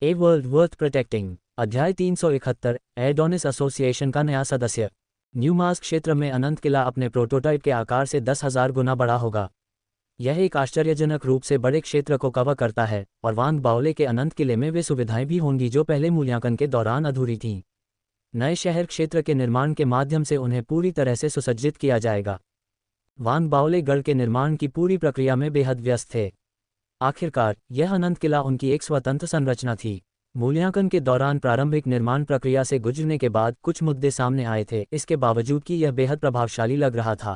A world worth protecting. अध्याय 371। Adonis association का नया सदस्य। न्यू मार्स क्षेत्र में अनंत किला अपने प्रोटोटाइप के आकार से 10,000 गुना बड़ा होगा। यह एक आश्चर्यजनक रूप से बड़े क्षेत्र को कवर करता है और वान बाओले के अनंत किले में वे सुविधाएं भी होंगी जो पहले मूल्यांकन के दौरान अधूरी थीं। नए शहर क्षेत्र के निर्माण के माध्यम से उन्हें पूरी तरह से सुसज्जित किया जाएगा। वान बाओले गढ़ के निर्माण की पूरी प्रक्रिया में बेहद व्यस्त थे। आखिरकार यह अनंत किला उनकी एक स्वतंत्र संरचना थी। मूल्यांकन के दौरान प्रारंभिक निर्माण प्रक्रिया से गुजरने के बाद कुछ मुद्दे सामने आए थे, इसके बावजूद कि यह बेहद प्रभावशाली लग रहा था।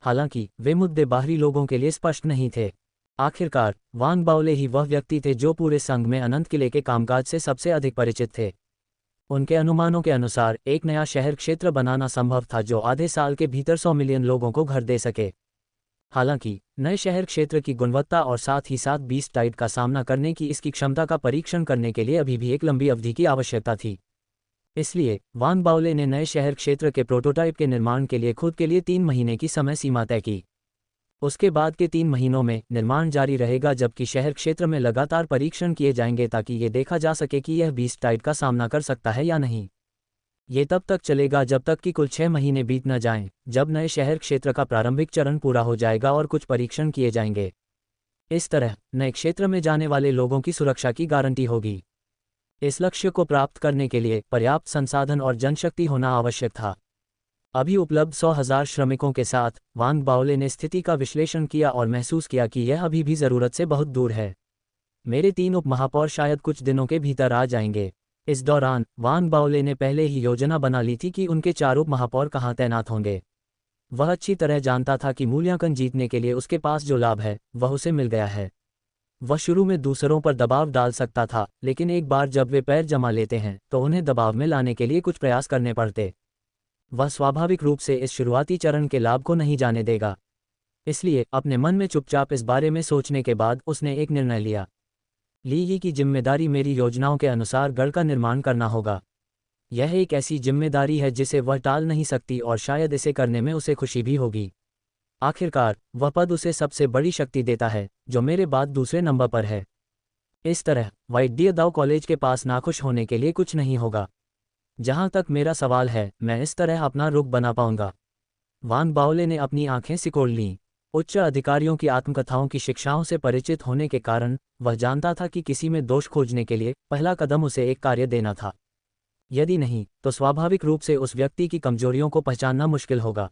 हालांकि वे मुद्दे बाहरी लोगों के लिए स्पष्ट नहीं थे। आखिरकार वान बाओले ही वह व्यक्ति थे जो पूरे संघ में अनंत किले के कामकाज से सबसे अधिक परिचित थे। उनके अनुमानों के अनुसार एक नया शहर क्षेत्र बनाना संभव था जो आधे साल के भीतर 100 मिलियन लोगों को घर दे सके। हालांकि नए शहर क्षेत्र की गुणवत्ता और साथ ही साथ बीस्ट टाइड का सामना करने की इसकी क्षमता का परीक्षण करने के लिए अभी भी एक लंबी अवधि की आवश्यकता थी। इसलिए वान बाओले ने नए शहर क्षेत्र के प्रोटोटाइप के निर्माण के लिए खुद के लिए 3 महीने की समय सीमा तय की। उसके बाद के 3 महीनों में निर्माण जारी रहेगा, जबकि शहर क्षेत्र में लगातार परीक्षण किए जाएंगे ताकि ये देखा जा सके कि यह बीस्ट टाइड का सामना कर सकता है या नहीं। ये तब तक चलेगा जब तक कि कुल 6 महीने बीत न जाएं, जब नए शहर क्षेत्र का प्रारंभिक चरण पूरा हो जाएगा और कुछ परीक्षण किए जाएंगे। इस तरह नए क्षेत्र में जाने वाले लोगों की सुरक्षा की गारंटी होगी। इस लक्ष्य को प्राप्त करने के लिए पर्याप्त संसाधन और जनशक्ति होना आवश्यक था। अभी उपलब्ध 100,000 श्रमिकों के साथ वान बाओले ने स्थिति का विश्लेषण किया और महसूस किया कि यह अभी भी ज़रूरत से बहुत दूर है। मेरे 3 उपमहापौर शायद कुछ दिनों के भीतर आ जाएंगे। इस दौरान वान बाओले ने पहले ही योजना बना ली थी कि उनके 4 उपमहापौर कहाँ तैनात होंगे। वह अच्छी तरह जानता था कि मूल्यांकन जीतने के लिए उसके पास जो लाभ है वह उसे मिल गया है। वह शुरू में दूसरों पर दबाव डाल सकता था, लेकिन एक बार जब वे पैर जमा लेते हैं तो उन्हें दबाव में लाने के लिए कुछ प्रयास करने पड़ते। वह स्वाभाविक रूप से इस शुरुआती चरण के लाभ को नहीं जाने देगा। इसलिए अपने मन में चुपचाप इस बारे में सोचने के बाद उसने एक निर्णय लिया। ली की जिम्मेदारी मेरी योजनाओं के अनुसार गढ़ का निर्माण करना होगा। यह एक ऐसी जिम्मेदारी है जिसे वह टाल नहीं सकती और शायद इसे करने में उसे खुशी भी होगी। आखिरकार वह पद उसे सबसे बड़ी शक्ति देता है जो मेरे बाद दूसरे नंबर पर है। इस तरह वाइट डियदाओ कॉलेज के पास नाखुश होने के लिए कुछ नहीं होगा। जहां तक मेरा सवाल है, मैं इस तरह अपना रुख बना पाऊंगा। वान बाओले ने अपनी आंखें सिकोड़ लीं। उच्च अधिकारियों की आत्मकथाओं की शिक्षाओं से परिचित होने के कारण वह जानता था कि किसी में दोष खोजने के लिए पहला कदम उसे एक कार्य देना था। यदि नहीं तो स्वाभाविक रूप से उस व्यक्ति की कमजोरियों को पहचानना मुश्किल होगा।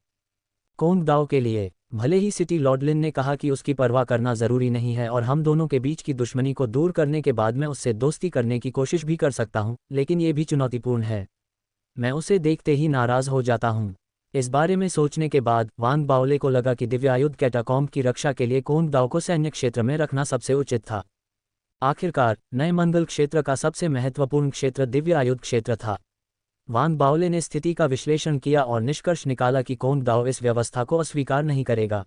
कोंग दाओ के लिए भले ही सिटी लॉर्डलिन ने कहा कि उसकी परवाह करना जरूरी नहीं है और हम दोनों के बीच की दुश्मनी को दूर करने के बाद मैं उससे दोस्ती करने की कोशिश भी कर सकता हूं, लेकिन ये भी चुनौतीपूर्ण है। मैं उसे देखते ही नाराज हो जाता हूं। इस बारे में सोचने के बाद वान बाओले को लगा कि दिव्यायुध कैटाकॉम्ब की रक्षा के लिए कोंग दाओ को सैन्य क्षेत्र में रखना सबसे उचित था। आखिरकार नए मंगल क्षेत्र का सबसे महत्वपूर्ण क्षेत्र दिव्यायुध क्षेत्र था। वान बाओले ने स्थिति का विश्लेषण किया और निष्कर्ष निकाला कि कोंग दाओ इस व्यवस्था को अस्वीकार नहीं करेगा।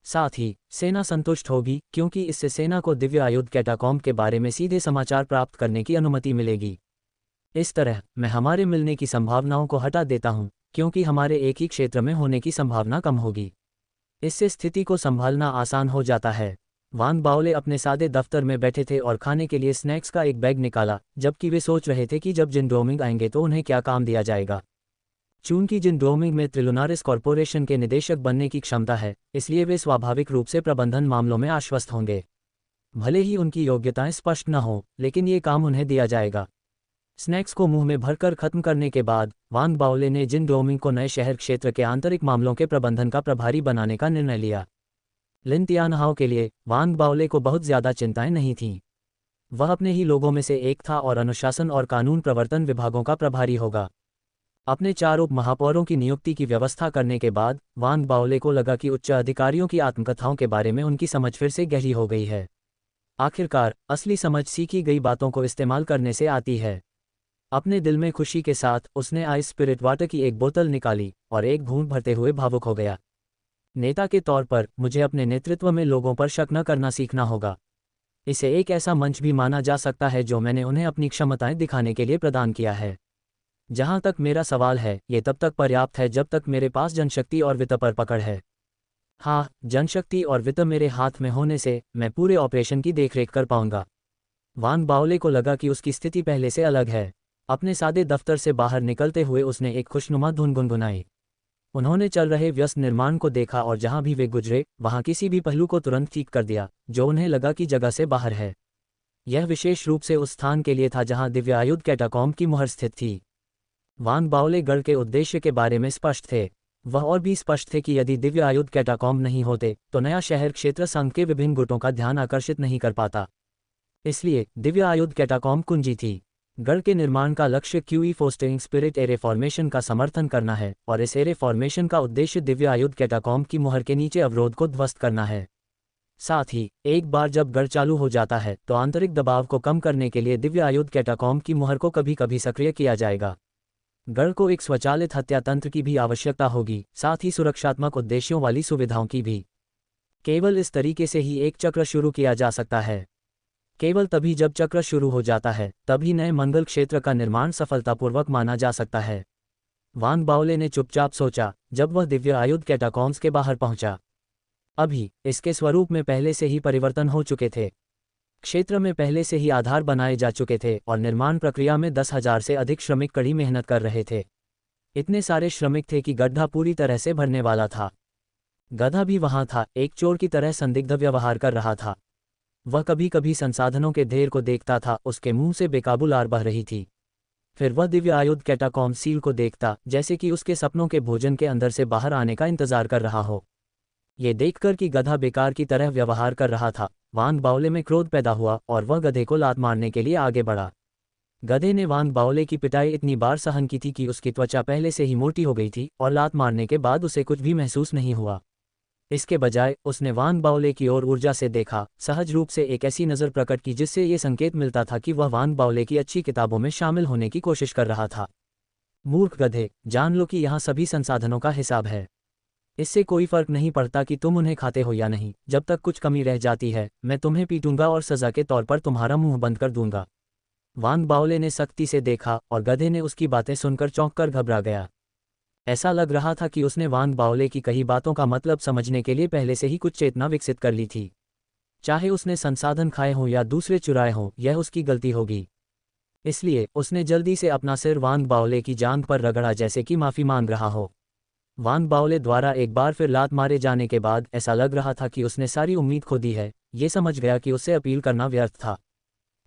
साथ ही सेना संतुष्ट होगी क्योंकि इससे सेना को दिव्यायुध कैटाकॉम्ब के बारे में सीधे समाचार प्राप्त करने की अनुमति मिलेगी। इस तरह मैं हमारे मिलने की संभावनाओं को हटा देता हूं क्योंकि हमारे एक ही क्षेत्र में होने की संभावना कम होगी। इससे स्थिति को संभालना आसान हो जाता है। वान बाओले अपने सादे दफ्तर में बैठे थे और खाने के लिए स्नैक्स का एक बैग निकाला, जबकि वे सोच रहे थे कि जब जिन डोमिंग आएंगे तो उन्हें क्या काम दिया जाएगा। चूंकि जिन डोमिंग में त्रिलुनारिस कॉरपोरेशन के निदेशक बनने की क्षमता है, इसलिए वे स्वाभाविक रूप से प्रबंधन मामलों में आश्वस्त होंगे। भले ही उनकी योग्यताएं स्पष्ट न हो, लेकिन ये काम उन्हें दिया जाएगा। स्नैक्स को मुंह में भरकर खत्म करने के बाद वान बाओले ने जिन डोमिंग को नए शहर क्षेत्र के आंतरिक मामलों के प्रबंधन का प्रभारी बनाने का निर्णय लिया। लिन तियानहाओ के लिए वान बाओले को बहुत ज्यादा चिंताएं नहीं थीं। वह अपने ही लोगों में से एक था और अनुशासन और कानून प्रवर्तन विभागों का प्रभारी होगा। अपने 4 उप महापौरों की नियुक्ति की व्यवस्था करने के बाद वान बाओले को लगा कि उच्च अधिकारियों की आत्मकथाओं के बारे में उनकी समझ फिर से गहरी हो गई है। आखिरकार असली समझ सीखी गई बातों को इस्तेमाल करने से आती है। अपने दिल में खुशी के साथ उसने आइस स्पिरिट वाटर की एक बोतल निकाली और एक घूंट भरते हुए भावुक हो गया। नेता के तौर पर मुझे अपने नेतृत्व में लोगों पर शक न करना सीखना होगा। इसे एक ऐसा मंच भी माना जा सकता है जो मैंने उन्हें अपनी क्षमताएं दिखाने के लिए प्रदान किया है। जहां तक मेरा सवाल है, ये तब तक पर्याप्त है जब तक मेरे पास जनशक्ति और वित्त पर पकड़ है। हाँ, जनशक्ति और वित्त मेरे हाथ में होने से मैं पूरे ऑपरेशन की देखरेख कर पाऊंगा। वान बाओले को लगा कि उसकी स्थिति पहले से अलग है। अपने सादे दफ्तर से बाहर निकलते हुए उसने एक खुशनुमा धुन गुनगुनाई। उन्होंने चल रहे व्यस्त निर्माण को देखा और जहां भी वे गुजरे वहां किसी भी पहलू को तुरंत ठीक कर दिया जो उन्हें लगा कि जगह से बाहर है। यह विशेष रूप से उस स्थान के लिए था जहां दिव्यायुध कैटाकॉम्ब की मुहर स्थित थी। वान बाओले गढ़ के उद्देश्य के बारे में स्पष्ट थे। वह और भी स्पष्ट थे कि यदि दिव्यायुध कैटाकॉम्ब नहीं होते तो नया शहर क्षेत्र संघ के विभिन्न गुटों का ध्यान आकर्षित नहीं कर पाता। इसलिए दिव्यायुध कैटाकॉम्ब कुंजी थी। गढ़ के निर्माण का लक्ष्य QE fostering spirit array formation का समर्थन करना है और इस एरे फॉर्मेशन का उद्देश्य दिव्यायुध कैटाकॉम्ब की मुहर के नीचे अवरोध को ध्वस्त करना है। साथ ही एक बार जब गढ़ चालू हो जाता है तो आंतरिक दबाव को कम करने के लिए दिव्यायुध कैटाकॉम्ब की मुहर को कभी कभी सक्रिय किया जाएगा। गढ़ को एक स्वचालित हत्या तंत्र की भी आवश्यकता होगी, साथ ही सुरक्षात्मक उद्देश्यों वाली सुविधाओं की भी। केवल इस तरीके से ही एक चक्र शुरू किया जा सकता है। केवल तभी जब चक्र शुरू हो जाता है तभी नए मंगल क्षेत्र का निर्माण सफलतापूर्वक माना जा सकता है। वान बाओले ने चुपचाप सोचा जब वह दिव्य आयुध कैटाकॉम्ब्स के बाहर पहुंचा। अभी इसके स्वरूप में पहले से ही परिवर्तन हो चुके थे। क्षेत्र में पहले से ही आधार बनाए जा चुके थे और निर्माण प्रक्रिया में 10,000 से अधिक श्रमिक कड़ी मेहनत कर रहे थे। इतने सारे श्रमिक थे कि गड्ढा पूरी तरह से भरने वाला था। गधा भी वहां था, एक चोर की तरह संदिग्ध व्यवहार कर रहा था। वह कभी कभी संसाधनों के ढेर को देखता था, उसके मुंह से बेकाबू लार बह रही थी। फिर वह दिव्य आयुध कैटाकॉम्ब सील को देखता जैसे कि उसके सपनों के भोजन के अंदर से बाहर आने का इंतजार कर रहा हो। ये देखकर कि गधा बेकार की तरह व्यवहार कर रहा था, वान बाओले में क्रोध पैदा हुआ और वह गधे को लात मारने के लिए आगे बढ़ा। गधे ने वान बाओले की पिटाई इतनी बार सहन की थी कि उसकी त्वचा पहले से ही मोटी हो गई थी और लात मारने के बाद उसे कुछ भी महसूस नहीं हुआ। इसके बजाय उसने वान बाओले की ओर ऊर्जा से देखा, सहज रूप से एक ऐसी नज़र प्रकट की जिससे ये संकेत मिलता था कि वह वान बाओले की अच्छी किताबों में शामिल होने की कोशिश कर रहा था। मूर्ख गधे, जान लो कि यहाँ सभी संसाधनों का हिसाब है। इससे कोई फर्क नहीं पड़ता कि तुम उन्हें खाते हो या नहीं, जब तक कुछ कमी रह जाती है मैं तुम्हें पीटूंगा और सजा के तौर पर तुम्हारा मुंह बंद कर दूंगा। वान बाओले ने सख्ती से देखा और गधे ने उसकी बातें सुनकर चौंककर घबरा गया। ऐसा लग रहा था कि उसने वान बाओले की कही बातों का मतलब समझने के लिए पहले से ही कुछ चेतना विकसित कर ली थी। चाहे उसने संसाधन खाए हों या दूसरे चुराए हों, यह उसकी गलती होगी। इसलिए उसने जल्दी से अपना सिर वान बाओले की जांघ पर रगड़ा जैसे कि माफी मांग रहा हो। वान बाओले द्वारा एक बार फिर लात मारे जाने के बाद ऐसा लग रहा था कि उसने सारी उम्मीद खो दी है। ये समझ गया कि उससे अपील करना व्यर्थ था।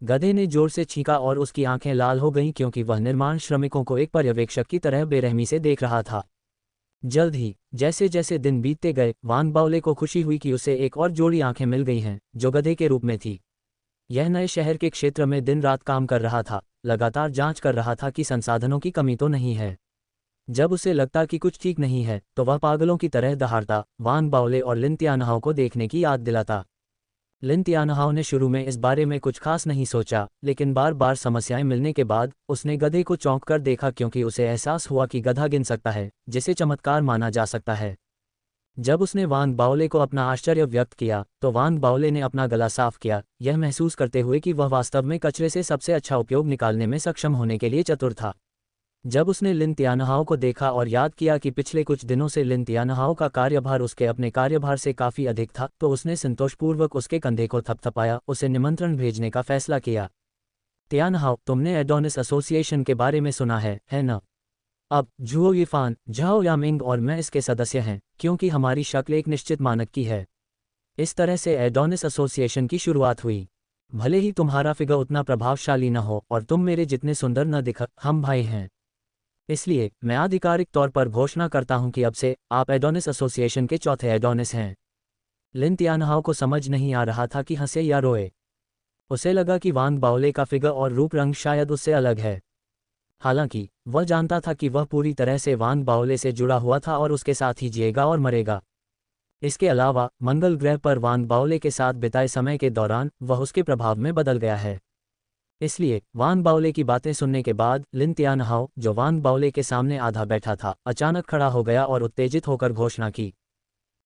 गधे ने जोर से छींका और उसकी आंखें लाल हो गईं क्योंकि वह निर्माण श्रमिकों को एक पर्यवेक्षक की तरह बेरहमी से देख रहा था। जल्द ही जैसे जैसे दिन बीतते गए वान बाओले को खुशी हुई कि उसे एक और जोड़ी आंखें मिल गई हैं जो गधे के रूप में थी। यह नए शहर के क्षेत्र में दिन रात काम कर रहा था, लगातार जांच कर रहा था कि संसाधनों की कमी तो नहीं है। जब उसे लगता कि कुछ ठीक नहीं है तो वह पागलों की तरह दहाड़ता वान बाओले और लिन तियानहाओ को देखने की याद दिलाता। लिन तियानहाओ ने शुरू में इस बारे में कुछ खास नहीं सोचा, लेकिन बार बार समस्याएं मिलने के बाद उसने गधे को चौंक कर देखा क्योंकि उसे एहसास हुआ कि गधा गिन सकता है, जिसे चमत्कार माना जा सकता है। जब उसने वान बाओले को अपना आश्चर्य व्यक्त किया तो वान बाओले ने अपना गला साफ किया, यह महसूस करते हुए कि वह वास्तव में कचरे से सबसे अच्छा उपयोग निकालने में सक्षम होने के लिए चतुर था। जब उसने लिन तियानहाओ को देखा और याद किया कि पिछले कुछ दिनों से लिन तियानहाओ का कार्यभार उसके अपने कार्यभार से काफ़ी अधिक था, तो उसने संतोषपूर्वक उसके कंधे को थपथपाया, उसे निमंत्रण भेजने का फैसला किया। तियानहाओ, तुमने एडोनिस एसोसिएशन के बारे में सुना है न? अब झुओ यिफान, झाओ यामिंग और मैं इसके सदस्य हैं, क्योंकि हमारी शक्ल एक निश्चित मानक की है। इस तरह से एडोनिस एसोसिएशन की शुरुआत हुई। भले ही तुम्हारा फिगर उतना प्रभावशाली न हो और तुम मेरे जितने सुंदर न दिख, हम भाई हैं। इसलिए मैं आधिकारिक तौर पर घोषणा करता हूं कि अब से आप एडोनिस एसोसिएशन के चौथे एडोनिस हैं। लिन तियानहाओ को समझ नहीं आ रहा था कि हंसे या रोए। उसे लगा कि वान बाओले का फिगर और रूप रंग शायद उससे अलग है। हालांकि वह जानता था कि वह पूरी तरह से वान बाओले से जुड़ा हुआ था और उसके साथ ही जिएगा और मरेगा। इसके अलावा मंगल ग्रह पर वान बाओले के साथ बिताए समय के दौरान वह उसके प्रभाव में बदल गया है। इसलिए वान बाओले की बातें सुनने के बाद लिन तियानहाओ, जो वान बाओले के सामने आधा बैठा था, अचानक खड़ा हो गया और उत्तेजित होकर घोषणा की,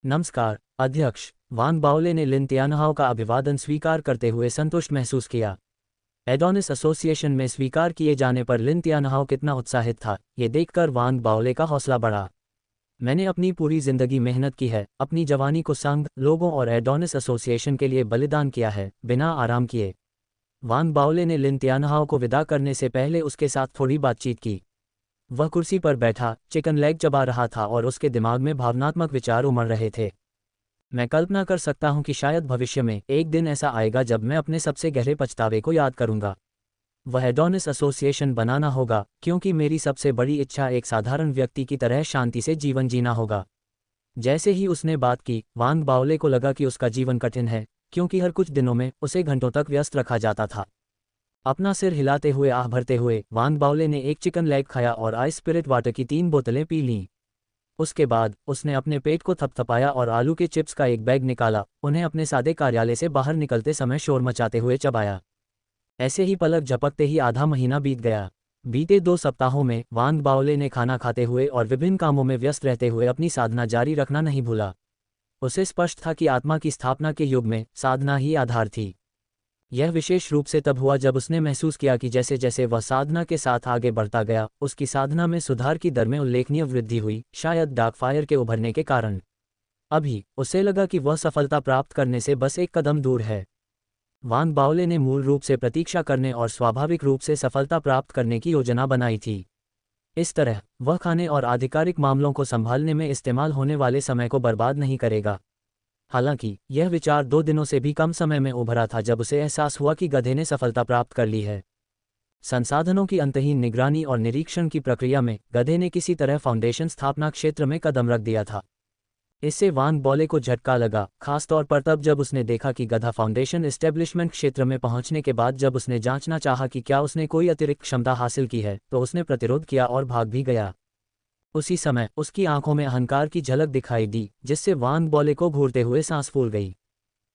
नमस्कार अध्यक्ष। वान बाओले ने लिन तियानहाओ का अभिवादन स्वीकार करते हुए संतुष्ट महसूस किया। एडोनिस एसोसिएशन में स्वीकार किए जाने पर लिन तियानहाओ कितना उत्साहित था, ये देखकर वान बाओले का हौसला बढ़ा। मैंने अपनी पूरी जिंदगी मेहनत की है, अपनी जवानी को संघ, लोगों और एडोनिस एसोसिएशन के लिए बलिदान किया है, बिना आराम किए। वांग बाओले ने लिन तियानहाओ को विदा करने से पहले उसके साथ थोड़ी बातचीत की। वह कुर्सी पर बैठा चिकन लेग चबा रहा था और उसके दिमाग में भावनात्मक विचार उमड़ रहे थे। मैं कल्पना कर सकता हूं कि शायद भविष्य में एक दिन ऐसा आएगा जब मैं अपने सबसे गहरे पछतावे को याद करूंगा। वह एडोनिस एसोसिएशन बनाना होगा, क्योंकि मेरी सबसे बड़ी इच्छा एक साधारण व्यक्ति की तरह शांति से जीवन जीना होगा। जैसे ही उसने बात की, वांग बाओले को लगा कि उसका जीवन कठिन है, क्योंकि हर कुछ दिनों में उसे घंटों तक व्यस्त रखा जाता था। अपना सिर हिलाते हुए आह भरते हुए वांग बाओले ने एक चिकन लेग खाया और आइस स्पिरिट वाटर की 3 बोतलें पी लीं। उसके बाद उसने अपने पेट को थपथपाया और आलू के चिप्स का एक बैग निकाला, उन्हें अपने सादे कार्यालय से बाहर निकलते समय शोर मचाते हुए चबाया। ऐसे ही पलक झपकते ही आधा महीना बीत गया। बीते 2 सप्ताहों में वांग बाओले ने खाना खाते हुए और विभिन्न कामों में व्यस्त रहते हुए अपनी साधना जारी रखना नहीं भूला। उसे स्पष्ट था कि आत्मा की स्थापना के युग में साधना ही आधार थी। यह विशेष रूप से तब हुआ जब उसने महसूस किया कि जैसे जैसे वह साधना के साथ आगे बढ़ता गया, उसकी साधना में सुधार की दर में उल्लेखनीय वृद्धि हुई, शायद डार्क फायर के उभरने के कारण। अभी उसे लगा कि वह सफलता प्राप्त करने से बस एक कदम दूर है। वांग बाओले ने मूल रूप से प्रतीक्षा करने और स्वाभाविक रूप से सफलता प्राप्त करने की योजना बनाई थी। इस तरह वह खाने और आधिकारिक मामलों को संभालने में इस्तेमाल होने वाले समय को बर्बाद नहीं करेगा। हालांकि यह विचार 2 दिनों से भी कम समय में उभरा था जब उसे एहसास हुआ कि गधे ने सफलता प्राप्त कर ली है। संसाधनों की अंतहीन निगरानी और निरीक्षण की प्रक्रिया में गधे ने किसी तरह फाउंडेशन स्थापना क्षेत्र में कदम रख दिया था। इससे वांग बाओले को झटका लगा, खासतौर पर तब जब उसने देखा कि गधा फाउंडेशन एस्टेब्लिशमेंट क्षेत्र में पहुंचने के बाद जब उसने जांचना चाहा कि क्या उसने कोई अतिरिक्त क्षमता हासिल की है, तो उसने प्रतिरोध किया और भाग भी गया। उसी समय उसकी आंखों में अहंकार की झलक दिखाई दी, जिससे वांग बाओले को घूरते हुए सांस फूल गई।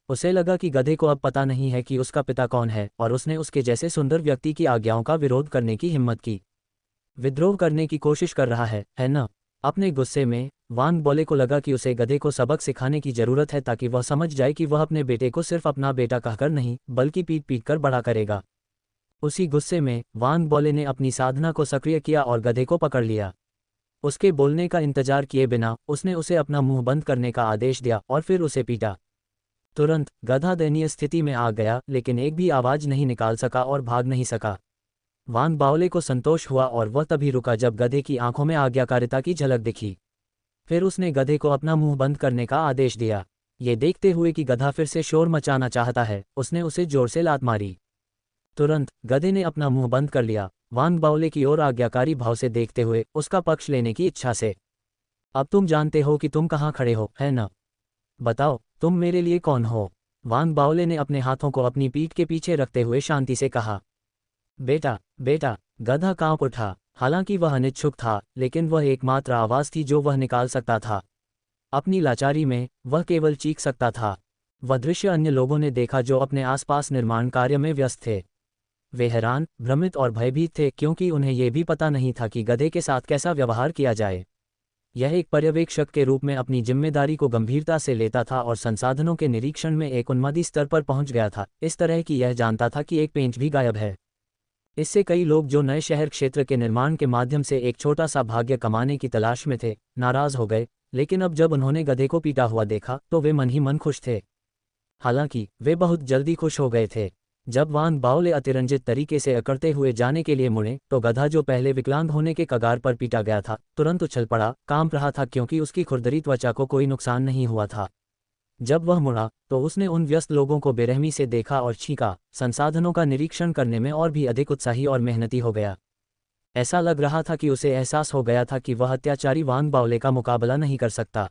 उसे लगा कि गधे को अब पता नहीं है कि उसका पिता कौन है, और उसने उसके जैसे सुंदर व्यक्ति की आज्ञाओं का विरोध करने की हिम्मत की। विद्रोह करने की कोशिश कर रहा है ना? अपने गुस्से में वांग बाओले को लगा कि उसे गधे को सबक सिखाने की जरूरत है ताकि वह समझ जाए कि वह अपने बेटे को सिर्फ अपना बेटा कहकर नहीं, बल्कि पीट पीट कर बड़ा करेगा। उसी गुस्से में वांग बाओले ने अपनी साधना को सक्रिय किया और गधे को पकड़ लिया। उसके बोलने का इंतजार किए बिना उसने उसे अपना मुंह बंद करने का आदेश दिया और फिर उसे पीटा। तुरंत गधा दयनीय स्थिति में आ गया, लेकिन एक भी आवाज नहीं निकाल सका और भाग नहीं सका। वांग बाओले को संतोष हुआ और वह तभी रुका जब गधे की आंखों में आज्ञाकारिता की झलक दिखी। फिर उसने गधे को अपना मुंह बंद करने का आदेश दिया। ये देखते हुए कि गधा फिर से शोर मचाना चाहता है, उसने उसे जोर से लात मारी। तुरंत गधे ने अपना मुंह बंद कर लिया, वांग बाओले की ओर आज्ञाकारी भाव से देखते हुए, उसका पक्ष लेने की इच्छा से। अब तुम जानते हो कि तुम कहाँ खड़े हो, है ना? बताओ, तुम मेरे लिए कौन हो? वांग बाओले ने अपने हाथों को अपनी पीठ के पीछे रखते हुए शांति से कहा। बेटा, बेटा। गधा कांप उठा। हालांकि वह अनिच्छुक था, लेकिन वह एकमात्र आवाज थी जो वह निकाल सकता था। अपनी लाचारी में वह केवल चीख सकता था। वह दृश्य अन्य लोगों ने देखा जो अपने आसपास निर्माण कार्य में व्यस्त थे। वे हैरान, भ्रमित और भयभीत थे, क्योंकि उन्हें यह भी पता नहीं था कि गधे के साथ कैसा व्यवहार किया जाए। यह एक पर्यवेक्षक के रूप में अपनी जिम्मेदारी को गंभीरता से लेता था और संसाधनों के निरीक्षण में एक उन्मादी स्तर पर पहुंच गया था, इस तरह कि यह जानता था कि एक पेंच भी गायब है। इससे कई लोग जो नए शहर क्षेत्र के निर्माण के माध्यम से एक छोटा सा भाग्य कमाने की तलाश में थे, नाराज हो गए, लेकिन अब जब उन्होंने गधे को पीटा हुआ देखा तो वे मन ही मन खुश थे। हालांकि वे बहुत जल्दी खुश हो गए थे। जब वांग बाओले अतिरंजित तरीके से अकड़ते हुए जाने के लिए मुड़े, तो गधा जो पहले विकलांग होने के कगार पर पीटा गया था, तुरंत उछल पड़ा, कांप रहा था क्योंकि उसकी खुरदरी त्वचा को कोई नुकसान नहीं हुआ था। जब वह मुड़ा तो उसने उन व्यस्त लोगों को बेरहमी से देखा और छींका, संसाधनों का निरीक्षण करने में और भी अधिक उत्साही और मेहनती हो गया। ऐसा लग रहा था कि उसे एहसास हो गया था कि वह अत्याचारी वांग बाओले का मुकाबला नहीं कर सकता।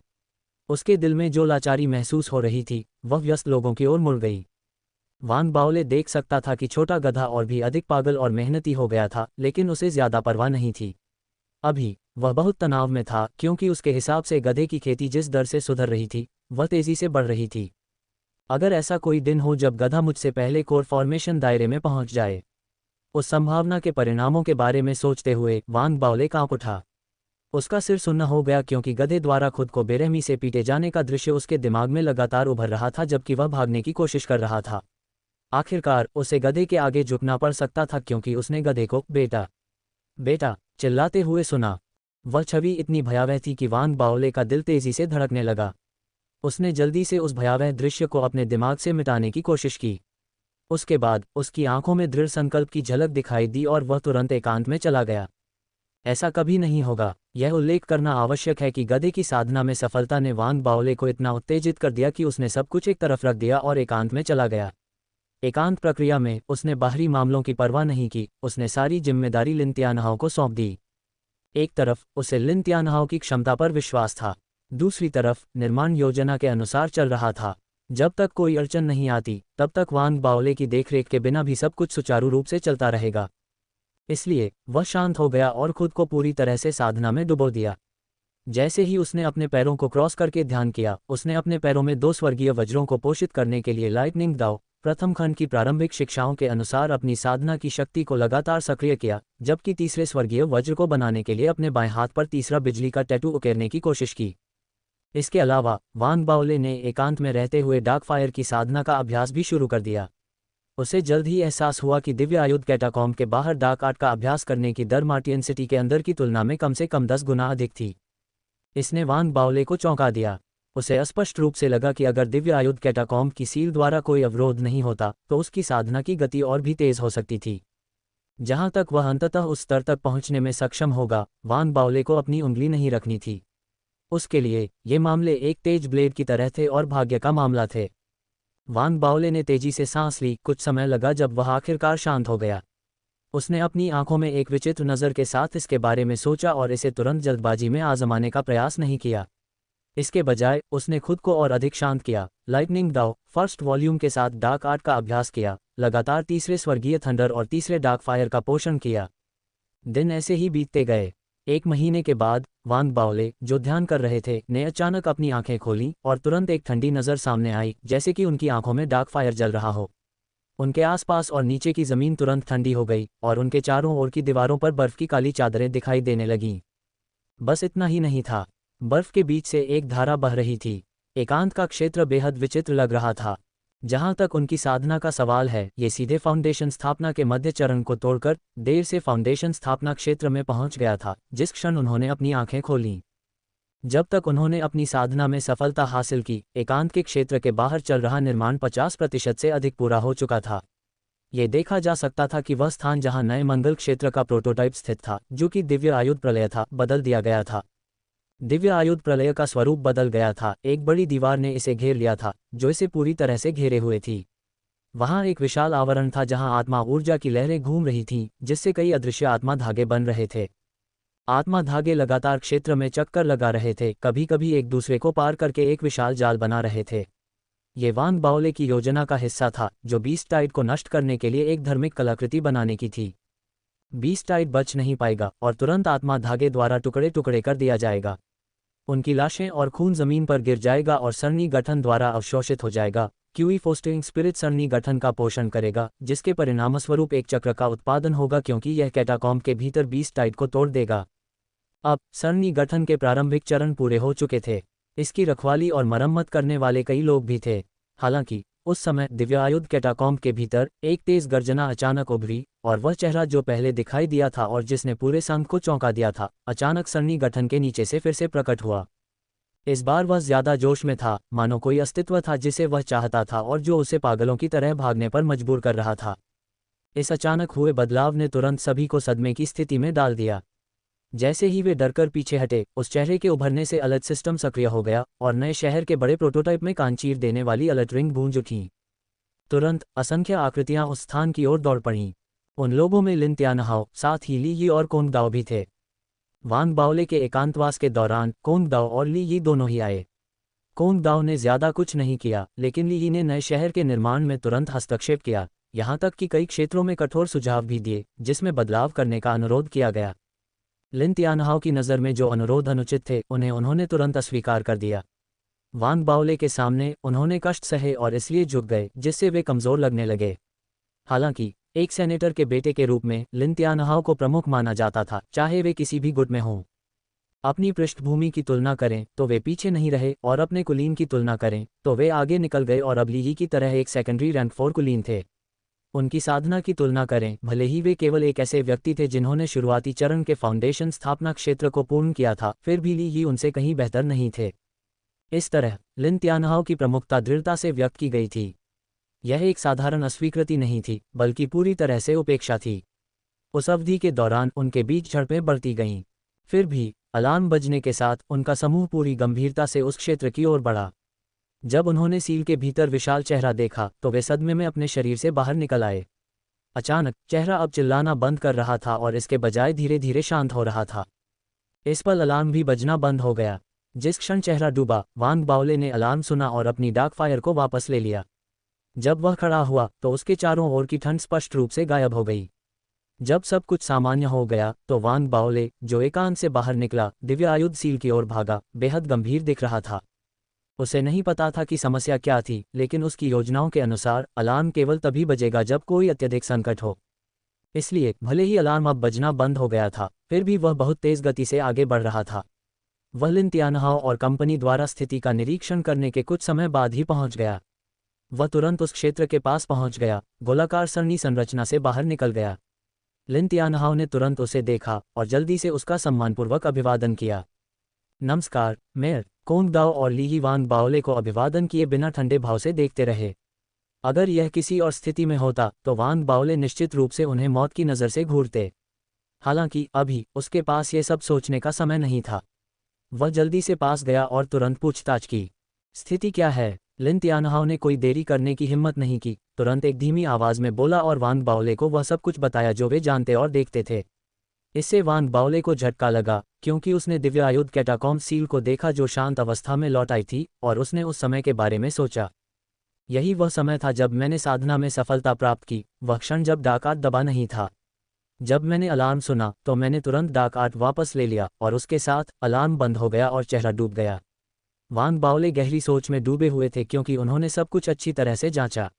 उसके दिल में जो लाचारी महसूस हो रही थी, वह व्यस्त लोगों की ओर मुड़ गई। वांग बाओले देख सकता था कि छोटा गधा और भी अधिक पागल और मेहनती हो गया था, लेकिन उसे ज्यादा परवाह नहीं थी। अभी वह बहुत तनाव में था, क्योंकि उसके हिसाब से गधे की खेती जिस दर से सुधर रही थी, वह तेजी से बढ़ रही थी। अगर ऐसा कोई दिन हो जब गधा मुझसे पहले कोर फॉर्मेशन दायरे में पहुंच जाए, उस संभावना के परिणामों के बारे में सोचते हुए वांग बाओले कांप उठा। उसका सिर सुन्न हो गया, क्योंकि गधे द्वारा खुद को बेरहमी से पीटे जाने का दृश्य उसके दिमाग में लगातार उभर रहा था जबकि वह भागने की कोशिश कर रहा था। आखिरकार उसे गधे के आगे झुकना पड़ सकता था, क्योंकि उसने गधे को बेटा, बेटा चिल्लाते हुए सुना। वह छवि इतनी भयावह थी कि वांग बाओले का दिल तेजी से धड़कने लगा। उसने जल्दी से उस भयावह दृश्य को अपने दिमाग से मिटाने की कोशिश की। उसके बाद उसकी आंखों में दृढ़ संकल्प की झलक दिखाई दी और वह तुरंत एकांत में चला गया। ऐसा कभी नहीं होगा। यह उल्लेख करना आवश्यक है कि गधे की साधना में सफलता ने वांग बाओले को इतना उत्तेजित कर दिया कि उसने सब कुछ एक तरफ रख दिया और एकांत में चला गया। एकांत प्रक्रिया में उसने बाहरी मामलों की परवाह नहीं की, उसने सारी जिम्मेदारी लिन तियानहाओ को सौंप दी। एक तरफ उसे लिन तियानहाओ की क्षमता पर विश्वास था, दूसरी तरफ निर्माण योजना के अनुसार चल रहा था। जब तक कोई अड़चन नहीं आती तब तक वांग बाओले की देखरेख के बिना भी सब कुछ सुचारू रूप से चलता रहेगा। इसलिए वह शांत हो गया और खुद को पूरी तरह से साधना में डुबो दिया। जैसे ही उसने अपने पैरों को क्रॉस करके ध्यान किया, उसने अपने पैरों में 2 स्वर्गीय वज्रों को पोषित करने के लिए लाइटनिंग दाओ प्रथम खंड की प्रारंभिक शिक्षाओं के अनुसार अपनी साधना की शक्ति को लगातार सक्रिय किया, जबकि तीसरे स्वर्गीय वज्र को बनाने के लिए अपने बाएं हाथ पर तीसरा बिजली का टैटू उकेरने की कोशिश की। इसके अलावा वांग बाओले ने एकांत में रहते हुए डार्क फायर की साधना का अभ्यास भी शुरू कर दिया। उसे जल्द ही एहसास हुआ कि दिव्य आयुध कैटाकॉम्ब के बाहर डार्क आर्ट का अभ्यास करने की दर मार्टियन सिटी के अंदर की तुलना में कम से कम 10 गुना अधिक थी। इसने वांग बाओले को चौंका दिया। उसे स्पष्ट रूप से लगा कि अगर दिव्य आयुध कैटाकॉम्ब की सील द्वारा कोई अवरोध नहीं होता तो उसकी साधना की गति और भी तेज हो सकती थी। जहां तक वह अंततः उस स्तर तक पहुंचने में सक्षम होगा, वांग बाओले को अपनी उंगली नहीं रखनी थी। उसके लिए ये मामले एक तेज ब्लेड की तरह थे और भाग्य का मामला थे। वांग बाओले ने तेजी से सांस ली। कुछ समय लगा जब वह आखिरकार शांत हो गया। उसने अपनी आंखों में एक विचित्र नज़र के साथ इसके बारे में सोचा और इसे तुरंत जल्दबाजी में आजमाने का प्रयास नहीं किया। इसके बजाय उसने खुद को और अधिक शांत किया, लाइटनिंग दाओ फर्स्ट वॉल्यूम के साथ डार्क आर्ट का अभ्यास किया, लगातार तीसरे स्वर्गीय थंडर और तीसरे डार्क फायर का पोषण किया। दिन ऐसे ही बीतते गए। 1 महीने के बाद वांग बाओले, जो ध्यान कर रहे थे, ने अचानक अपनी आंखें खोलीं और तुरंत एक ठंडी नज़र सामने आई, जैसे कि उनकी आंखों में डार्क फायर जल रहा हो। उनके आसपास और नीचे की ज़मीन तुरंत ठंडी हो गई और उनके चारों ओर की दीवारों पर बर्फ़ की काली चादरें दिखाई देने लगीं। बस इतना ही नहीं था, बर्फ़ के बीच से एक धारा बह रही थी। एकांत का क्षेत्र बेहद विचित्र लग रहा था। जहां तक उनकी साधना का सवाल है, ये सीधे फाउंडेशन स्थापना के मध्य चरण को तोड़कर देर से फाउंडेशन स्थापना क्षेत्र में पहुंच गया था, जिस क्षण उन्होंने अपनी आंखें खोलीं। जब तक उन्होंने अपनी साधना में सफलता हासिल की, एकांत के क्षेत्र के बाहर चल रहा निर्माण 50% से अधिक पूरा हो चुका था। ये देखा जा सकता था कि वह स्थान जहां नए मंगल क्षेत्र का प्रोटोटाइप स्थित था, जो कि दिव्य आयुध प्रलय था, बदल दिया गया था। दिव्य आयुध प्रलय का स्वरूप बदल गया था। एक बड़ी दीवार ने इसे घेर लिया था, जो इसे पूरी तरह से घेरे हुए थी। वहां एक विशाल आवरण था जहां आत्मा ऊर्जा की लहरें घूम रही थीं, जिससे कई अदृश्य आत्मा धागे बन रहे थे। आत्मा धागे लगातार क्षेत्र में चक्कर लगा रहे थे, कभी कभी एक दूसरे को पार करके एक विशाल जाल बना रहे थे। ये वांग बाओले की योजना का हिस्सा था, जो बीस्ट टाइड को नष्ट करने के लिए एक धार्मिक कलाकृति बनाने की थी। बीस्ट टाइड बच नहीं पाएगा और तुरंत आत्मा धागे द्वारा टुकड़े टुकड़े कर दिया जाएगा। उनकी लाशें और खून जमीन पर गिर जाएगा और सरणी गठन द्वारा अवशोषित हो जाएगा। क्यूई फोस्टरिंग स्पिरिट सरणी गठन का पोषण करेगा, जिसके परिणामस्वरूप एक चक्र का उत्पादन होगा, क्योंकि यह कैटाकॉम्ब के भीतर बीस्ट टाइड को तोड़ देगा। अब सरणी गठन के प्रारंभिक चरण पूरे हो चुके थे। इसकी रखवाली और मरम्मत करने वाले कई लोग भी थे। हालांकि उस समय दिव्य आयुध कैटाकॉम्ब के भीतर एक तेज गर्जना अचानक उभरी, और वह चेहरा जो पहले दिखाई दिया था और जिसने पूरे संघ को चौंका दिया था, अचानक सरणी गठन के नीचे से फिर से प्रकट हुआ। इस बार वह ज्यादा जोश में था, मानो कोई अस्तित्व था जिसे वह चाहता था और जो उसे पागलों की तरह भागने पर मजबूर कर रहा था। इस अचानक हुए बदलाव ने तुरंत सभी को सदमे की स्थिति में डाल दिया। जैसे ही वे डरकर पीछे हटे, उस चेहरे के उभरने से अलर्ट सिस्टम सक्रिय हो गया और नए शहर के बड़े प्रोटोटाइप में कान चीर देने वाली अलर्ट रिंग गूंज उठी। तुरंत असंख्य आकृतियां उस स्थान की ओर दौड़ पड़ीं। उन लोगों में लिन तियानहाओ, साथ ही ली यी और कोंग दाओ भी थे। वांग बाओले के एकांतवास के दौरान कोंग दाओ और ली यी दोनों ही आए। कोंग दाओ ने ज्यादा कुछ नहीं किया, लेकिन ली यी ने नए शहर के निर्माण में तुरंत हस्तक्षेप किया, यहाँ तक कि कई क्षेत्रों में कठोर सुझाव भी दिए, जिसमें बदलाव करने का अनुरोध किया गया। लिन तियानहाओ की नज़र में जो अनुरोध अनुचित थे, उन्होंने तुरंत अस्वीकार कर दिया। वांग बाओले के सामने उन्होंने कष्ट सहे और इसलिए झुक गए, जिससे वे कमज़ोर लगने लगे। हालांकि एक सेनेटर के बेटे के रूप में लिन तियानहाओ को प्रमुख माना जाता था, चाहे वे किसी भी गुट में हों। अपनी पृष्ठभूमि की तुलना करें तो वे पीछे नहीं रहे, और अपने कुलीन की तुलना करें तो वे आगे निकल गए और अब ली यी की तरह एक सेकेंडरी रैंक 4 कुलीन थे। उनकी साधना की तुलना करें, भले ही वे केवल एक ऐसे व्यक्ति थे जिन्होंने शुरुआती चरण के फाउंडेशन स्थापना क्षेत्र को पूर्ण किया था, फिर भी ली यी उनसे कहीं बेहतर नहीं थे। इस तरह लिन तियानहाओ की प्रमुखता दृढ़ता से व्यक्त की गई थी। यह एक साधारण अस्वीकृति नहीं थी, बल्कि पूरी तरह से उपेक्षा थी। उस अवधि के दौरान उनके बीच झड़पें बढ़ती गईं। फिर भी अलार्म बजने के साथ उनका समूह पूरी गंभीरता से उस क्षेत्र की ओर बढ़ा। जब उन्होंने सील के भीतर विशाल चेहरा देखा तो वे सदमे में अपने शरीर से बाहर निकल आए। अचानक चेहरा अब चिल्लाना बंद कर रहा था और इसके बजाय धीरे धीरे शांत हो रहा था। इस पल अलार्म भी बजना बंद हो गया। जिस क्षण चेहरा डूबा, वांग बाओले ने अलार्म सुना और अपनी डार्क फायर को वापस ले लिया। जब वह खड़ा हुआ तो उसके चारों ओर की ठंड स्पष्ट रूप से गायब हो गई। जब सब कुछ सामान्य हो गया तो वांग बाओले, जो एकांत से बाहर निकला, दिव्य आयुध सील की ओर भागा, बेहद गंभीर दिख रहा था। उसे नहीं पता था कि समस्या क्या थी, लेकिन उसकी योजनाओं के अनुसार अलार्म केवल तभी बजेगा जब कोई अत्यधिक संकट हो। इसलिए भले ही अलार्म अब बजना बंद हो गया था, फिर भी वह बहुत तेज गति से आगे बढ़ रहा था। वह लिन तियानहाओ और कंपनी द्वारा स्थिति का निरीक्षण करने के कुछ समय बाद ही पहुंच गया। वह तुरंत उस क्षेत्र के पास पहुंच गया, गोलाकार सरणी संरचना से बाहर निकल गया। लिन तियानहाओ ने तुरंत उसे देखा और जल्दी से उसका सम्मानपूर्वक अभिवादन किया। नमस्कार, मेयर। कोंग दाओ और ली ही वांग बाओले को अभिवादन किए बिना ठंडे भाव से देखते रहे। अगर यह किसी और स्थिति में होता तो वांग बाओले निश्चित रूप से उन्हें मौत की नज़र से घूरते। हालांकि अभी उसके पास ये सब सोचने का समय नहीं था। वह जल्दी से पास गया और तुरंत पूछताछ की। स्थिति क्या है? लिन तियानहाओ ने कोई देरी करने की हिम्मत नहीं की, तुरंत एक धीमी आवाज़ में बोला और वांग बाओले को वह सब कुछ बताया जो वे जानते और देखते थे। इससे वांग बाओले को झटका लगा, क्योंकि उसने दिव्य आयुध कैटाकॉम्ब सील को देखा जो शांत अवस्था में लौट आई थी, और उसने उस समय के बारे में सोचा। यही वह समय था जब मैंने साधना में सफलता प्राप्त की, वह क्षण जब डार्क आर्ट दबा नहीं था। जब मैंने अलार्म सुना तो मैंने तुरंत डार्क आर्ट वापस ले लिया और उसके साथ अलार्म बंद हो गया और चेहरा डूब गया। वांग बाओले गहरी सोच में डूबे हुए थे क्योंकि उन्होंने सब कुछ अच्छी तरह से जांचा।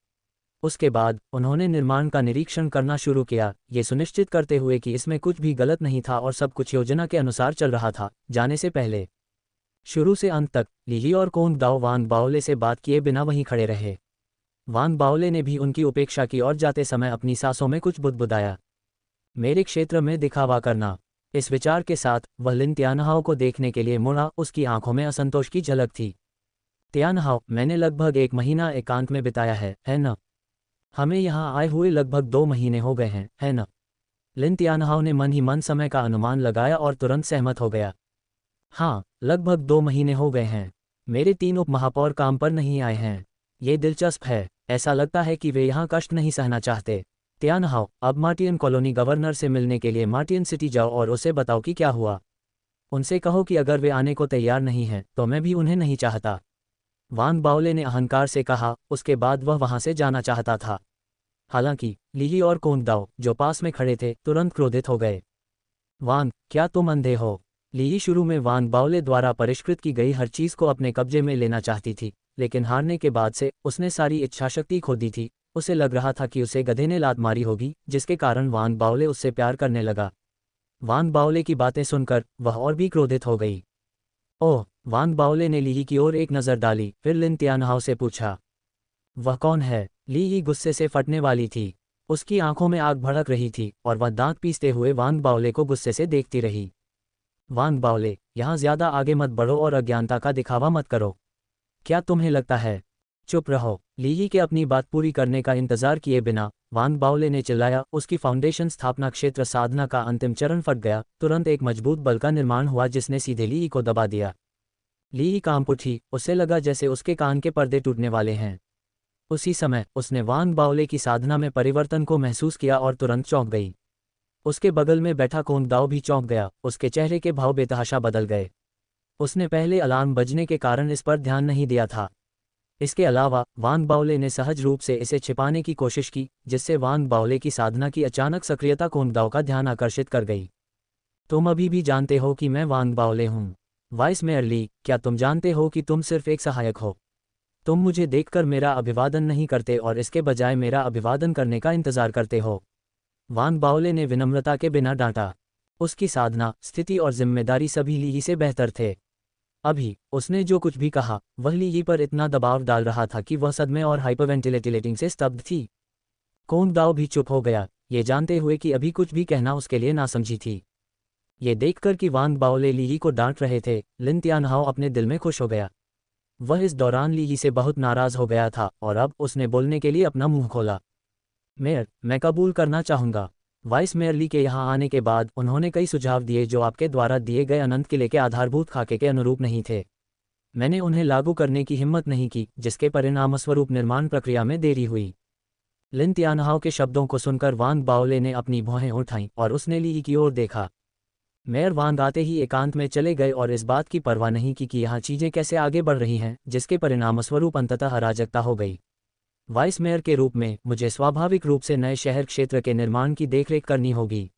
उसके बाद उन्होंने निर्माण का निरीक्षण करना शुरू किया, ये सुनिश्चित करते हुए कि इसमें कुछ भी गलत नहीं था और सब कुछ योजना के अनुसार चल रहा था। जाने से पहले शुरू से अंत तक ली और कोंग दाओ वांग बाओले से बात किए बिना वहीं खड़े रहे। वांग बाओले ने भी उनकी उपेक्षा की और जाते समय अपनी सांसों में कुछ बुदबुदाया। मेरे क्षेत्र में दिखावा करना। इस विचार के साथ वह लिन तियानहाओ को देखने के लिए मुड़ा। उसकी आंखों में असंतोष की झलक थी। तियानहाओ, मैंने लगभग 1 महीना एकांत में बिताया है न? हमें यहाँ आए हुए लगभग 2 महीने हो गए हैं, है न? लिन तियानहाओ ने मन ही मन समय का अनुमान लगाया और तुरंत सहमत हो गया। हाँ, लगभग 2 महीने हो गए हैं। मेरे 3 उप महापौर काम पर नहीं आए हैं। ये दिलचस्प है। ऐसा लगता है कि वे यहाँ कष्ट नहीं सहना चाहते। तियानहाओ, अब मार्टियन कॉलोनी गवर्नर से मिलने के लिए मार्टियन सिटी जाओ और उसे बताओ कि क्या हुआ। उनसे कहो कि अगर वे आने को तैयार नहीं हैं तो मैं भी उन्हें नहीं चाहता। वांग बाओले ने अहंकार से कहा। उसके बाद वह वहां से जाना चाहता था। हालांकि ली और कोंग दाओ, जो पास में खड़े थे, तुरंत क्रोधित हो गए। वांग, क्या तुम अंधे हो? ली शुरू में वांग बाओले द्वारा परिष्कृत की गई हर चीज को अपने कब्जे में लेना चाहती थी, लेकिन हारने के बाद से उसने सारी इच्छाशक्ति खो दी थी। उसे लग रहा था कि उसे गधे ने लात मारी होगी, जिसके कारण वांग बाओले उससे प्यार करने लगा। वांग बाओले की बातें सुनकर वह और भी क्रोधित हो गई। ओह! वांग बाओले ने ली की ओर एक नज़र डाली, फिर लिन तियानहाओ से पूछा, वह कौन है? ली गुस्से से फटने वाली थी। उसकी आंखों में आग भड़क रही थी और वह दांत पीसते हुए वांग बाओले को गुस्से से देखती रही। वांग बाओले, यहाँ ज्यादा आगे मत बढ़ो और अज्ञानता का दिखावा मत करो। क्या तुम्हें लगता है? चुप रहो। ली के अपनी बात पूरी करने का इंतजार किए बिना वांग बाओले ने चिल्लाया। उसकी फाउंडेशन स्थापना क्षेत्र साधना का अंतिम चरण फट गया। तुरंत एक मजबूत बल का निर्माण हुआ जिसने सीधे ली को दबा दिया। ली कांप उठी। उसे लगा जैसे उसके कान के पर्दे टूटने वाले हैं। उसी समय उसने वांग बाओले की साधना में परिवर्तन को महसूस किया और तुरंत चौंक गई। उसके बगल में बैठा कोंग दाओ भी चौंक गया। उसके चेहरे के भाव बेतहाशा बदल गए। उसने पहले अलार्म बजने के कारण इस पर ध्यान नहीं दिया था। इसके अलावा वांग बाओले ने सहज रूप से इसे छिपाने की कोशिश की, जिससे वांग बाओले की साधना की अचानक सक्रियता कोंग दाओ का ध्यान आकर्षित कर गई। तुम अभी भी जानते हो कि मैं वांग बाओले हूँ। वाइस मेयर ली, क्या तुम जानते हो कि तुम सिर्फ एक सहायक हो? तुम मुझे देखकर मेरा अभिवादन नहीं करते और इसके बजाय मेरा अभिवादन करने का इंतजार करते हो। वांग बाओले ने विनम्रता के बिना डांटा। उसकी साधना, स्थिति और जिम्मेदारी सभी ली से बेहतर थे। अभी उसने जो कुछ भी कहा वह ली पर इतना दबाव डाल रहा था कि वह सदमे और हाइपरवेंटिलेटिंग से स्तब्ध थी। कोंग दाओ भी चुप हो गया, ये जानते हुए कि अभी कुछ भी कहना उसके लिए नासमझी थी। ये देखकर कि वांग बाओले ली को डांट रहे थे, लिन तियानहाओ अपने दिल में खुश हो गया। वह इस दौरान ली से बहुत नाराज हो गया था और अब उसने बोलने के लिए अपना मुंह खोला। मेयर, मैं कबूल करना चाहूँगा। वाइस मेयर ली के यहाँ आने के बाद उन्होंने कई सुझाव दिए जो आपके द्वारा दिए गए अनंत किले के आधारभूत खाके के अनुरूप नहीं थे। मैंने उन्हें लागू करने की हिम्मत नहीं की, जिसके परिणामस्वरूप निर्माण प्रक्रिया में देरी हुई। लिन तियानहाओ के शब्दों को सुनकर वांग बाओले ने अपनी भौहें उठाईं और उसने ली की ओर देखा। मेयर वांग आते ही एकांत में चले गए और इस बात की परवाह नहीं की कि यहाँ चीज़ें कैसे आगे बढ़ रही हैं, जिसके परिणामस्वरूप अंततः अराजकता हो गई। वाइस मेयर के रूप में मुझे स्वाभाविक रूप से नए शहर क्षेत्र के निर्माण की देखरेख करनी होगी।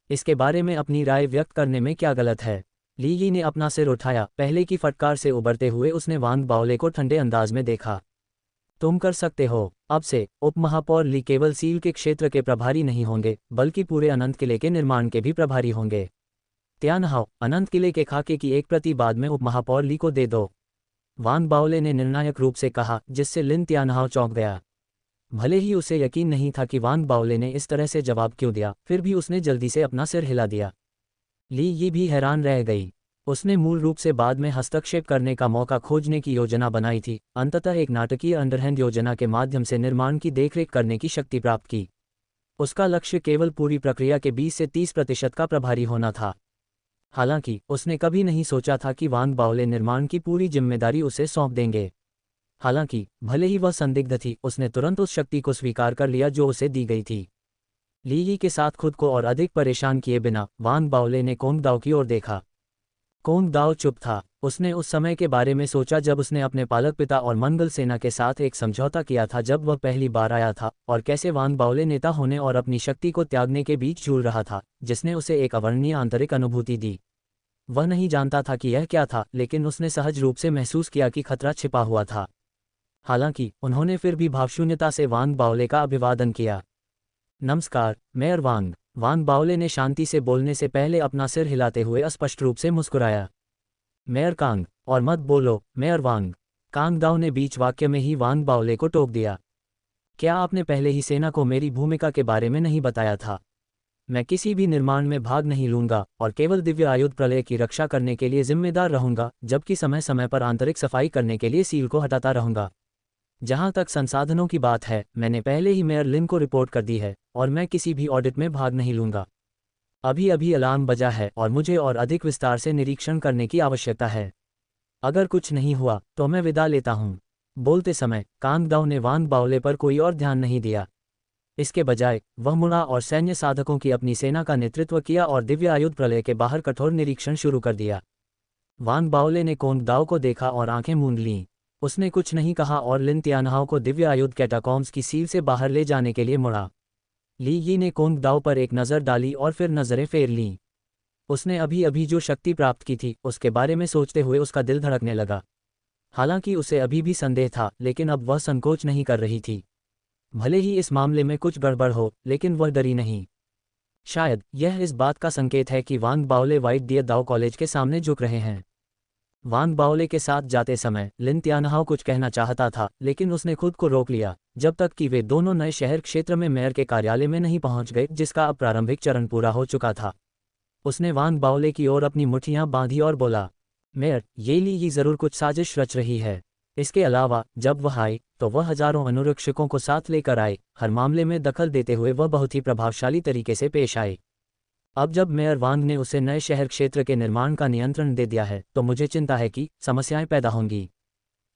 इसके बारे में अपनी राय व्यक्त करने में क्या गलत है? ली यी ने अपना सिर उठाया। पहले की फटकार से उबरते हुए उसने वांग बाओले को ठंडे अंदाज में देखा। तुम कर सकते हो। अब से उपमहापौर ली केवल सील के क्षेत्र के प्रभारी नहीं होंगे, बल्कि पूरे अनंत किले के निर्माण के भी प्रभारी होंगे। तियानहाओ, अनंत किले के खाके की एक प्रति बाद में उपमहापौर ली को दे दो, वांग बाओले ने निर्णायक रूप से कहा, जिससे लिन तियानहाओ चौंक गया। भले ही उसे यकीन नहीं था कि वांग बाओले ने इस तरह से जवाब क्यों दिया, फिर भी उसने जल्दी से अपना सिर हिला दिया। ली ये भी हैरान रह गई। उसने मूल रूप से बाद में हस्तक्षेप करने का मौका खोजने की योजना बनाई थी, अंततः एक नाटकीय अंडरहैंड योजना के माध्यम से निर्माण की देखरेख करने की शक्ति प्राप्त की। उसका लक्ष्य केवल पूरी प्रक्रिया के 20 से 30% का प्रभारी होना था। हालांकि उसने कभी नहीं सोचा था कि वांग बाओले निर्माण की पूरी जिम्मेदारी उसे सौंप देंगे। हालांकि भले ही वह संदिग्ध थी, उसने तुरंत उस शक्ति को स्वीकार कर लिया जो उसे दी गई थी। ली यी के साथ खुद को और अधिक परेशान किए बिना वांग बाओले ने कोंग दाओ की ओर देखा। कोंग दाओ चुप था। उसने उस समय के बारे में सोचा जब उसने अपने पालक पिता और मंगल सेना के साथ एक समझौता किया था जब वह पहली बार आया था, और कैसे वांग बाओले नेता होने और अपनी शक्ति को त्यागने के बीच झूल रहा था, जिसने उसे एक अवर्णनीय आंतरिक अनुभूति दी। वह नहीं जानता था कि यह क्या था, लेकिन उसने सहज रूप से महसूस किया कि खतरा छिपा हुआ था। हालांकि उन्होंने फिर भी भावशून्यता से वांग बाओले का अभिवादन किया। नमस्कार, मेयर वांग। वांग बाओले ने शांति से बोलने से पहले अपना सिर हिलाते हुए स्पष्ट रूप से मुस्कुराया। मेयर कांग, और मत बोलो, मेयर वांग। कांग दाओ ने बीच वाक्य में ही वांग बाओले को टोक दिया। क्या आपने पहले ही सेना को मेरी भूमिका के बारे में नहीं बताया था? मैं किसी भी निर्माण में भाग नहीं लूंगा और केवल दिव्य आयुध प्रलय की रक्षा करने के लिए जिम्मेदार रहूंगा, जबकि समय समय पर आंतरिक सफाई करने के लिए सील को हटाता रहूंगा। जहां तक संसाधनों की बात है, मैंने पहले ही मेयर लिन को रिपोर्ट कर दी है और मैं किसी भी ऑडिट में भाग नहीं लूंगा। अभी अभी अलार्म बजा है और मुझे और अधिक विस्तार से निरीक्षण करने की आवश्यकता है। अगर कुछ नहीं हुआ तो मैं विदा लेता हूँ। बोलते समय कांग दाओ ने वांग बाओले पर कोई और ध्यान नहीं दिया। इसके बजाय वह मुड़ा और सैन्य साधकों की अपनी सेना का नेतृत्व किया और दिव्य आयुध प्रलय के बाहर कठोर निरीक्षण शुरू कर दिया। वांग बाओले ने कोंग दाओ को देखा और आंखें मूंद लीं। उसने कुछ नहीं कहा और लिन तियानहाओ को दिव्य आयुध कैटाकॉम्स की सील से बाहर ले जाने के लिए मुड़ा। ली यी ने कोंग दाओ पर एक नज़र डाली और फिर नज़रें फेर लीं। उसने अभी अभी जो शक्ति प्राप्त की थी उसके बारे में सोचते हुए उसका दिल धड़कने लगा। हालांकि उसे अभी भी संदेह था, लेकिन अब वह संकोच नहीं कर रही थी। भले ही इस मामले में कुछ गड़बड़ हो, लेकिन वह डरी नहीं। शायद यह इस बात का संकेत है कि वांग बाओले वाइट डियर दाओ कॉलेज के सामने झुक रहे हैं। वांग बाओले के साथ जाते समय लिन तियानहाओ कुछ कहना चाहता था, लेकिन उसने खुद को रोक लिया जब तक कि वे दोनों नए शहर क्षेत्र में मेयर के कार्यालय में नहीं पहुंच गए, जिसका अब प्रारंभिक चरण पूरा हो चुका था। उसने वांग बाओले की ओर अपनी मुट्ठियां बांधी और बोला, मेयर, ये ली यी जरूर कुछ साजिश रच रही है। इसके अलावा जब वह आई तो वह हजारों अनुरक्षकों को साथ लेकर आए। हर मामले में दखल देते हुए वह बहुत ही प्रभावशाली तरीके से पेश आए। अब जब मेयर वांग ने उसे नए शहर क्षेत्र के निर्माण का नियंत्रण दे दिया है तो मुझे चिंता है कि समस्याएं पैदा होंगी।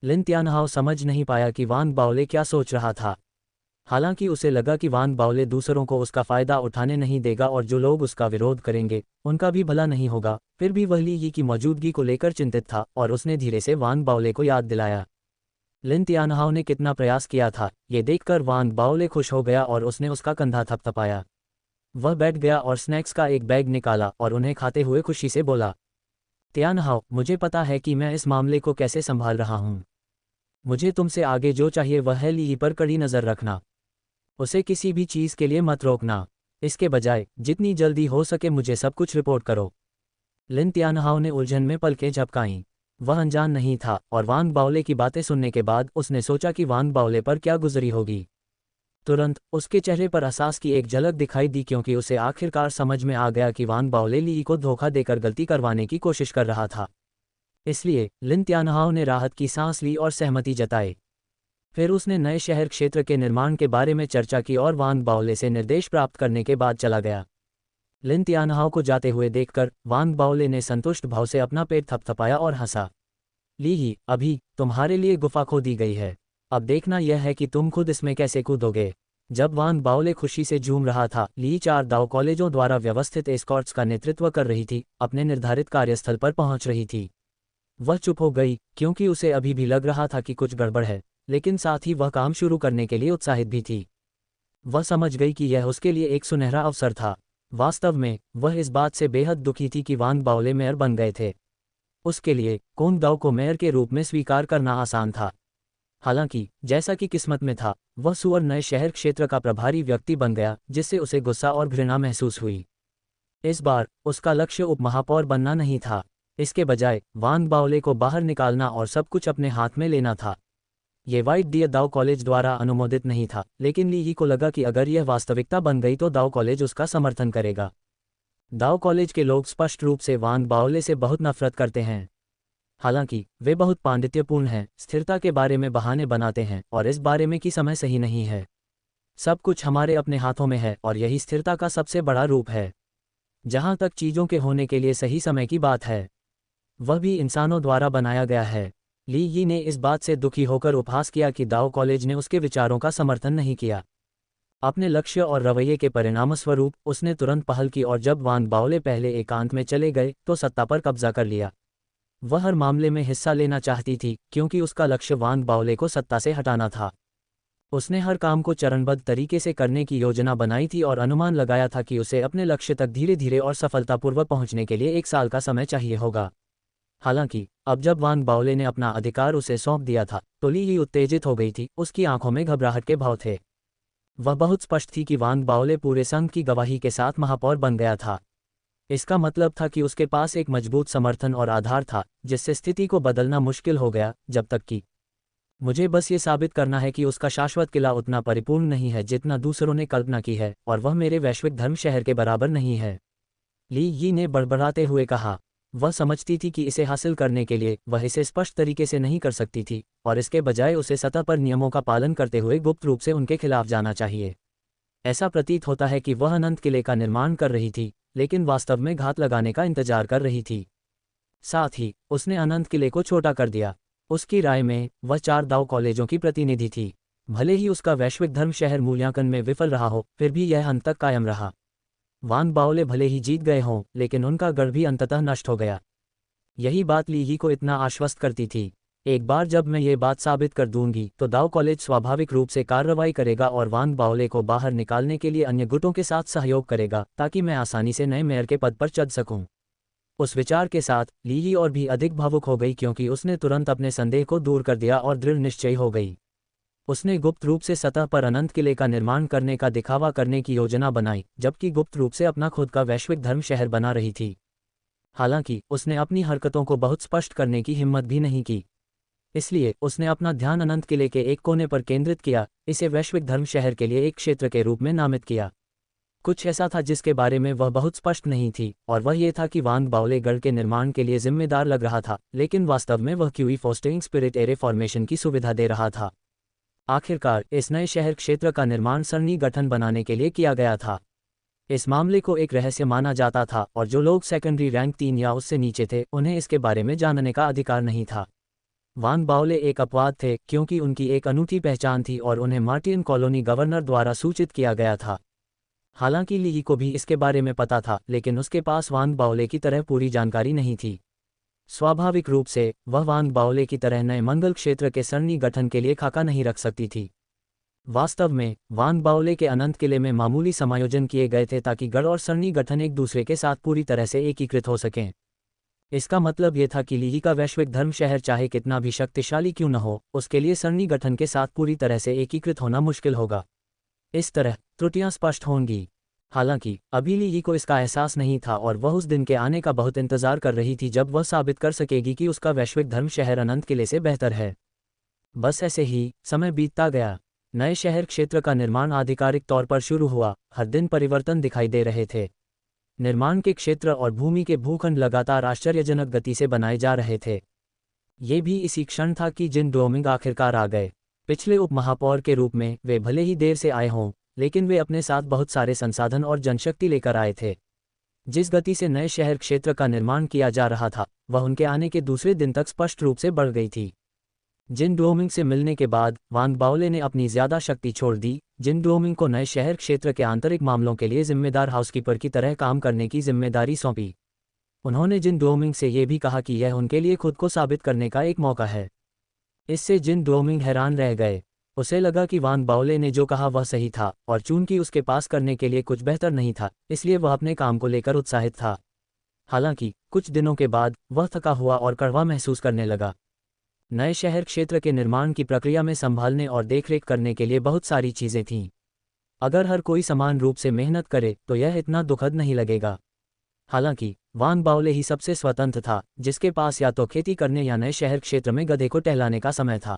लिन तियानहाओ समझ नहीं पाया कि वांग बाओले क्या सोच रहा था। हालांकि उसे लगा कि वांग बाओले दूसरों को उसका फायदा उठाने नहीं देगा और जो लोग उसका विरोध करेंगे उनका भी भला नहीं होगा। फिर भी वह ली यी की मौजूदगी को लेकर चिंतित था और उसने धीरे से वांग बाओले को याद दिलाया। लिन तियानहाओ ने कितना प्रयास किया था, ये देखकर वांग बाओले खुश हो गया और उसने उसका कंधा थपथपाया। वह बैठ गया और स्नैक्स का एक बैग निकाला और उन्हें खाते हुए खुशी से बोला, तियानहाओ, मुझे पता है कि मैं इस मामले को कैसे संभाल रहा हूँ। मुझे तुमसे आगे जो चाहिए वह है ली यी पर कड़ी नज़र रखना। उसे किसी भी चीज़ के लिए मत रोकना। इसके बजाय जितनी जल्दी हो सके मुझे सब कुछ रिपोर्ट करो। लिन तियानहाओ ने उलझन में पलकें झपकाईं। वह अनजान नहीं था और वांग बाओले की बातें सुनने के बाद उसने सोचा कि वांग बाओले पर क्या गुजरी होगी। तुरंत उसके चेहरे पर एहसास की एक झलक दिखाई दी, क्योंकि उसे आखिरकार समझ में आ गया कि वांग बाओले ली यी को धोखा देकर गलती करवाने की कोशिश कर रहा था। इसलिए लिन त्यानहाओ ने राहत की सांस ली और सहमति जताई। फिर उसने नए शहर क्षेत्र के निर्माण के बारे में चर्चा की और वांग बाओले से निर्देश प्राप्त करने के बाद चला गया। लिन त्यानहाओ को जाते हुए देखकर वांग बाओले ने संतुष्ट भाव से अपना पेट थपथपाया और हंसा। ली ही, अभी तुम्हारे लिए गुफा खोदी गई है, अब देखना यह है कि तुम खुद इसमें कैसे कूदोगे। जब वांग बाओले खुशी से झूम रहा था, ली 4 दाव कॉलेजों द्वारा व्यवस्थित एस्कॉर्ट्स का नेतृत्व कर रही थी, अपने निर्धारित कार्यस्थल पर पहुंच रही थी। वह चुप हो गई, क्योंकि उसे अभी भी लग रहा था कि कुछ गड़बड़ है, लेकिन साथ ही वह काम शुरू करने के लिए उत्साहित भी थी। वह समझ गई कि यह उसके लिए एक सुनहरा अवसर था। वास्तव में वह इस बात से बेहद दुखी थी कि वांग बाओले मेयर बन गए थे। उसके लिए कोंग दाओ को मेयर के रूप में स्वीकार करना आसान था। हालांकि जैसा कि किस्मत में था, वह सुअर नए शहर क्षेत्र का प्रभारी व्यक्ति बन गया, जिससे उसे गुस्सा और घृणा महसूस हुई। इस बार उसका लक्ष्य उपमहापौर बनना नहीं था। इसके बजाय वांग बाओले को बाहर निकालना और सब कुछ अपने हाथ में लेना था। ये वाइट डियर दाओ कॉलेज द्वारा अनुमोदित नहीं था, लेकिन ली ही को लगा कि अगर यह वास्तविकता बन गई तो दाओ कॉलेज उसका समर्थन करेगा। दाओ कॉलेज के लोग स्पष्ट रूप से वांग बाओले से बहुत नफरत करते हैं। हालांकि वे बहुत पांडित्यपूर्ण हैं, स्थिरता के बारे में बहाने बनाते हैं और इस बारे में कि समय सही नहीं है। सब कुछ हमारे अपने हाथों में है और यही स्थिरता का सबसे बड़ा रूप है। जहां तक चीज़ों के होने के लिए सही समय की बात है, वह भी इंसानों द्वारा बनाया गया है। ली यी ने इस बात से दुखी होकर उपहास किया कि दाओ कॉलेज ने उसके विचारों का समर्थन नहीं किया। अपने लक्ष्य और रवैये के परिणामस्वरूप उसने तुरंत पहल की और जब वांग बाओले पहले एकांत में चले गए तो सत्ता पर कब्जा कर लिया। वह हर मामले में हिस्सा लेना चाहती थी, क्योंकि उसका लक्ष्य वांग बाओले को सत्ता से हटाना था। उसने हर काम को चरणबद्ध तरीके से करने की योजना बनाई थी और अनुमान लगाया था कि उसे अपने लक्ष्य तक धीरे धीरे और सफलतापूर्वक पहुंचने के लिए 1 साल का समय चाहिए होगा। हालांकि अब जब वांग बाओले ने अपना अधिकार उसे सौंप दिया था, तो ली ही उत्तेजित हो गई थी। उसकी आंखों में घबराहट के भाव थे। वह बहुत स्पष्ट थी कि वांग बाओले पूरे संघ की गवाही के साथ महापौर बन गया था। इसका मतलब था कि उसके पास एक मजबूत समर्थन और आधार था, जिससे स्थिति को बदलना मुश्किल हो गया। जब तक कि मुझे बस ये साबित करना है कि उसका शाश्वत किला उतना परिपूर्ण नहीं है जितना दूसरों ने कल्पना की है, और वह मेरे वैश्विक धर्म शहर के बराबर नहीं है, ली यी ने बड़बड़ाते हुए कहा। वह समझती थी कि इसे हासिल करने के लिए वह इसे स्पष्ट तरीके से नहीं कर सकती थी, और इसके बजाय उसे सतह पर नियमों का पालन करते हुए गुप्त रूप से उनके खिलाफ जाना चाहिए। ऐसा प्रतीत होता है कि वह अनंत किले का निर्माण कर रही थी, लेकिन वास्तव में घात लगाने का इंतजार कर रही थी। साथ ही उसने अनंत किले को छोटा कर दिया। उसकी राय में वह 4 दाव कॉलेजों की प्रतिनिधि थी। भले ही उसका वैश्विक धर्म शहर मूल्यांकन में विफल रहा हो, फिर भी यह अंत तक कायम रहा। वांग बाओले भले ही जीत गए हों, लेकिन उनका गढ़ भी अंततः नष्ट हो गया। यही बात ली ही को इतना आश्वस्त करती थी। एक बार जब मैं ये बात साबित कर दूंगी तो दाओ कॉलेज स्वाभाविक रूप से कार्रवाई करेगा और वांग बाओले को बाहर निकालने के लिए अन्य गुटों के साथ सहयोग करेगा, ताकि मैं आसानी से नए मेयर के पद पर चढ़ सकूं। उस विचार के साथ ली ही और भी अधिक भावुक हो गई, क्योंकि उसने तुरंत अपने संदेह को दूर कर दिया और दृढ़ निश्चयी हो गई। उसने गुप्त रूप से सतह पर अनंत किले का निर्माण करने का दिखावा करने की योजना बनाई, जबकि गुप्त रूप से अपना खुद का वैश्विक धर्म शहर बना रही थी। हालांकि उसने अपनी हरकतों को बहुत स्पष्ट करने की हिम्मत भी नहीं की। इसलिए उसने अपना ध्यान अनंत किले के एक कोने पर केंद्रित किया, इसे वैश्विक धर्म शहर के लिए एक क्षेत्र के रूप में नामित किया। कुछ ऐसा था जिसके बारे में वह बहुत स्पष्ट नहीं थी, और वह ये था कि वांग बाओले गढ़ के निर्माण के लिए जिम्मेदार लग रहा था, लेकिन वास्तव में वह QE fostering spirit array formation की सुविधा दे रहा था। आखिरकार इस नए शहर क्षेत्र का निर्माण सरणी गठन बनाने के लिए किया गया था। इस मामले को एक रहस्य माना जाता था, और जो लोग सेकेंडरी रैंक 3 या उससे नीचे थे, उन्हें इसके बारे में जानने का अधिकार नहीं था। वांग बाओले एक अपवाद थे, क्योंकि उनकी एक अनूठी पहचान थी और उन्हें मार्टियन कॉलोनी गवर्नर द्वारा सूचित किया गया था। हालांकि ली को भी इसके बारे में पता था, लेकिन उसके पास वांग बाओले की तरह पूरी जानकारी नहीं थी। स्वाभाविक रूप से वह वांग बाओले की तरह नए मंगल क्षेत्र के सरणी गठन के लिए खाका नहीं रख सकती थी। वास्तव में वांग बाओले के अनंत किले में मामूली समायोजन किए गए थे, ताकि गढ़ और सरणी गठन एक दूसरे के साथ पूरी तरह से एकीकृत हो सकें। इसका मतलब यह था कि ली का वैश्विक धर्म शहर चाहे कितना भी शक्तिशाली क्यों न हो, उसके लिए सरणी गठन के साथ पूरी तरह से एकीकृत होना मुश्किल होगा। इस तरह त्रुटियां स्पष्ट होंगी। हालांकि अभी ली को इसका एहसास नहीं था, और वह उस दिन के आने का बहुत इंतजार कर रही थी जब वह साबित कर सकेगी कि उसका वैश्विक धर्म शहर अनंत किले से बेहतर है। बस ऐसे ही समय बीतता गया। नए शहर क्षेत्र का निर्माण आधिकारिक तौर पर शुरू हुआ। हर दिन परिवर्तन दिखाई दे रहे थे। निर्माण के क्षेत्र और भूमि के भूखंड लगातार आश्चर्यजनक गति से बनाए जा रहे थे। ये भी इसी क्षण था कि जिन डोमिंग आखिरकार आ गए। पिछले उप महापौर के रूप में वे भले ही देर से आए हों, लेकिन वे अपने साथ बहुत सारे संसाधन और जनशक्ति लेकर आए थे। जिस गति से नए शहर क्षेत्र का निर्माण किया जा रहा था, वह उनके आने के दूसरे दिन तक स्पष्ट रूप से बढ़ गई थी। जिन डोमिंग से मिलने के बाद वान बाओले ने अपनी ज्यादा शक्ति छोड़ दी। जिन डोमिंग को नए शहर क्षेत्र के आंतरिक मामलों के लिए जिम्मेदार हाउसकीपर की तरह काम करने की जिम्मेदारी सौंपी। उन्होंने जिन डोमिंग से ये भी कहा कि यह उनके लिए खुद को साबित करने का एक मौका है। इससे जिन डोमिंग हैरान रह गए। उसे लगा कि वान बाओले ने जो कहा वह सही था, और चूंकि उसके पास करने के लिए कुछ बेहतर नहीं था, इसलिए वह अपने काम को लेकर उत्साहित था। हालांकि कुछ दिनों के बाद वह थका हुआ और कड़वा महसूस करने लगा। नए शहर क्षेत्र के निर्माण की प्रक्रिया में संभालने और देखरेख करने के लिए बहुत सारी चीज़ें थीं। अगर हर कोई समान रूप से मेहनत करे तो यह इतना दुखद नहीं लगेगा। हालांकि वान बाओले ही सबसे स्वतंत्र था, जिसके पास या तो खेती करने या नए शहर क्षेत्र में गधे को टहलाने का समय था।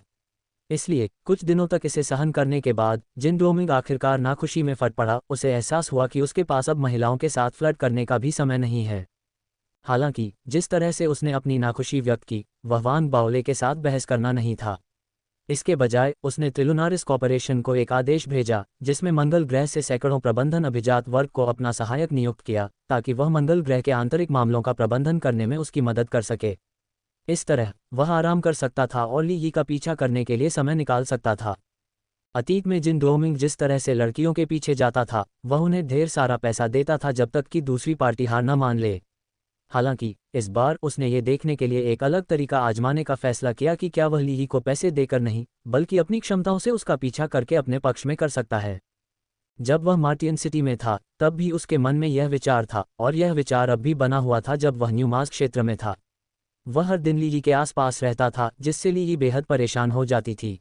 इसलिए कुछ दिनों तक इसे सहन करने के बाद जिन डोमिंग आखिरकार नाखुशी में फट पड़ा। उसे एहसास हुआ कि उसके पास अब महिलाओं के साथ फ्लर्ट करने का भी समय नहीं है। हालांकि जिस तरह से उसने अपनी नाखुशी व्यक्त की, वह वान बाओले के साथ बहस करना नहीं था। इसके बजाय उसने त्रिलुनारिस कॉर्पोरेशन को एक आदेश भेजा, जिसमें मंगल ग्रह से सैकड़ों प्रबंधन अभिजात वर्ग को अपना सहायक नियुक्त किया, ताकि वह मंगल ग्रह के आंतरिक मामलों का प्रबंधन करने में उसकी मदद कर सके। इस तरह वह आराम कर सकता था और ली यी का पीछा करने के लिए समय निकाल सकता था। अतीत में जिन डोमिंग जिस तरह से लड़कियों के पीछे जाता था, वह उन्हें ढेर सारा पैसा देता था जब तक कि दूसरी पार्टी हार न मान ले। हालांकि इस बार उसने ये देखने के लिए एक अलग तरीका आजमाने का फैसला किया कि क्या वह ली यी को पैसे देकर नहीं, बल्कि अपनी क्षमताओं से उसका पीछा करके अपने पक्ष में कर सकता है। जब वह मार्टियन सिटी में था, तब भी उसके मन में यह विचार था, और यह विचार अब भी बना हुआ था जब वह न्यू मास्क क्षेत्र में था। वह हर दिन ली यी के आसपास रहता था, जिससे ली यी बेहद परेशान हो जाती थी।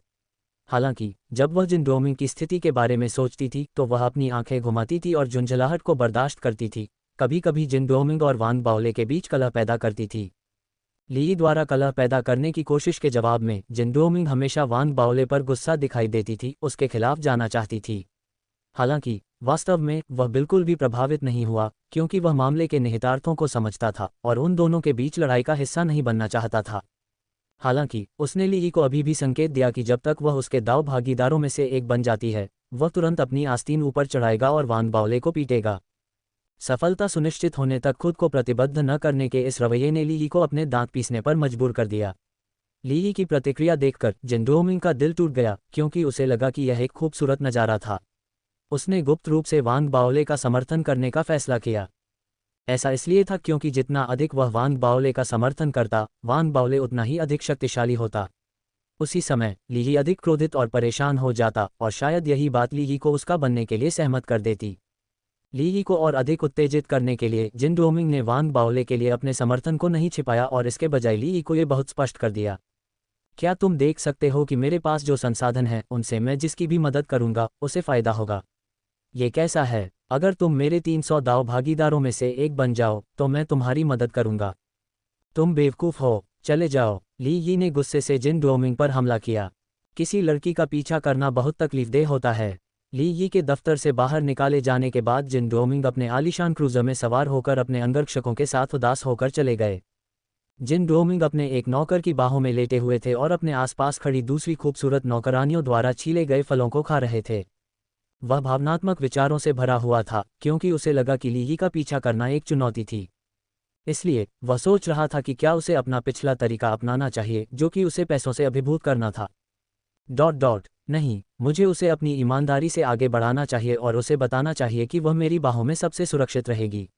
हालांकि जब वह जिन डोमिंग की स्थिति के बारे में सोचती थी, तो वह अपनी आंखें घुमाती थी और झुंझलाहट को बर्दाश्त करती थी। कभी कभी जिन डोमिंग और वान बाओले के बीच कलह पैदा करती थी। ली यी द्वारा कलह पैदा करने की कोशिश के जवाब में जिन डोमिंग हमेशा वान बाओले पर गुस्सा दिखाई देती थी, उसके खिलाफ जाना चाहती थी। हालांकि वास्तव में वह बिल्कुल भी प्रभावित नहीं हुआ, क्योंकि वह मामले के निहितार्थों को समझता था और उन दोनों के बीच लड़ाई का हिस्सा नहीं बनना चाहता था। हालांकि उसने ली यी को अभी भी संकेत दिया कि जब तक वह उसके दाव भागीदारों में से एक बन जाती है, वह तुरंत अपनी आस्तीन ऊपर चढ़ाएगा और वान बाओले को पीटेगा। सफलता सुनिश्चित होने तक खुद को प्रतिबद्ध न करने के इस रवैये ने ली यी को अपने दांत पीसने पर मजबूर कर दिया। ली यी की प्रतिक्रिया देखकर जिन डोमिंग का दिल टूट गया, क्योंकि उसे लगा कि यह एक खूबसूरत नज़ारा था। उसने गुप्त रूप से वान बाओले का समर्थन करने का फैसला किया। ऐसा इसलिए था क्योंकि जितना अधिक वह वान बाओले का समर्थन करता, वान बाओले उतना ही अधिक शक्तिशाली होता। उसी समय ली यी अधिक क्रोधित और परेशान हो जाता, और शायद यही बात ली यी को उसका बनने के लिए सहमत कर देती। ली यी को और अधिक उत्तेजित करने के लिए जिन डोमिंग ने वान बाओले के लिए अपने समर्थन को नहीं छिपाया और इसके बजाय ली यी को ये बहुत स्पष्ट कर दिया। क्या तुम देख सकते हो कि मेरे पास जो संसाधन हैं, उनसे मैं जिसकी भी मदद करूंगा, उसे फ़ायदा होगा। ये कैसा है? अगर तुम मेरे 300 दाव भागीदारों में से एक बन जाओ, तो मैं तुम्हारी मदद करूंगा। तुम बेवकूफ़ हो, चले जाओ। ली यी ने गुस्से से जिन डोमिंग पर हमला किया। किसी लड़की का पीछा करना बहुत तकलीफदेह होता है। ली यी के दफ्तर से बाहर निकाले जाने के बाद जिन डोमिंग अपने आलीशान क्रूज़र में सवार होकर अपने अंगरक्षकों के साथ उदास होकर चले गए। जिन डोमिंग अपने एक नौकर की बाहों में लेटे हुए थे और अपने आसपास खड़ी दूसरी खूबसूरत नौकरानियों द्वारा छीले गए फलों को खा रहे थे। वह भावनात्मक विचारों से भरा हुआ था, क्योंकि उसे लगा कि ली यी का पीछा करना एक चुनौती थी। इसलिए वह सोच रहा था कि क्या उसे अपना पिछला तरीका अपनाना चाहिए, जो कि उसे पैसों से अभिभूत करना था। नहीं, मुझे उसे अपनी ईमानदारी से आगे बढ़ाना चाहिए और उसे बताना चाहिए कि वह मेरी बाहों में सबसे सुरक्षित रहेगी।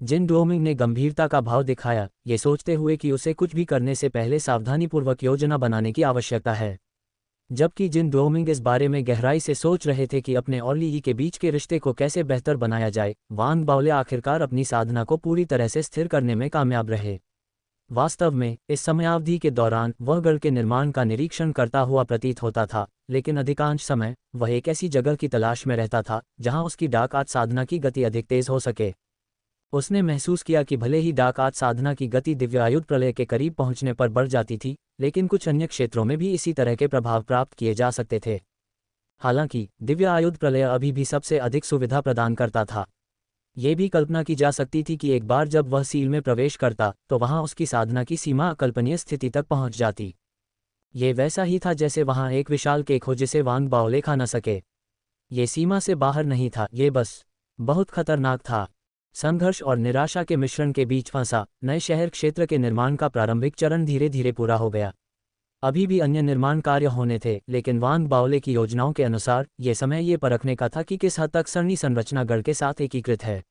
जिन डोमिंग ने गंभीरता का भाव दिखाया, ये सोचते हुए कि उसे कुछ भी करने से पहले सावधानीपूर्वक योजना बनाने की आवश्यकता है। जबकि जिन डोमिंग इस बारे में गहराई से सोच रहे थे कि अपने और ली यी के बीच के रिश्ते को कैसे बेहतर बनाया जाए, वान बाओले आखिरकार अपनी साधना को पूरी तरह से स्थिर करने में कामयाब रहे। वास्तव में इस समयावधि के दौरान वह गढ़ के निर्माण का निरीक्षण करता हुआ प्रतीत होता था, लेकिन अधिकांश समय वह एक ऐसी जगह की तलाश में रहता था जहां उसकी डाक आर्ट साधना की गति अधिक तेज हो सके। उसने महसूस किया कि भले ही डाक आर्ट साधना की गति दिव्यायुध प्रलय के करीब पहुंचने पर बढ़ जाती थी, लेकिन कुछ अन्य क्षेत्रों में भी इसी तरह के प्रभाव प्राप्त किए जा सकते थे। हालांकि दिव्य आयुध प्रलय अभी भी सबसे अधिक सुविधा प्रदान करता था। ये भी कल्पना की जा सकती थी कि एक बार जब वह सील में प्रवेश करता तो वहां उसकी साधना की सीमा अकल्पनीय स्थिति तक पहुंच जाती। ये वैसा ही था जैसे वहां एक विशाल केक हो जिसे वांग बाओले खा न सके। ये सीमा से बाहर नहीं था, ये बस बहुत खतरनाक था। संघर्ष और निराशा के मिश्रण के बीच फंसा नए शहर क्षेत्र के निर्माण का प्रारंभिक चरण धीरे धीरे पूरा हो गया। अभी भी अन्य निर्माण कार्य होने थे, लेकिन वांग बाओले की योजनाओं के अनुसार ये समय ये परखने का था कि किस हद तक सरणी संरचना गढ़ के साथ एकीकृत है।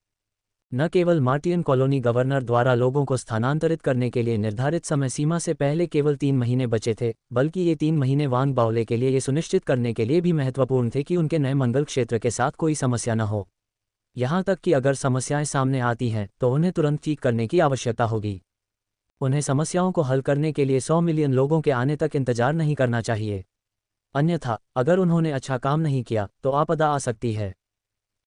न केवल मार्टियन कॉलोनी गवर्नर द्वारा लोगों को स्थानांतरित करने के लिए निर्धारित समय सीमा से पहले केवल 3 महीने बचे थे, बल्कि ये 3 महीने वांग बाओले के लिए ये सुनिश्चित करने के लिए भी महत्वपूर्ण थे कि उनके नए मंगल क्षेत्र के साथ कोई समस्या न हो। यहाँ तक कि अगर समस्याएं सामने आती हैं तो उन्हें तुरंत ठीक करने की आवश्यकता होगी। उन्हें समस्याओं को हल करने के लिए 100 मिलियन लोगों के आने तक इंतजार नहीं करना चाहिए। अन्यथा अगर उन्होंने अच्छा काम नहीं किया तो आपदा आ सकती है।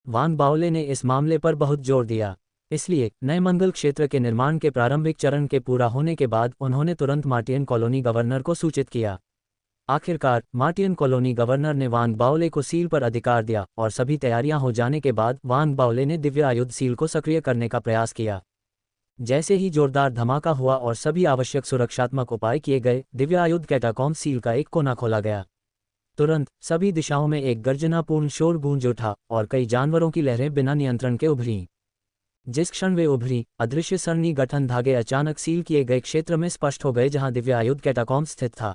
वांग बाओले ने इस मामले पर बहुत जोर दिया। इसलिए नए मंगल क्षेत्र के निर्माण के प्रारंभिक चरण के पूरा होने के बाद उन्होंने तुरंत मार्टियन कॉलोनी गवर्नर को सूचित किया। आखिरकार मार्टियन कॉलोनी गवर्नर ने वांग बाओले को सील पर अधिकार दिया और सभी तैयारियां हो जाने के बाद वांग बाओले ने दिव्य आयुध सील को सक्रिय करने का प्रयास किया। जैसे ही जोरदार धमाका हुआ और सभी आवश्यक सुरक्षात्मक उपाय किए गए, दिव्य आयुध कैटाकॉम्ब सील का एक कोना खोला गया। तुरंत सभी दिशाओं में एक गर्जनापूर्ण शोर गूंज उठा और कई जानवरों की लहरें बिना नियंत्रण के उभरी। जिस क्षण वे उभरी, अदृश्य सरणी गठन धागे अचानक सील किए गए क्षेत्र में स्पष्ट हो गए जहां दिव्य आयुध कैटाकॉम्ब स्थित था।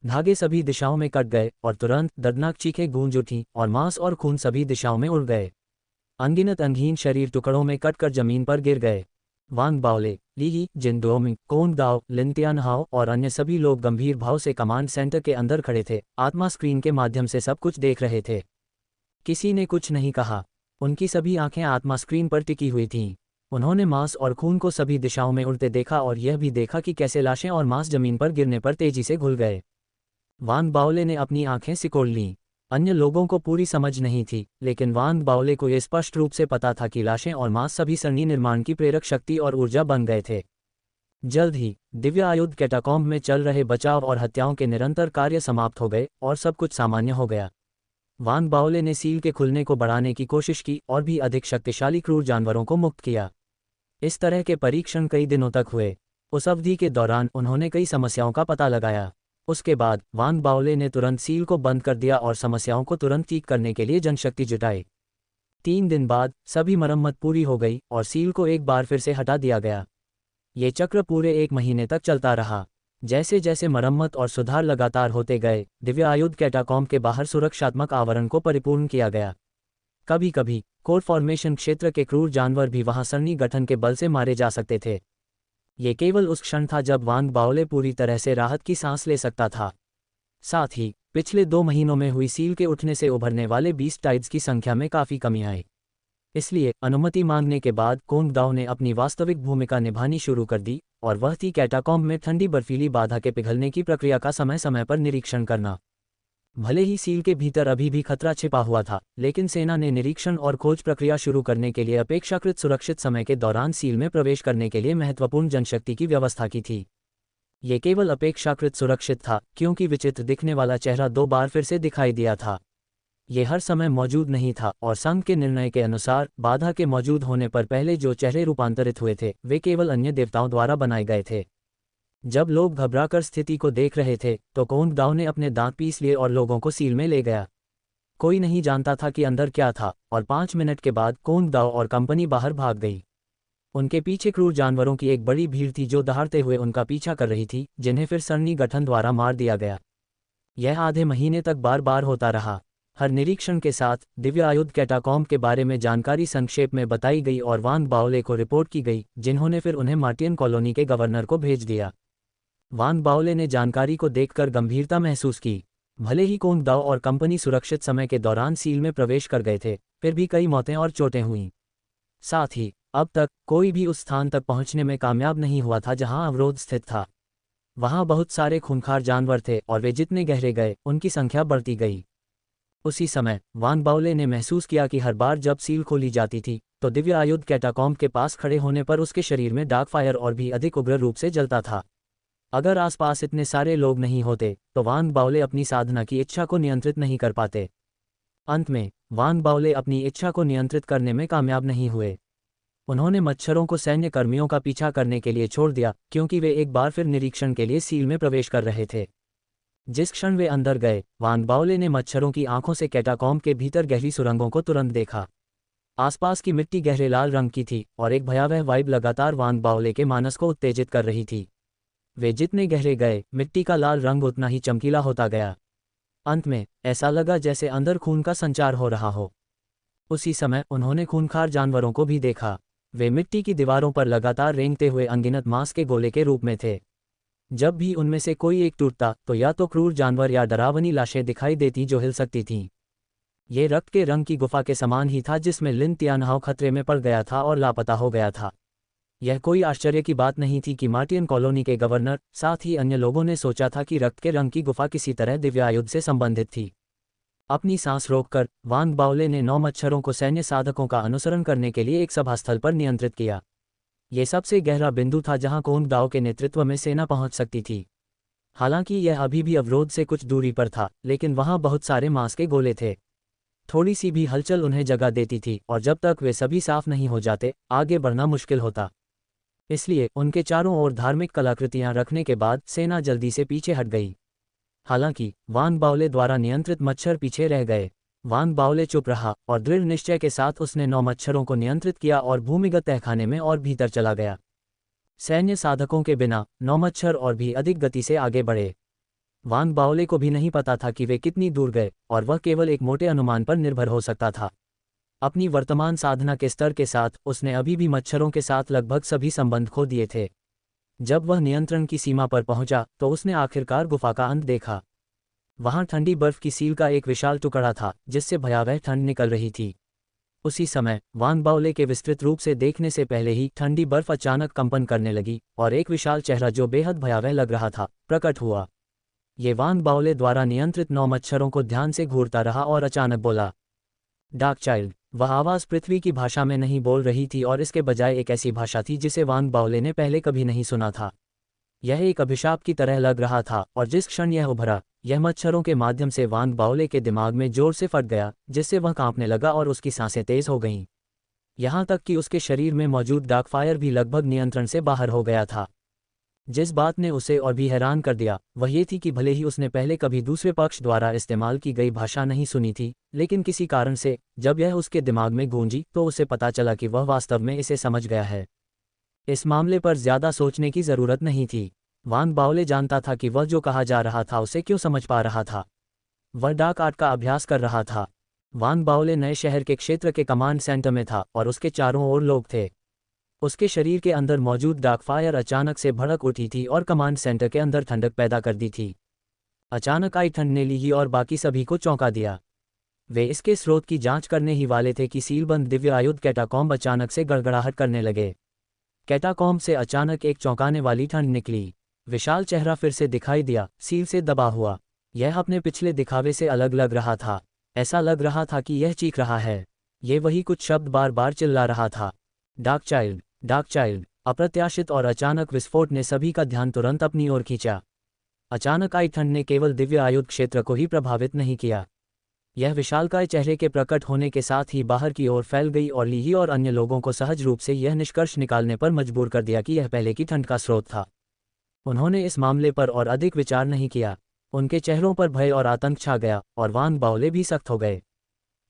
धागे सभी दिशाओं में कट गए और तुरंत दर्दनाक चीखें गूंज उठीं और मांस और खून सभी दिशाओं में उड़ गए। अनगिनत अंगहीन शरीर टुकड़ों में कटकर जमीन पर गिर गए। वांग बाओले, ली जिनडोमिंग, कोंग दाओ, लिनतियानहाओ और अन्य सभी लोग गंभीर भाव से कमांड सेंटर के अंदर खड़े थे, आत्मा स्क्रीन के माध्यम से सब कुछ देख रहे थे। किसी ने कुछ नहीं कहा। उनकी सभी आंखें आत्मा स्क्रीन पर टिकी हुई थीं। उन्होंने मांस और खून को सभी दिशाओं में उड़ते देखा और यह भी देखा कि कैसे लाशें और मांस जमीन पर गिरने पर तेजी से घुल गए। वांग बाओले ने अपनी आंखें सिकोड़ लीं। अन्य लोगों को पूरी समझ नहीं थी, लेकिन वांग बाओले को यह स्पष्ट रूप से पता था कि लाशें और मांस सभी सरणी निर्माण की प्रेरक शक्ति और ऊर्जा बन गए थे। जल्द ही दिव्य आयुध कैटाकॉम्ब में चल रहे बचाव और हत्याओं के निरंतर कार्य समाप्त हो गए और सब कुछ सामान्य हो गया। वांग बाओले ने सील के खुलने को बढ़ाने की कोशिश की और भी अधिक शक्तिशाली क्रूर जानवरों को मुक्त किया। इस तरह के परीक्षण कई दिनों तक हुए। उस अवधि के दौरान उन्होंने कई समस्याओं का पता लगाया। उसके बाद वांग बाओले ने तुरंत सील को बंद कर दिया और समस्याओं को तुरंत ठीक करने के लिए जनशक्ति जुटाई। 3 दिन बाद सभी मरम्मत पूरी हो गई और सील को एक बार फिर से हटा दिया गया। ये चक्र पूरे 1 महीने तक चलता रहा। जैसे जैसे मरम्मत और सुधार लगातार होते गए, दिव्य आयुध कैटाकॉम्ब के बाहर सुरक्षात्मक आवरण को परिपूर्ण किया गया। कभी कभी कोर फॉर्मेशन क्षेत्र के क्रूर जानवर भी वहां सरणी गठन के बल से मारे जा सकते थे। ये केवल उस क्षण था जब वांग बाओले पूरी तरह से राहत की सांस ले सकता था। साथ ही पिछले 2 महीनों में हुई सील के उठने से उभरने वाले बीस्ट टाइड्स की संख्या में काफ़ी कमी आई। इसलिए अनुमति मांगने के बाद कोंग दाओ ने अपनी वास्तविक भूमिका निभानी शुरू कर दी और वह थी कैटाकॉम्ब में ठंडी बर्फीली बाधा के पिघलने की प्रक्रिया का समय समय पर निरीक्षण करना। भले ही सील के भीतर अभी भी खतरा छिपा हुआ था, लेकिन सेना ने निरीक्षण और खोज प्रक्रिया शुरू करने के लिए अपेक्षाकृत सुरक्षित समय के दौरान सील में प्रवेश करने के लिए महत्वपूर्ण जनशक्ति की व्यवस्था की थी। ये केवल अपेक्षाकृत सुरक्षित था, क्योंकि विचित्र दिखने वाला चेहरा 2 बार फिर से दिखाई दिया था। ये हर समय मौजूद नहीं था और संघ के निर्णय के अनुसार बाधा के मौजूद होने पर पहले जो चेहरे रूपांतरित हुए थे वे केवल अन्य देवताओं द्वारा बनाए गए थे। जब लोग घबराकर स्थिति को देख रहे थे तो कोंग दाओ ने अपने दांत पीस लिए और लोगों को सील में ले गया। कोई नहीं जानता था कि अंदर क्या था और 5 मिनट के बाद कोंग दाओ और कंपनी बाहर भाग गई। उनके पीछे क्रूर जानवरों की एक बड़ी भीड़ थी जो दहाड़ते हुए उनका पीछा कर रही थी, जिन्हें फिर सरणी गठन द्वारा मार दिया गया। यह आधे महीने तक बार बार होता रहा। हर निरीक्षण के साथ दिव्य आयुध कैटाकॉम्ब के बारे में जानकारी संक्षेप में बताई गई और वांग बाओले को रिपोर्ट की गई, जिन्होंने फिर उन्हें मार्टियन कॉलोनी के गवर्नर को भेज दिया। वांग बाओले ने जानकारी को देखकर गंभीरता महसूस की। भले ही कोंग दाओ और कंपनी सुरक्षित समय के दौरान सील में प्रवेश कर गए थे, फिर भी कई मौतें और चोटें हुईं। साथ ही अब तक कोई भी उस स्थान तक पहुंचने में कामयाब नहीं हुआ था जहां अवरोध स्थित था। वहां बहुत सारे खूंखार जानवर थे और वे जितने गहरे गए उनकी संख्या बढ़ती गई। उसी समय वांग बाओले ने महसूस किया कि हर बार जब सील खोली जाती थी तो दिव्य आयुध कैटाकॉम्ब के पास खड़े होने पर उसके शरीर में डार्क फायर और भी अधिक उग्र रूप से जलता था। अगर आसपास इतने सारे लोग नहीं होते तो वांग बाओले अपनी साधना की इच्छा को नियंत्रित नहीं कर पाते। अंत में वांग बाओले अपनी इच्छा को नियंत्रित करने में कामयाब नहीं हुए। उन्होंने मच्छरों को सैन्य कर्मियों का पीछा करने के लिए छोड़ दिया, क्योंकि वे एक बार फिर निरीक्षण के लिए सील में प्रवेश कर रहे थे। जिस क्षण वे अंदर गए, वान बाओले ने मच्छरों की आंखों से कैटाकॉम्ब के भीतर गहरी सुरंगों को तुरंत देखा। आसपास की मिट्टी गहरे लाल रंग की थी और एक भयावह वाइब लगातार वान बाओले के मानस को उत्तेजित कर रही थी। वे जितने गहरे गए, मिट्टी का लाल रंग उतना ही चमकीला होता गया। अंत में ऐसा लगा जैसे अंदर खून का संचार हो रहा हो। उसी समय उन्होंने खूंखार जानवरों को भी देखा। वे मिट्टी की दीवारों पर लगातार रेंगते हुए अनगिनत मांस के गोले के रूप में थे। जब भी उनमें से कोई एक टूटता तो या तो क्रूर जानवर या डरावनी लाशें दिखाई देती जो हिल सकती थीं। ये रक्त के रंग की गुफा के समान ही था जिसमें लिन तियानहाओ खतरे में पड़ गया था और लापता हो गया था। यह कोई आश्चर्य की बात नहीं थी कि मार्टियन कॉलोनी के गवर्नर, साथ ही अन्य लोगों ने सोचा था कि रक्त के रंग की गुफा किसी तरह दिव्यायुध से संबंधित थी। अपनी सांस रोककर वान बाओले ने 9 मच्छरों को सैन्य साधकों का अनुसरण करने के लिए एक सभास्थल पर नियंत्रित किया। ये सबसे गहरा बिंदु था जहां कोंग दाओ के नेतृत्व में सेना पहुंच सकती थी। हालांकि यह अभी भी अवरोध से कुछ दूरी पर था, लेकिन वहां बहुत सारे मांस के गोले थे। थोड़ी सी भी हलचल उन्हें जगह देती थी और जब तक वे सभी साफ नहीं हो जाते, आगे बढ़ना मुश्किल होता। इसलिए उनके चारों ओर धार्मिक कलाकृतियां रखने के बाद सेना जल्दी से पीछे हट गई। हालांकि वान बाओले द्वारा नियंत्रित मच्छर पीछे रह गए। वान बाओले चुप रहा और दृढ़ निश्चय के साथ उसने 9 मच्छरों को नियंत्रित किया और भूमिगत तहखाने में और भीतर चला गया। सैन्य साधकों के बिना 9 मच्छर और भी अधिक गति से आगे बढ़े। वान बाओले को भी नहीं पता था कि वे कितनी दूर गए और वह केवल एक मोटे अनुमान पर निर्भर हो सकता था। अपनी वर्तमान साधना के स्तर के साथ उसने अभी भी मच्छरों के साथ लगभग सभी संबंध खो दिए थे। जब वह नियंत्रण की सीमा पर पहुंचा तो उसने आखिरकार गुफा का अंत देखा। वहां ठंडी बर्फ की सील का एक विशाल टुकड़ा था जिससे भयावह ठंड निकल रही थी। उसी समय वान बाओले के विस्तृत रूप से देखने से पहले ही ठंडी बर्फ अचानक कंपन करने लगी और एक विशाल चेहरा जो बेहद भयावह लग रहा था प्रकट हुआ। ये वान बाओले द्वारा नियंत्रित 9 मच्छरों को ध्यान से घूरता रहा और अचानक बोला, डार्क चाइल्ड। वह आवाज़ पृथ्वी की भाषा में नहीं बोल रही थी और इसके बजाय एक ऐसी भाषा थी जिसे वान बाओले ने पहले कभी नहीं सुना था। यह एक अभिशाप की तरह लग रहा था और जिस क्षण यह उभरा, यह मच्छरों के माध्यम से वान बाओले के दिमाग में जोर से फट गया, जिससे वह कांपने लगा और उसकी सांसें तेज हो गईं। यहाँ तक कि उसके शरीर में मौजूद डार्क फायर भी लगभग नियंत्रण से बाहर हो गया था। जिस बात ने उसे और भी हैरान कर दिया वह ये थी कि भले ही उसने पहले कभी दूसरे पक्ष द्वारा इस्तेमाल की गई भाषा नहीं सुनी थी, लेकिन किसी कारण से जब यह उसके दिमाग में गूंजी तो उसे पता चला कि वह वास्तव में इसे समझ गया है। इस मामले पर ज्यादा सोचने की जरूरत नहीं थी। वान बाओले जानता था कि वह जो कहा जा रहा था उसे क्यों समझ पा रहा था। वह डार्क आर्ट का अभ्यास कर रहा था। वान बाओले नए शहर के क्षेत्र के कमांड सेंटर में था और उसके चारों ओर लोग थे। उसके शरीर के अंदर मौजूद डार्क फायर अचानक से भड़क उठी थी और कमांड सेंटर के अंदर ठंडक पैदा कर दी थी। अचानक आई ठंड ने ली और बाकी सभी को चौंका दिया। वे इसके स्रोत की जांच करने ही वाले थे कि सीलबंद दिव्य आयुध कैटाकॉम्ब अचानक से गड़गड़ाहट करने लगे। कैटाकॉम्ब से अचानक एक चौंकाने वाली ठंड निकली। विशाल चेहरा फिर से दिखाई दिया, सील से दबा हुआ। यह अपने पिछले दिखावे से अलग लग रहा था। ऐसा लग रहा था कि यह चीख रहा है। ये वही कुछ शब्द बार बार चिल्ला रहा था, डार्क चाइल्ड, डार्क चाइल्ड। अप्रत्याशित और अचानक विस्फोट ने सभी का ध्यान तुरंत अपनी ओर खींचा। अचानक आई ठंड ने केवल दिव्य आयुध क्षेत्र को ही प्रभावित नहीं किया। यह विशालकाय चेहरे के प्रकट होने के साथ ही बाहर की ओर फैल गई और लीही और अन्य लोगों को सहज रूप से यह निष्कर्ष निकालने पर मजबूर कर दिया कि यह पहले की ठंड का स्रोत था। उन्होंने इस मामले पर और अधिक विचार नहीं किया। उनके चेहरों पर भय और आतंक छा गया और वान बाओले भी सख्त हो गए।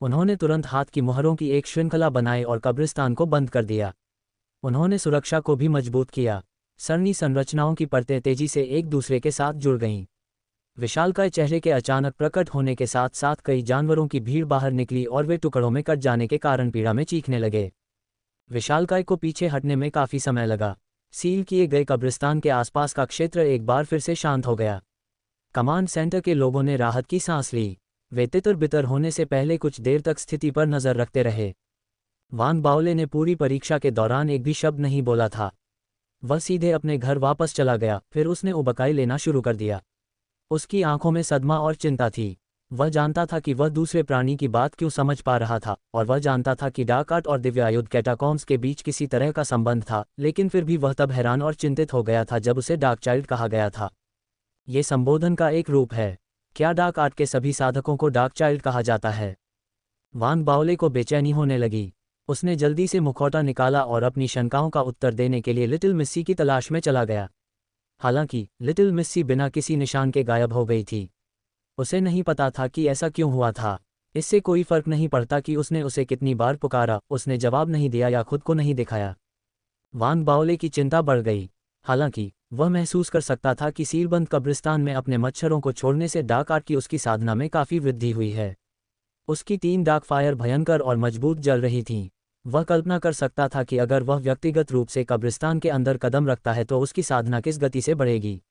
उन्होंने तुरंत हाथ की मुहरों की एक श्रृंखला बनाई और कब्रिस्तान को बंद कर दिया। उन्होंने सुरक्षा को भी मजबूत किया। सरनी संरचनाओं की परतें तेजी से एक दूसरे के साथ जुड़ गईं। विशालकाय चेहरे के अचानक प्रकट होने के साथ साथ कई जानवरों की भीड़ बाहर निकली और वे टुकड़ों में कट जाने के कारण पीड़ा में चीखने लगे। विशालकाय को पीछे हटने में काफी समय लगा। सील किए गए कब्रिस्तान के आसपास का क्षेत्र एक बार फिर से शांत हो गया। कमांड सेंटर के लोगों ने राहत की सांस ली। वे तितर बितर होने से पहले कुछ देर तक स्थिति पर नजर रखते रहे। वान बाओले ने पूरी परीक्षा के दौरान एक भी शब्द नहीं बोला था। वह सीधे अपने घर वापस चला गया। फिर उसने उबकाई लेना शुरू कर दिया। उसकी आंखों में सदमा और चिंता थी। वह जानता था कि वह दूसरे प्राणी की बात क्यों समझ पा रहा था और वह जानता था कि डार्क आर्ट और दिव्यायुध कैटाकॉम्ब्स के बीच किसी तरह का संबंध था, लेकिन फिर भी वह तब हैरान और चिंतित हो गया था जब उसे डार्क चाइल्ड कहा गया था। ये संबोधन का एक रूप है। क्या डार्क आर्ट के सभी साधकों को डार्क चाइल्ड कहा जाता है? वान बाओले को बेचैनी होने लगी। उसने जल्दी से मुखौटा निकाला और अपनी शंकाओं का उत्तर देने के लिए लिटिल मिस्सी की तलाश में चला गया। हालांकि लिटिल मिस्सी बिना किसी निशान के गायब हो गई थी। उसे नहीं पता था कि ऐसा क्यों हुआ था। इससे कोई फर्क नहीं पड़ता कि उसने उसे कितनी बार पुकारा, उसने जवाब नहीं दिया या खुद को नहीं दिखाया। वान बाओले की चिंता बढ़ गई। हालांकि वह महसूस कर सकता था कि सीलबंद कब्रिस्तान में अपने मच्छरों को छोड़ने से डार्क आर्ट की उसकी साधना में काफ़ी वृद्धि हुई है। उसकी 3 डार्क फायर भयंकर और मजबूत जल रही थीं। वह कल्पना कर सकता था कि अगर वह व्यक्तिगत रूप से कब्रिस्तान के अंदर कदम रखता है तो उसकी साधना किस गति से बढ़ेगी।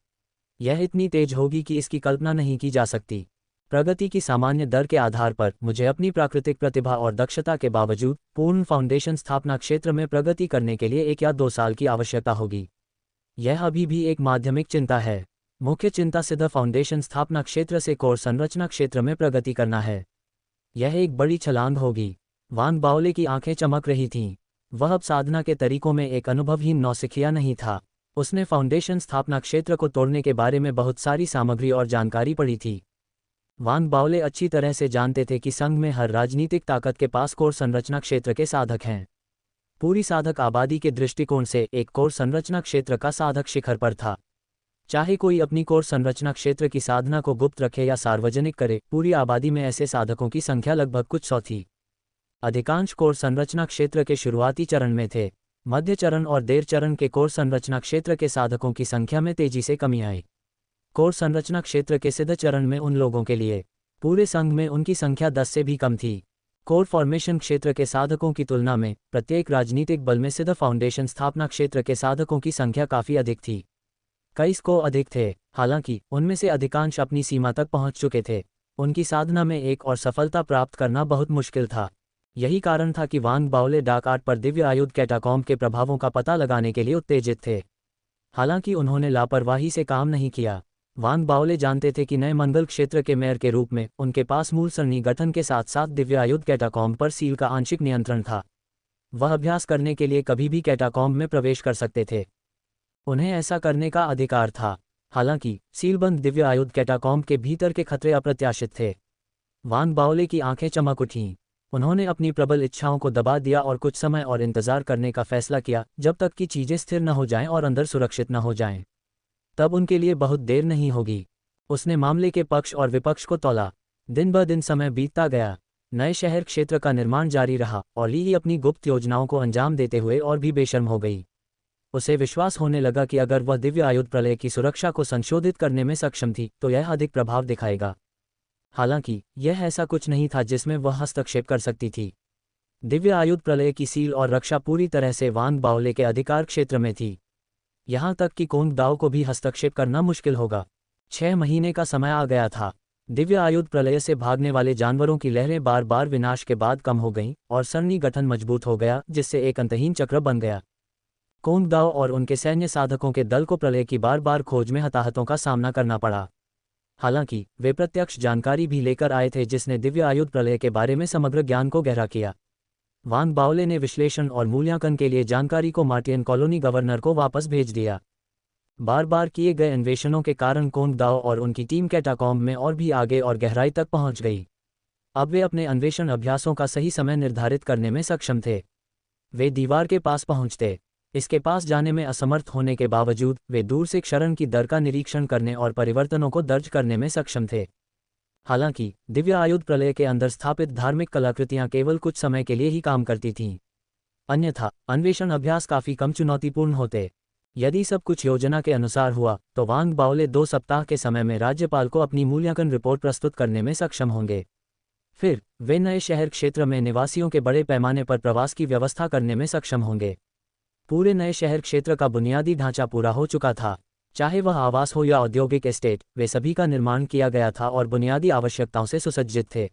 यह इतनी तेज होगी कि इसकी कल्पना नहीं की जा सकती। प्रगति की सामान्य दर के आधार पर मुझे अपनी प्राकृतिक प्रतिभा और दक्षता के बावजूद पूर्ण फाउंडेशन स्थापना क्षेत्र में प्रगति करने के लिए 1 या 2 साल की आवश्यकता होगी। यह अभी भी एक माध्यमिक चिंता है। मुख्य चिंता सीधा फाउंडेशन स्थापना क्षेत्र से कोर संरचना क्षेत्र में प्रगति करना है। यह एक बड़ी छलांग होगी। वान बाओले की आंखें चमक रही थीं। वह अब साधना के तरीकों में एक अनुभवहीन नौसिखिया नहीं था। उसने फाउंडेशन स्थापना क्षेत्र को तोड़ने के बारे में बहुत सारी सामग्री और जानकारी पढ़ी थी। वान बाओले अच्छी तरह से जानते थे कि संघ में हर राजनीतिक ताकत के पास कोर संरचना क्षेत्र के साधक हैं। पूरी साधक आबादी के दृष्टिकोण से एक कोर संरचना क्षेत्र का साधक शिखर पर था। चाहे कोई अपनी कोर संरचना क्षेत्र की साधना को गुप्त रखे या सार्वजनिक करे, पूरी आबादी में ऐसे साधकों की संख्या लगभग कुछ 100 थी। अधिकांश कोर संरचना क्षेत्र के शुरुआती चरण में थे। मध्य चरण और देर चरण के कोर संरचना क्षेत्र के साधकों की संख्या में तेजी से कमी आई। कोर संरचना क्षेत्र के सिद्ध चरण में उन लोगों के लिए पूरे संघ में उनकी संख्या 10 से भी कम थी। कोर फॉर्मेशन क्षेत्र के साधकों की तुलना में प्रत्येक राजनीतिक बल में सिद्ध फाउंडेशन स्थापना क्षेत्र के साधकों की संख्या काफ़ी अधिक थी। कई सौ अधिक थे। हालांकि उनमें से अधिकांश अपनी सीमा तक पहुंच चुके थे। उनकी साधना में एक और सफलता प्राप्त करना बहुत मुश्किल था। यही कारण था कि वान बाओले डार्क आर्ट पर दिव्य आयुध कैटाकॉम्ब के प्रभावों का पता लगाने के लिए उत्तेजित थे। हालांकि उन्होंने लापरवाही से काम नहीं किया। वान बाओले जानते थे कि नए मंगल क्षेत्र के मेयर के रूप में उनके पास मूल सरणी गठन के साथ साथ दिव्य आयुध कैटाकॉम्ब पर सील का आंशिक नियंत्रण था। वह अभ्यास करने के लिए कभी भी कैटाकॉम्ब में प्रवेश कर सकते थे। उन्हें ऐसा करने का अधिकार था। हालांकि सीलबंद दिव्य आयुध कैटाकॉम्ब के भीतर के खतरे अप्रत्याशित थे। वान बाओले की आंखें चमक उठीं। उन्होंने अपनी प्रबल इच्छाओं को दबा दिया और कुछ समय और इंतजार करने का फैसला किया, जब तक कि चीजें स्थिर न हो जाएं और अंदर सुरक्षित न हो जाएं। तब उनके लिए बहुत देर नहीं होगी। उसने मामले के पक्ष और विपक्ष को तौला। दिन ब दिन समय बीतता गया। नए शहर क्षेत्र का निर्माण जारी रहा और ली अपनी गुप्त योजनाओं को अंजाम देते हुए और भी बेशर्म हो गई। उसे विश्वास होने लगा कि अगर वह दिव्य आयुध प्रलय की सुरक्षा को संशोधित करने में सक्षम थी तो यह अधिक प्रभाव दिखाएगा। हालांकि यह ऐसा कुछ नहीं था जिसमें वह हस्तक्षेप कर सकती थी। दिव्य आयुध प्रलय की सील और रक्षा पूरी तरह से वान बाओले के अधिकार क्षेत्र में थी। यहां तक कि कोंग दाओ को भी हस्तक्षेप करना मुश्किल होगा। 6 महीने का समय आ गया था। दिव्य आयुध प्रलय से भागने वाले जानवरों की लहरें बार बार विनाश के बाद कम हो गईं और सरणी गठन मजबूत हो गया, जिससे एक अंतहीन चक्र बन गया। कोंग दाओ और उनके सैन्य साधकों के दल को प्रलय की बार बार खोज में हताहतों का सामना करना पड़ा। हालांकि वे प्रत्यक्ष जानकारी भी लेकर आए थे जिसने दिव्य आयुध प्रलय के बारे में समग्र ज्ञान को गहरा किया। वान बाओले ने विश्लेषण और मूल्यांकन के लिए जानकारी को मार्टियन कॉलोनी गवर्नर को वापस भेज दिया। बार बार किए गए अन्वेषणों के कारण कोंग दाओ और उनकी टीम कैटाकॉम्ब में और भी आगे और गहराई तक पहुंच गई। अब वे अपने अन्वेषण अभ्यासों का सही समय निर्धारित करने में सक्षम थे। वे दीवार के पास पहुंचते। इसके पास जाने में असमर्थ होने के बावजूद वे दूर से क्षरण की दर का निरीक्षण करने और परिवर्तनों को दर्ज करने में सक्षम थे। हालांकि दिव्य आयुध प्रलय के अंदर स्थापित धार्मिक कलाकृतियां केवल कुछ समय के लिए ही काम करती थीं। अन्यथा अन्वेषण अभ्यास काफ़ी कम चुनौतीपूर्ण होते। यदि सब कुछ योजना के अनुसार हुआ तो वान बाओले 2 सप्ताह के समय में राज्यपाल को अपनी मूल्यांकन रिपोर्ट प्रस्तुत करने में सक्षम होंगे। फिर वे नए शहर क्षेत्र में निवासियों के बड़े पैमाने पर प्रवास की व्यवस्था करने में सक्षम होंगे। पूरे नए शहर क्षेत्र का बुनियादी ढांचा पूरा हो चुका था। चाहे वह आवास हो या औद्योगिक एस्टेट, वे सभी का निर्माण किया गया था और बुनियादी आवश्यकताओं से सुसज्जित थे।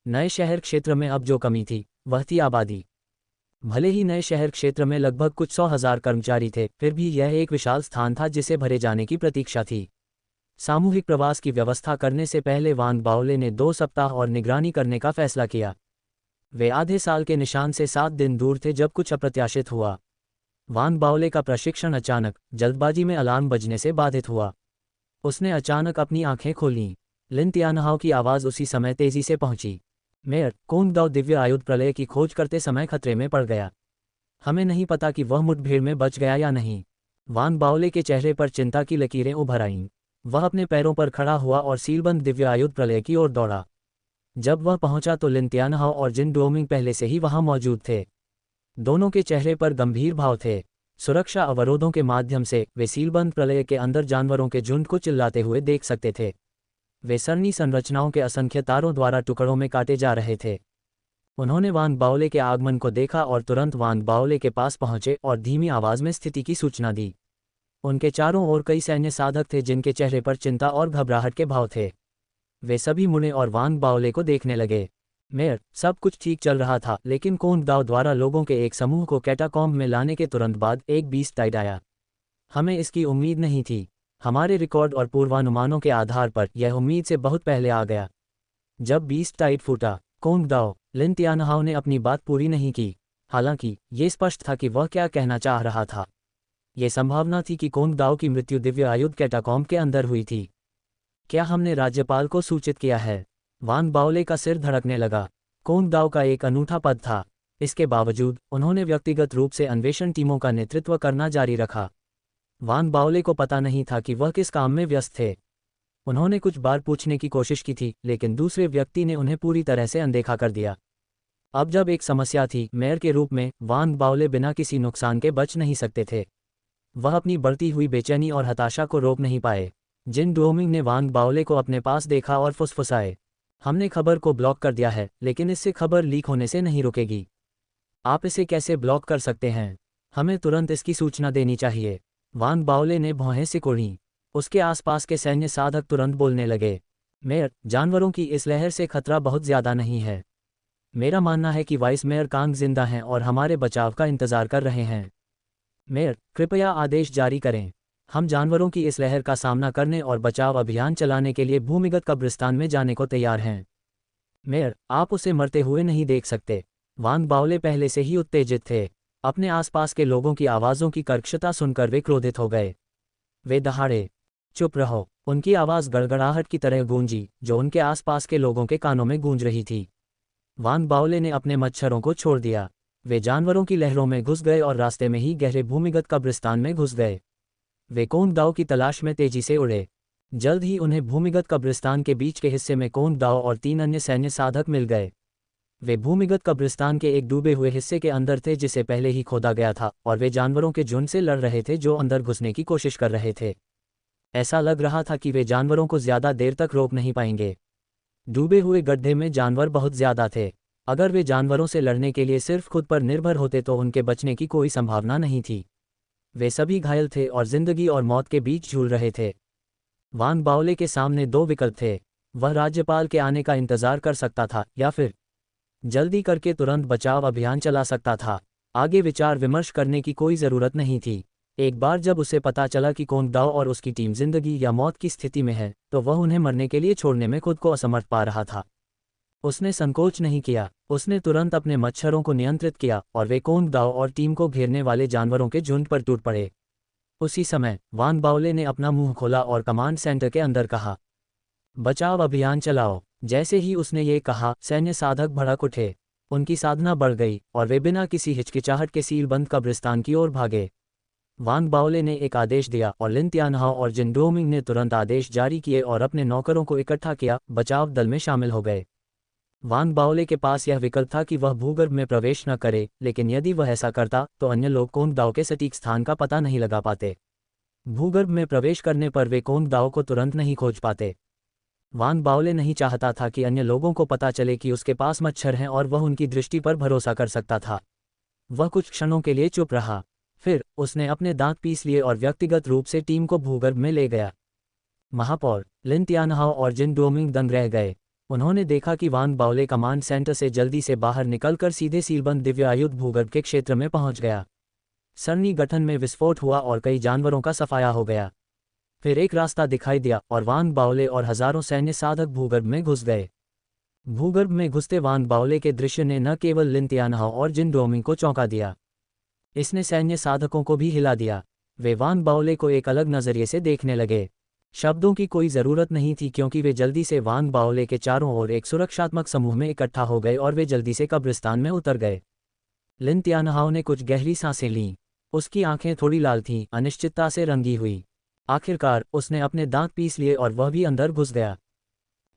नए शहर क्षेत्र में अब जो कमी थी वह थी आबादी। भले ही नए शहर क्षेत्र में लगभग कुछ 100,000 कर्मचारी थे, फिर भी यह एक विशाल स्थान था जिसे भरे जाने की प्रतीक्षा थी। सामूहिक प्रवास की व्यवस्था करने से पहले वान बाओले ने 2 सप्ताह और निगरानी करने का फैसला किया। वे आधे साल के निशान से 7 दिन दूर थे जब कुछ अप्रत्याशित हुआ। वान बाओले का प्रशिक्षण अचानक जल्दबाजी में अलार्म बजने से बाधित हुआ। उसने अचानक अपनी आंखें खोलीं। लिन तियानहाओ की आवाज़ उसी समय तेजी से पहुंची। मेयर, कोंग दाओ दिव्य आयुध प्रलय की खोज करते समय खतरे में पड़ गया। हमें नहीं पता कि वह मुठभेड़ में बच गया या नहीं। वान बाओले के चेहरे पर चिंता की लकीरें उभर आईं। वह अपने पैरों पर खड़ा हुआ और सीलबंद दिव्य आयुध प्रलय की ओर दौड़ा। जब वह पहुंचा तो लिन तियानहाओ और जिन डोमिंग पहले से ही वहां मौजूद थे। दोनों के चेहरे पर गंभीर भाव थे। सुरक्षा अवरोधों के माध्यम से वे सीलबंद प्रलय के अंदर जानवरों के झुंड को चिल्लाते हुए देख सकते थे। वे सरनी संरचनाओं के असंख्य तारों द्वारा टुकड़ों में काटे जा रहे थे। उन्होंने वान बाओले के आगमन को देखा और तुरंत वान बाओले के पास पहुंचे और धीमी आवाज में स्थिति की सूचना दी। उनके चारों ओर कई सैन्य साधक थे जिनके चेहरे पर चिंता और घबराहट के भाव थे। वे सभी मुड़े और वान बाओले को देखने लगे। मेयर, सब कुछ ठीक चल रहा था, लेकिन कोंग दाओ द्वारा लोगों के एक समूह को कैटाकॉम्ब में लाने के तुरंत बाद एक बीस्ट टाइड आया। हमें इसकी उम्मीद नहीं थी। हमारे रिकॉर्ड और पूर्वानुमानों के आधार पर यह उम्मीद से बहुत पहले आ गया। जब बीस्ट टाइड फूटा, कोंग दाओ, लिन तियानहाओ ने अपनी बात पूरी नहीं की। हालांकि ये स्पष्ट था कि वह क्या कहना चाह रहा था। ये संभावना थी कि कोंग दाओ की मृत्यु दिव्य आयुध कैटाकॉम्ब के अंदर हुई थी। क्या हमने राज्यपाल को सूचित किया है? वान बाओले का सिर धड़कने लगा। कोंग दाओ का एक अनूठा पद था। इसके बावजूद उन्होंने व्यक्तिगत रूप से अन्वेषण टीमों का नेतृत्व करना जारी रखा। वान बाओले को पता नहीं था कि वह किस काम में व्यस्त थे। उन्होंने कुछ बार पूछने की कोशिश की थी, लेकिन दूसरे व्यक्ति ने उन्हें पूरी तरह से अनदेखा कर दिया। अब जब एक समस्या थी, मेयर के रूप में वान बाओले बिना किसी नुकसान के बच नहीं सकते थे। वह अपनी बढ़ती हुई बेचैनी और हताशा को रोक नहीं पाए। जिन डोमिंग ने वान बाओले को अपने पास देखा और फुसफुसाए, हमने खबर को ब्लॉक कर दिया है, लेकिन इससे खबर लीक होने से नहीं रुकेगी। आप इसे कैसे ब्लॉक कर सकते हैं? हमें तुरंत इसकी सूचना देनी चाहिए। वान बाओले ने भौहें सिकोड़ी। उसके आसपास के सैन्य साधक तुरंत बोलने लगे। मेयर, जानवरों की इस लहर से खतरा बहुत ज्यादा नहीं है। मेरा मानना है कि वाइस मेयर कांग जिंदा हैं और हमारे बचाव का इंतजार कर रहे हैं। मेयर, कृपया आदेश जारी करें। हम जानवरों की इस लहर का सामना करने और बचाव अभियान चलाने के लिए भूमिगत कब्रिस्तान में जाने को तैयार हैं। मेयर, आप उसे मरते हुए नहीं देख सकते। वान बाओले पहले से ही उत्तेजित थे। अपने आसपास के लोगों की आवाज़ों की कर्कशता सुनकर वे क्रोधित हो गए। वे दहाड़े, चुप रहो। उनकी आवाज़ गड़गड़ाहट की तरह गूंजी, जो उनके आसपास के लोगों के कानों में गूंज रही थी। वान बाओले ने अपने मच्छरों को छोड़ दिया। वे जानवरों की लहरों में घुस गए और रास्ते में ही गहरे भूमिगत कब्रिस्तान में घुस गए। वे कोंग दाओ की तलाश में तेजी से उड़े। जल्द ही उन्हें भूमिगत कब्रिस्तान के बीच के हिस्से में कोंग दाओ और 3 अन्य सैन्य साधक मिल गए। वे भूमिगत कब्रिस्तान के एक डूबे हुए हिस्से के अंदर थे जिसे पहले ही खोदा गया था, और वे जानवरों के झुंड से लड़ रहे थे जो अंदर घुसने की कोशिश कर रहे थे। ऐसा लग रहा था कि वे जानवरों को ज्यादा देर तक रोक नहीं पाएंगे। डूबे हुए गड्ढे में जानवर बहुत ज्यादा थे। अगर वे जानवरों से लड़ने के लिए सिर्फ खुद पर निर्भर होते तो उनके बचने की कोई संभावना नहीं थी। वे सभी घायल थे और जिंदगी और मौत के बीच झूल रहे थे। वान बाओले के सामने 2 विकल्प थे। वह राज्यपाल के आने का इंतजार कर सकता था या फिर जल्दी करके तुरंत बचाव अभियान चला सकता था। आगे विचार विमर्श करने की कोई ज़रूरत नहीं थी। एक बार जब उसे पता चला कि कोंग दाओ और उसकी टीम जिंदगी या मौत की स्थिति में है, तो वह उन्हें मरने के लिए छोड़ने में खुद को असमर्थ पा रहा था। उसने संकोच नहीं किया। उसने तुरंत अपने मच्छरों को नियंत्रित किया और वे कोंग दाओ और टीम को घेरने वाले जानवरों के झुंड पर टूट पड़े। उसी समय वान बाओले ने अपना मुंह खोला और कमांड सेंटर के अंदर कहा, बचाव अभियान चलाओ। जैसे ही उसने ये कहा, सैन्य साधक भड़क उठे। उनकी साधना बढ़ गई और वे बिना किसी हिचकिचाहट के सीलबंद कब्रिस्तान की ओर भागे। वान बाओले ने एक आदेश दिया और लिन तियानहाओ और जिन डोमिंग ने तुरंत आदेश जारी किए और अपने नौकरों को इकट्ठा किया, बचाव दल में शामिल हो गए। वान बाओले के पास यह विकल्प था कि वह भूगर्भ में प्रवेश न करे, लेकिन यदि वह ऐसा करता तो अन्य लोग कोंग दाओ के सटीक स्थान का पता नहीं लगा पाते। भूगर्भ में प्रवेश करने पर वे कोंग दाओ को तुरंत नहीं खोज पाते। वान बाओले नहीं चाहता था कि अन्य लोगों को पता चले कि उसके पास मच्छर हैं और वह उनकी दृष्टि पर भरोसा कर सकता था। वह कुछ क्षणों के लिए चुप रहा। फिर उसने अपने दांत पीस लिए और व्यक्तिगत रूप से टीम को भूगर्भ में ले गया। महापौर, लिन तियानहाओ और जिन डोमिंग दंग रह गए। उन्होंने देखा कि वान बाओले कमांड सेंटर से जल्दी से बाहर निकलकर सीधे सीलबंद दिव्य आयुध भूगर्भ के क्षेत्र में पहुंच गया। सरनी गठन में विस्फोट हुआ और कई जानवरों का सफाया हो गया। फिर एक रास्ता दिखाई दिया और वान बाओले और हजारों सैन्य साधक भूगर्भ में घुस गए। भूगर्भ में घुसते वान बाओले के दृश्य ने न केवल लिन तियानहाओ और जिन डोमिंग को चौंका दिया, इसने सैन्य साधकों को भी हिला दिया। वे वान बाओले को एक अलग नजरिए से देखने लगे। शब्दों की कोई ज़रूरत नहीं थी क्योंकि वे जल्दी से वांग बाओले के चारों ओर एक सुरक्षात्मक समूह में इकट्ठा हो गए और वे जल्दी से कब्रिस्तान में उतर गए। लिन तियानहाओ ने कुछ गहरी सांसें लीं। उसकी आंखें थोड़ी लाल थीं, अनिश्चितता से रंगी हुई। आखिरकार उसने अपने दांत पीस लिए और वह भी अंदर घुस गया।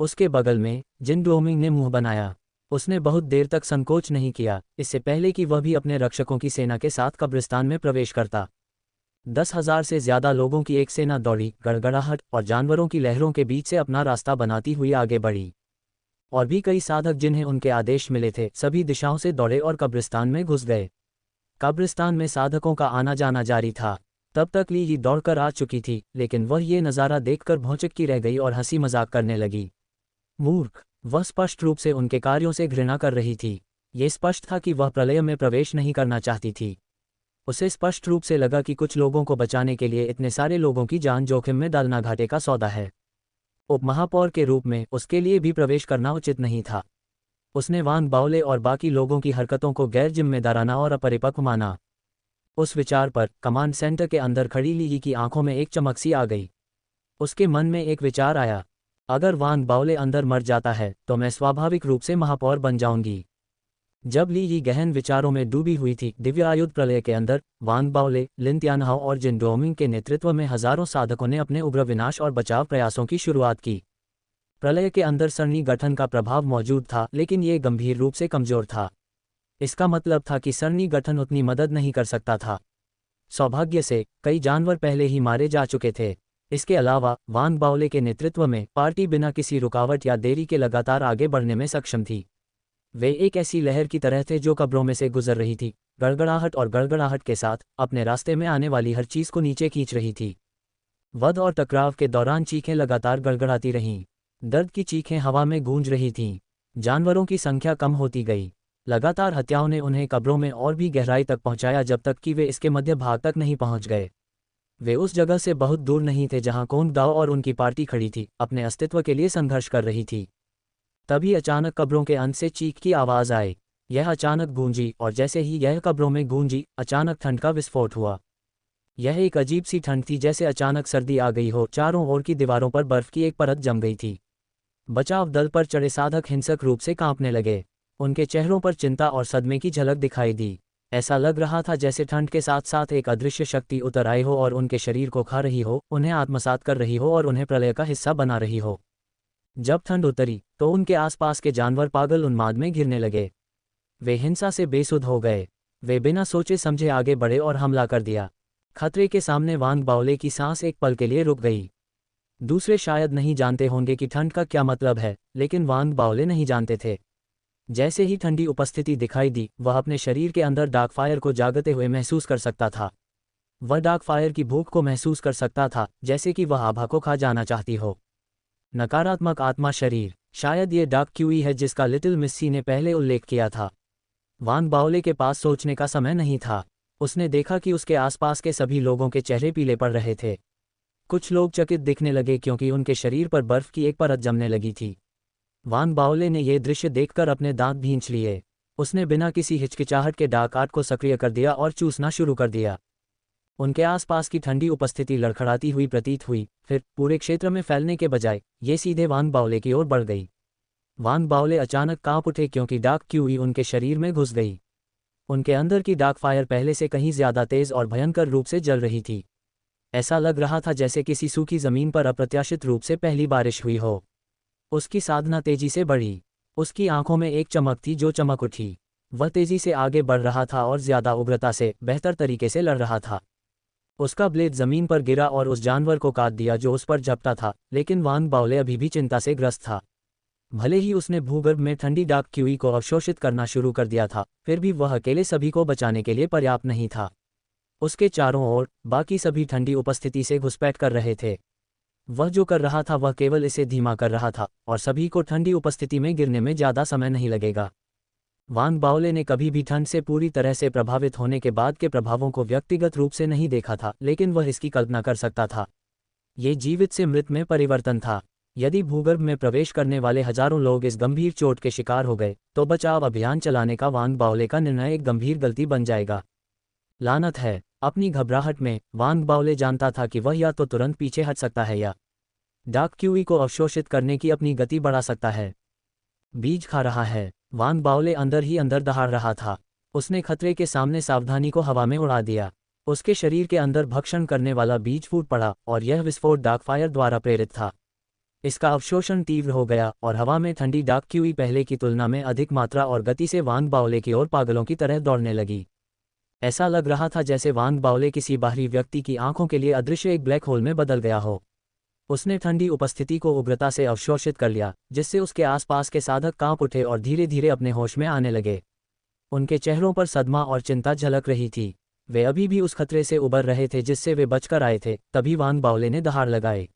उसके बगल में जिन डोमिंग ने मुंह बनाया। उसने बहुत देर तक संकोच नहीं किया, इससे पहले कि वह भी अपने रक्षकों की सेना के साथ कब्रिस्तान में प्रवेश करता। 10,000 से ज्यादा लोगों की एक सेना दौड़ी, गड़गड़ाहट और जानवरों की लहरों के बीच से अपना रास्ता बनाती हुई आगे बढ़ी। और भी कई साधक जिन्हें उनके आदेश मिले थे, सभी दिशाओं से दौड़े और कब्रिस्तान में घुस गए। कब्रिस्तान में साधकों का आना जाना जारी था। तब तक ली ही दौड़कर आ चुकी थी, लेकिन वह ये नज़ारा देखकर भौंचक्की रह गई और हंसी मजाक करने लगी। मूर्ख! वह स्पष्ट रूप से उनके कार्यों से घृणा कर रही थी। ये स्पष्ट था कि वह प्रलय में प्रवेश नहीं करना चाहती थी। उसे स्पष्ट रूप से लगा कि कुछ लोगों को बचाने के लिए इतने सारे लोगों की जान जोखिम में डालना घाटे का सौदा है। उपमहापौर के रूप में उसके लिए भी प्रवेश करना उचित नहीं था। उसने वांग बाओले और बाकी लोगों की हरकतों को गैर जिम्मेदाराना और अपरिपक्व माना। उस विचार पर कमांड सेंटर के अंदर खड़ी ली की आंखों में एक चमक सी आ गई। उसके मन में एक विचार आया, अगर वांग बाओले अंदर मर जाता है तो मैं स्वाभाविक रूप से महापौर बन जाऊंगी। जब ली यी गहन विचारों में डूबी हुई थी, दिव्य आयुध प्रलय के अंदर वांग बाओले, लिन तियानहाओ और जिन डोमिंग के नेतृत्व में हजारों साधकों ने अपने उग्र विनाश और बचाव प्रयासों की शुरुआत की। प्रलय के अंदर सरणी गठन का प्रभाव मौजूद था, लेकिन ये गंभीर रूप से कमजोर था। इसका मतलब था कि सरणी गठन उतनी मदद नहीं कर सकता था। सौभाग्य से कई जानवर पहले ही मारे जा चुके थे। इसके अलावा वांग बाओले के नेतृत्व में पार्टी बिना किसी रुकावट या देरी के लगातार आगे बढ़ने में सक्षम थी। वे एक ऐसी लहर की तरह थे जो कब्रों में से गुजर रही थी, गड़गड़ाहट और गड़गड़ाहट के साथ अपने रास्ते में आने वाली हर चीज को नीचे खींच रही थी। वध और टकराव के दौरान चीखें लगातार गड़गड़ाती रहीं। दर्द की चीखें हवा में गूंज रही थीं। जानवरों की संख्या कम होती गई। लगातार हत्याओं ने उन्हें कब्रों में और भी गहराई तक पहुंचाया जब तक कि वे इसके मध्य भाग तक नहीं पहुंच गए। वे उस जगह से बहुत दूर नहीं थे जहां कोंग दाओ और उनकी पार्टी खड़ी थी, अपने अस्तित्व के लिए संघर्ष कर रही थी। तभी अचानक कब्रों के अंत से चीख की आवाज आई। यह अचानक गूंजी और जैसे ही यह कब्रों में गूंजी, अचानक ठंड का विस्फोट हुआ। यह एक अजीब सी ठंड थी, जैसे अचानक सर्दी आ गई हो। चारों ओर की दीवारों पर बर्फ की एक परत जम गई थी। बचाव दल पर चढ़े साधक हिंसक रूप से कांपने लगे। उनके चेहरों पर चिंता और सदमे की झलक दिखाई दी। ऐसा लग रहा था जैसे ठंड के साथ साथ एक अदृश्य शक्ति उतर आई हो और उनके शरीर को खा रही हो, उन्हें आत्मसात कर रही हो और उन्हें प्रलय का हिस्सा बना रही हो। जब ठंड उतरी तो उनके आसपास के जानवर पागल उन्माद में घिरने लगे। वे हिंसा से बेसुध हो गए। वे बिना सोचे समझे आगे बढ़े और हमला कर दिया। खतरे के सामने वांग बाओले की सांस एक पल के लिए रुक गई। दूसरे शायद नहीं जानते होंगे कि ठंड का क्या मतलब है, लेकिन वांग बाओले नहीं जानते थे। जैसे ही ठंडी उपस्थिति दिखाई दी, वह अपने शरीर के अंदर डार्क फायर को जागते हुए महसूस कर सकता था। वह डार्क फायर की भूख को महसूस कर सकता था, जैसे कि वह आभा को खा जाना चाहती हो। नकारात्मक आत्मा शरीर, शायद ये डार्क क्यूई है जिसका लिटिल मिस सी ने पहले उल्लेख किया था। वांग बाओले के पास सोचने का समय नहीं था। उसने देखा कि उसके आसपास के सभी लोगों के चेहरे पीले पड़ रहे थे। कुछ लोग चकित दिखने लगे क्योंकि उनके शरीर पर बर्फ की एक परत जमने लगी थी। वांग बाओले ने यह दृश्य देखकर अपने दांत भींच लिए। उसने बिना किसी हिचकिचाहट के डार्क आर्ट को सक्रिय कर दिया और चूसना शुरू कर दिया। उनके आसपास की ठंडी उपस्थिति लड़खड़ाती हुई प्रतीत हुई, फिर पूरे क्षेत्र में फैलने के बजाय ये सीधे वांग बाओले की ओर बढ़ गई। वांग बाओले अचानक कांप उठे क्योंकि डार्क क्यूई उनके शरीर में घुस गई। उनके अंदर की डार्क फायर पहले से कहीं ज्यादा तेज और भयंकर रूप से जल रही थी। ऐसा लग रहा था जैसे किसी सूखी जमीन पर अप्रत्याशित रूप से पहली बारिश हुई हो। उसकी साधना तेजी से बढ़ी। उसकी आंखों में एक चमक थी जो चमक उठी। वह तेजी से आगे बढ़ रहा था और ज्यादा उग्रता से, बेहतर तरीके से लड़ रहा था। उसका ब्लेड जमीन पर गिरा और उस जानवर को काट दिया जो उस पर झपटा था, लेकिन वांग बाओले अभी भी चिंता से ग्रस्त था। भले ही उसने भूगर्भ में ठंडी डार्क क्यूई को अवशोषित करना शुरू कर दिया था, फिर भी वह अकेले सभी को बचाने के लिए पर्याप्त नहीं था। उसके चारों ओर बाकी सभी ठंडी उपस्थिति से घुसपैठ कर रहे थे। वह जो कर रहा था वह केवल इसे धीमा कर रहा था, और सभी को ठंडी उपस्थिति में गिरने में ज्यादा समय नहीं लगेगा। वांग बाओले ने कभी भी ठंड से पूरी तरह से प्रभावित होने के बाद के प्रभावों को व्यक्तिगत रूप से नहीं देखा था, लेकिन वह इसकी कल्पना कर सकता था। ये जीवित से मृत में परिवर्तन था। यदि भूगर्भ में प्रवेश करने वाले हजारों लोग इस गंभीर चोट के शिकार हो गए, तो बचाव अभियान चलाने का वांग बाओले का निर्णय एक गंभीर गलती बन जाएगा। लानत है। अपनी घबराहट में वांग बाओले जानता था कि वह या तो तुरंत पीछे हट सकता है या डाक क्यूई को अवशोषित करने की अपनी गति बढ़ा सकता है। बीज खा रहा है। वान बाओले अंदर ही अंदर दहाड़ रहा था। उसने खतरे के सामने सावधानी को हवा में उड़ा दिया। उसके शरीर के अंदर भक्षण करने वाला बीज फूट पड़ा और यह विस्फोट डार्क फायर द्वारा प्रेरित था। इसका अवशोषण तीव्र हो गया और हवा में ठंडी डाक क्यूई पहले की तुलना में अधिक मात्रा और गति से वान बाओले की ओर पागलों की तरह दौड़ने लगी। ऐसा लग रहा था जैसे वान बाओले किसी बाहरी व्यक्ति की आंखों के लिए अदृश्य एक ब्लैक होल में बदल गया हो। उसने ठंडी उपस्थिति को उग्रता से अवशोषित कर लिया, जिससे उसके आसपास के साधक कांप उठे और धीरे धीरे अपने होश में आने लगे। उनके चेहरों पर सदमा और चिंता झलक रही थी। वे अभी भी उस खतरे से उबर रहे थे जिससे वे बचकर आए थे। तभी वान बाओले ने दहाड़ लगाई,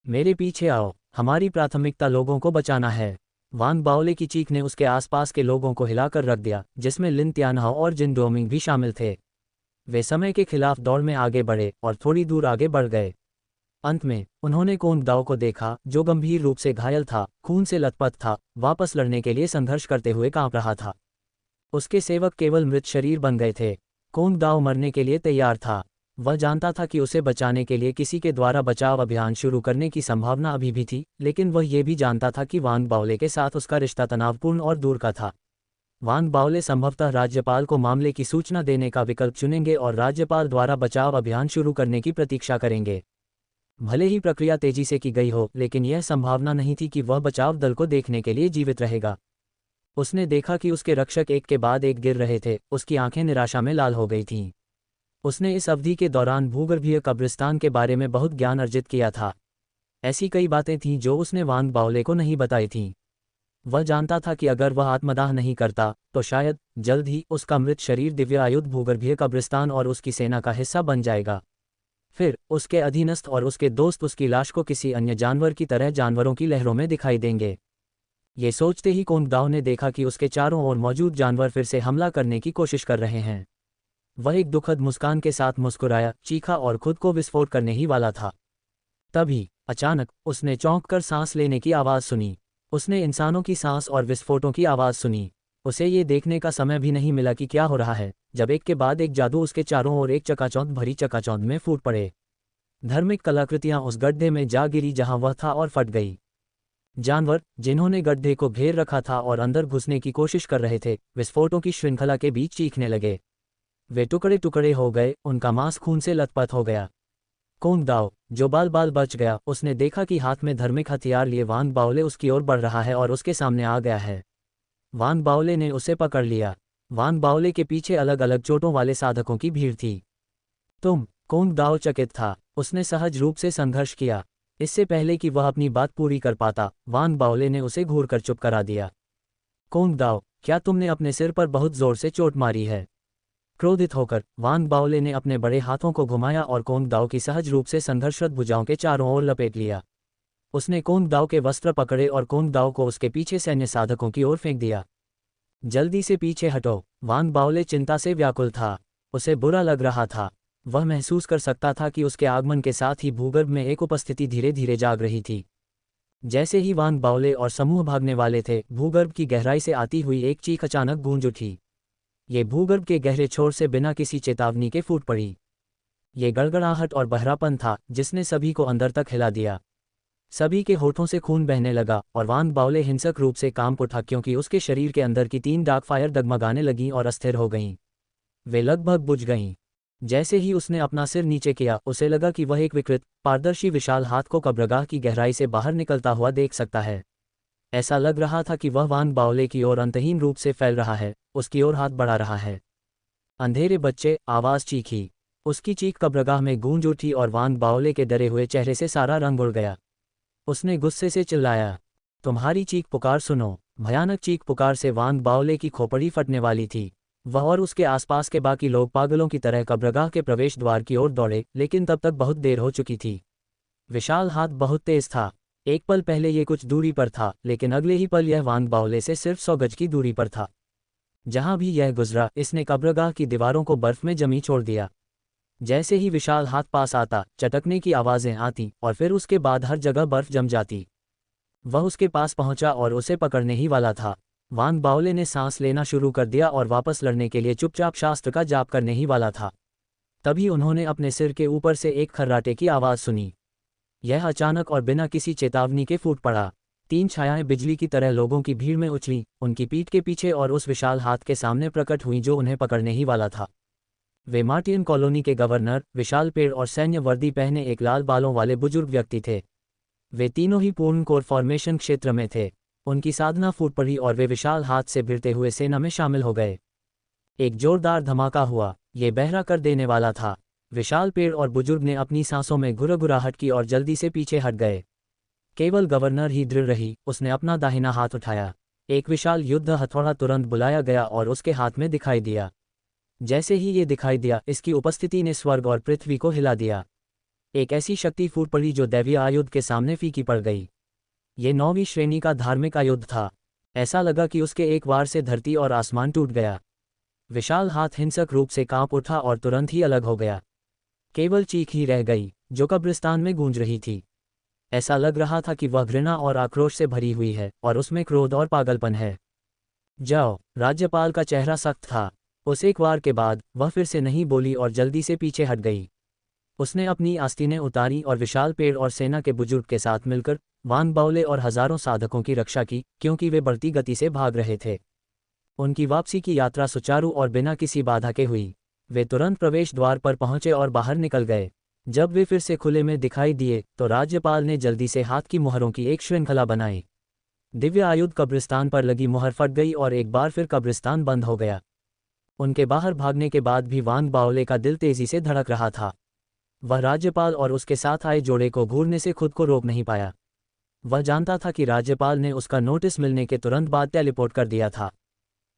मेरे पीछे आओ, हमारी प्राथमिकता लोगों को बचाना है। वान बाओले की चीख ने उसके आसपास के लोगों को हिलाकर रख दिया, जिसमें लिन तियानहाओ और जिन डोमिंग भी शामिल थे। वे समय के खिलाफ दौड़ में आगे बढ़े और थोड़ी दूर आगे बढ़ गए। अंत में उन्होंने कोंग दाओ को देखा, जो गंभीर रूप से घायल था, खून से लथपथ था, वापस लड़ने के लिए संघर्ष करते हुए कांप रहा था। उसके सेवक केवल मृत शरीर बन गए थे। कोंग दाओ मरने के लिए तैयार था। वह जानता था कि उसे बचाने के लिए किसी के द्वारा बचाव अभियान शुरू करने की संभावना अभी भी थी, लेकिन वह ये भी जानता था कि वान बाओले के साथ उसका रिश्ता तनावपूर्ण और दूर का था। वान बाओले संभवतः राज्यपाल को मामले की सूचना देने का विकल्प चुनेंगे और राज्यपाल द्वारा बचाव अभियान शुरू करने की प्रतीक्षा करेंगे। भले ही प्रक्रिया तेजी से की गई हो, लेकिन यह संभावना नहीं थी कि वह बचाव दल को देखने के लिए जीवित रहेगा। उसने देखा कि उसके रक्षक एक के बाद एक गिर रहे थे। उसकी आंखें निराशा में लाल हो गई थीं। उसने इस अवधि के दौरान भूगर्भीय कब्रिस्तान के बारे में बहुत ज्ञान अर्जित किया था। ऐसी कई बातें थीं जो उसने वान बाओले को नहीं बताई थीं। वह जानता था कि अगर वह आत्मदाह नहीं करता तो शायद जल्द ही उसका मृत शरीर दिव्य आयुध भूगर्भीय कब्रिस्तान और उसकी सेना का हिस्सा बन जाएगा। फिर उसके अधीनस्थ और उसके दोस्त उसकी लाश को किसी अन्य जानवर की तरह जानवरों की लहरों में दिखाई देंगे। ये सोचते ही कोंग दाओ ने देखा कि उसके चारों ओर मौजूद जानवर फिर से हमला करने की कोशिश कर रहे हैं। वह एक दुखद मुस्कान के साथ मुस्कुराया, चीखा और खुद को विस्फोट करने ही वाला था। तभी अचानक उसने चौंक कर सांस लेने की आवाज़ सुनी। उसने इंसानों की सांस और विस्फोटों की आवाज़ सुनी। उसे ये देखने का समय भी नहीं मिला कि क्या हो रहा है, जब एक के बाद एक जादू उसके चारों ओर एक चकाचौंध भरी चकाचौंध में फूट पड़े। धार्मिक कलाकृतियां उस गड्ढे में जा गिरी जहां वह था और फट गई। जानवर जिन्होंने गड्ढे को घेर रखा था और अंदर घुसने की कोशिश कर रहे थे, विस्फोटों की श्रृंखला के बीच चीखने लगे। वे टुकड़े टुकड़े हो गए, उनका मांस खून से लथपथ हो गया। कोंग दाओ, जो बाल बाल बच गया, उसने देखा कि हाथ में धार्मिक हथियार लिए वान बाओले उसकी ओर बढ़ रहा है और उसके सामने आ गया है। वान बाओले ने उसे पकड़ लिया। वान बाओले के पीछे अलग अलग चोटों वाले साधकों की भीड़ थी। कोंग दाओ चकित था। उसने सहज रूप से संघर्ष किया। इससे पहले कि वह अपनी बात पूरी कर पाता, वान बाओले ने उसे घूरकर चुप करा दिया। कोंग दाओ, क्या तुमने अपने सिर पर बहुत जोर से चोट मारी है? क्रोधित होकर वान बाओले ने अपने बड़े हाथों को घुमाया और कोंग दाओ की सहज रूप से संघर्षरत भुजाओं के चारों ओर लपेट लिया। उसने कोंग दाओ के वस्त्र पकड़े और कोंग दाओ को उसके पीछे सैन्य साधकों की ओर फेंक दिया। जल्दी से पीछे हटो। वान बाओले चिंता से व्याकुल था। उसे बुरा लग रहा था। वह महसूस कर सकता था कि उसके आगमन के साथ ही भूगर्भ में एक उपस्थिति धीरे धीरे जाग रही थी। जैसे ही वान बाओले और समूह भागने वाले थे, भूगर्भ की गहराई से आती हुई एक चीख अचानक गूंज उठी। ये भूगर्भ के गहरे छोर से बिना किसी चेतावनी के फूट पड़ी। ये गड़गड़ाहट और बहरापन था जिसने सभी को अंदर तक हिला दिया। सभी के होठों से खून बहने लगा और वान बाओले हिंसक रूप से कांप उठा, क्योंकि उसके शरीर के अंदर की 3 डार्क फायर डगमगाने लगीं और अस्थिर हो गईं। वे लगभग बुझ गईं। जैसे ही उसने अपना सिर नीचे किया, उसे लगा कि वह एक विकृत पारदर्शी विशाल हाथ को कब्रगाह की गहराई से बाहर निकलता हुआ देख सकता है। ऐसा लग रहा था कि वह वान बाओले की ओर अंतहीन रूप से फैल रहा है, उसकी ओर हाथ बढ़ा रहा है। अंधेरे बच्चे, आवाज़ चीखी। उसकी चीख कब्रगाह में गूंज उठी और वान बाओले के डरे हुए चेहरे से सारा रंग उड़ गया। उसने गुस्से से चिल्लाया, तुम्हारी चीख पुकार सुनो। भयानक चीख पुकार से वान बाओले की खोपड़ी फटने वाली थी। वह और उसके आसपास के बाकी लोग पागलों की तरह कब्रगाह के प्रवेश द्वार की ओर दौड़े, लेकिन तब तक बहुत देर हो चुकी थी। विशाल हाथ बहुत तेज था। एक पल पहले ये कुछ दूरी पर था, लेकिन अगले ही पल यह वान बाओले से सिर्फ 100 गज की दूरी पर था। जहां भी यह गुजरा, इसने कब्रगाह की दीवारों को बर्फ में जमी छोड़ दिया। जैसे ही विशाल हाथ पास आता, चटकने की आवाज़ें आती और फिर उसके बाद हर जगह बर्फ जम जाती। वह उसके पास पहुंचा और उसे पकड़ने ही वाला था। वान बाओले ने सांस लेना शुरू कर दिया और वापस लड़ने के लिए चुपचाप शास्त्र का जाप करने ही वाला था। तभी उन्होंने अपने सिर के ऊपर से एक खर्राटे की आवाज़ सुनी। यह अचानक और बिना किसी चेतावनी के फूट पड़ा। 3 छायाएं बिजली की तरह लोगों की भीड़ में उछली, उनकी पीठ के पीछे और उस विशाल हाथ के सामने प्रकट हुई जो उन्हें पकड़ने ही वाला था। वे मार्टियन कॉलोनी के गवर्नर, विशाल पेड़ और सैन्य वर्दी पहने एक लाल बालों वाले बुजुर्ग व्यक्ति थे। वे तीनों ही पूर्ण कोर फॉर्मेशन क्षेत्र में थे। उनकी साधना फूट पड़ी और वे विशाल हाथ से भिड़ते हुए सेना में शामिल हो गए। एक जोरदार धमाका हुआ, ये बहरा कर देने वाला था। विशाल पेड़ और बुजुर्ग ने अपनी सांसों में गुरगुराहट की और जल्दी से पीछे हट गए। केवल गवर्नर ही दृढ़ रही, उसने अपना दाहिना हाथ उठाया। एक विशाल युद्ध हथौड़ा तुरंत बुलाया गया और उसके हाथ में दिखाई दिया। जैसे ही ये दिखाई दिया, इसकी उपस्थिति ने स्वर्ग और पृथ्वी को हिला दिया। एक ऐसी शक्ति फूट पड़ी जो दैवीय आयुध के सामने फीकी पड़ गई। ये 9वीं श्रेणी का धार्मिक आयुध था। ऐसा लगा कि उसके एक वार से धरती और आसमान टूट गया। विशाल हाथ हिंसक रूप से कांप उठा और तुरंत ही अलग हो गया। केवल चीख ही रह गई, जो कब्रिस्तान में गूंज रही थी। ऐसा लग रहा था कि वह घृणा और आक्रोश से भरी हुई है और उसमें क्रोध और पागलपन है। जाओ। राज्यपाल का चेहरा सख्त था। उस एक वार के बाद वह फिर से नहीं बोली और जल्दी से पीछे हट गई। उसने अपनी आस्तीनें उतारी और विशाल पेड़ और सेना के बुजुर्ग के साथ मिलकर वान बाओले और हजारों साधकों की रक्षा की, क्योंकि वे बढ़ती गति से भाग रहे थे। उनकी वापसी की यात्रा सुचारू और बिना किसी बाधा के हुई। वे तुरंत प्रवेश द्वार पर पहुंचे और बाहर निकल गए। जब वे फिर से खुले में दिखाई दिए तो राज्यपाल ने जल्दी से हाथ की मुहरों की एक श्रृंखला बनाई। दिव्य आयुध कब्रिस्तान पर लगी मुहर फट गई और एक बार फिर कब्रिस्तान बंद हो गया। उनके बाहर भागने के बाद भी वान बाओले का दिल तेजी से धड़क रहा था। वह राज्यपाल और उसके साथ आए जोड़े को घूरने से खुद को रोक नहीं पाया। वह जानता था कि राज्यपाल ने उसका नोटिस मिलने के तुरंत बाद टेलीपोर्ट कर दिया था।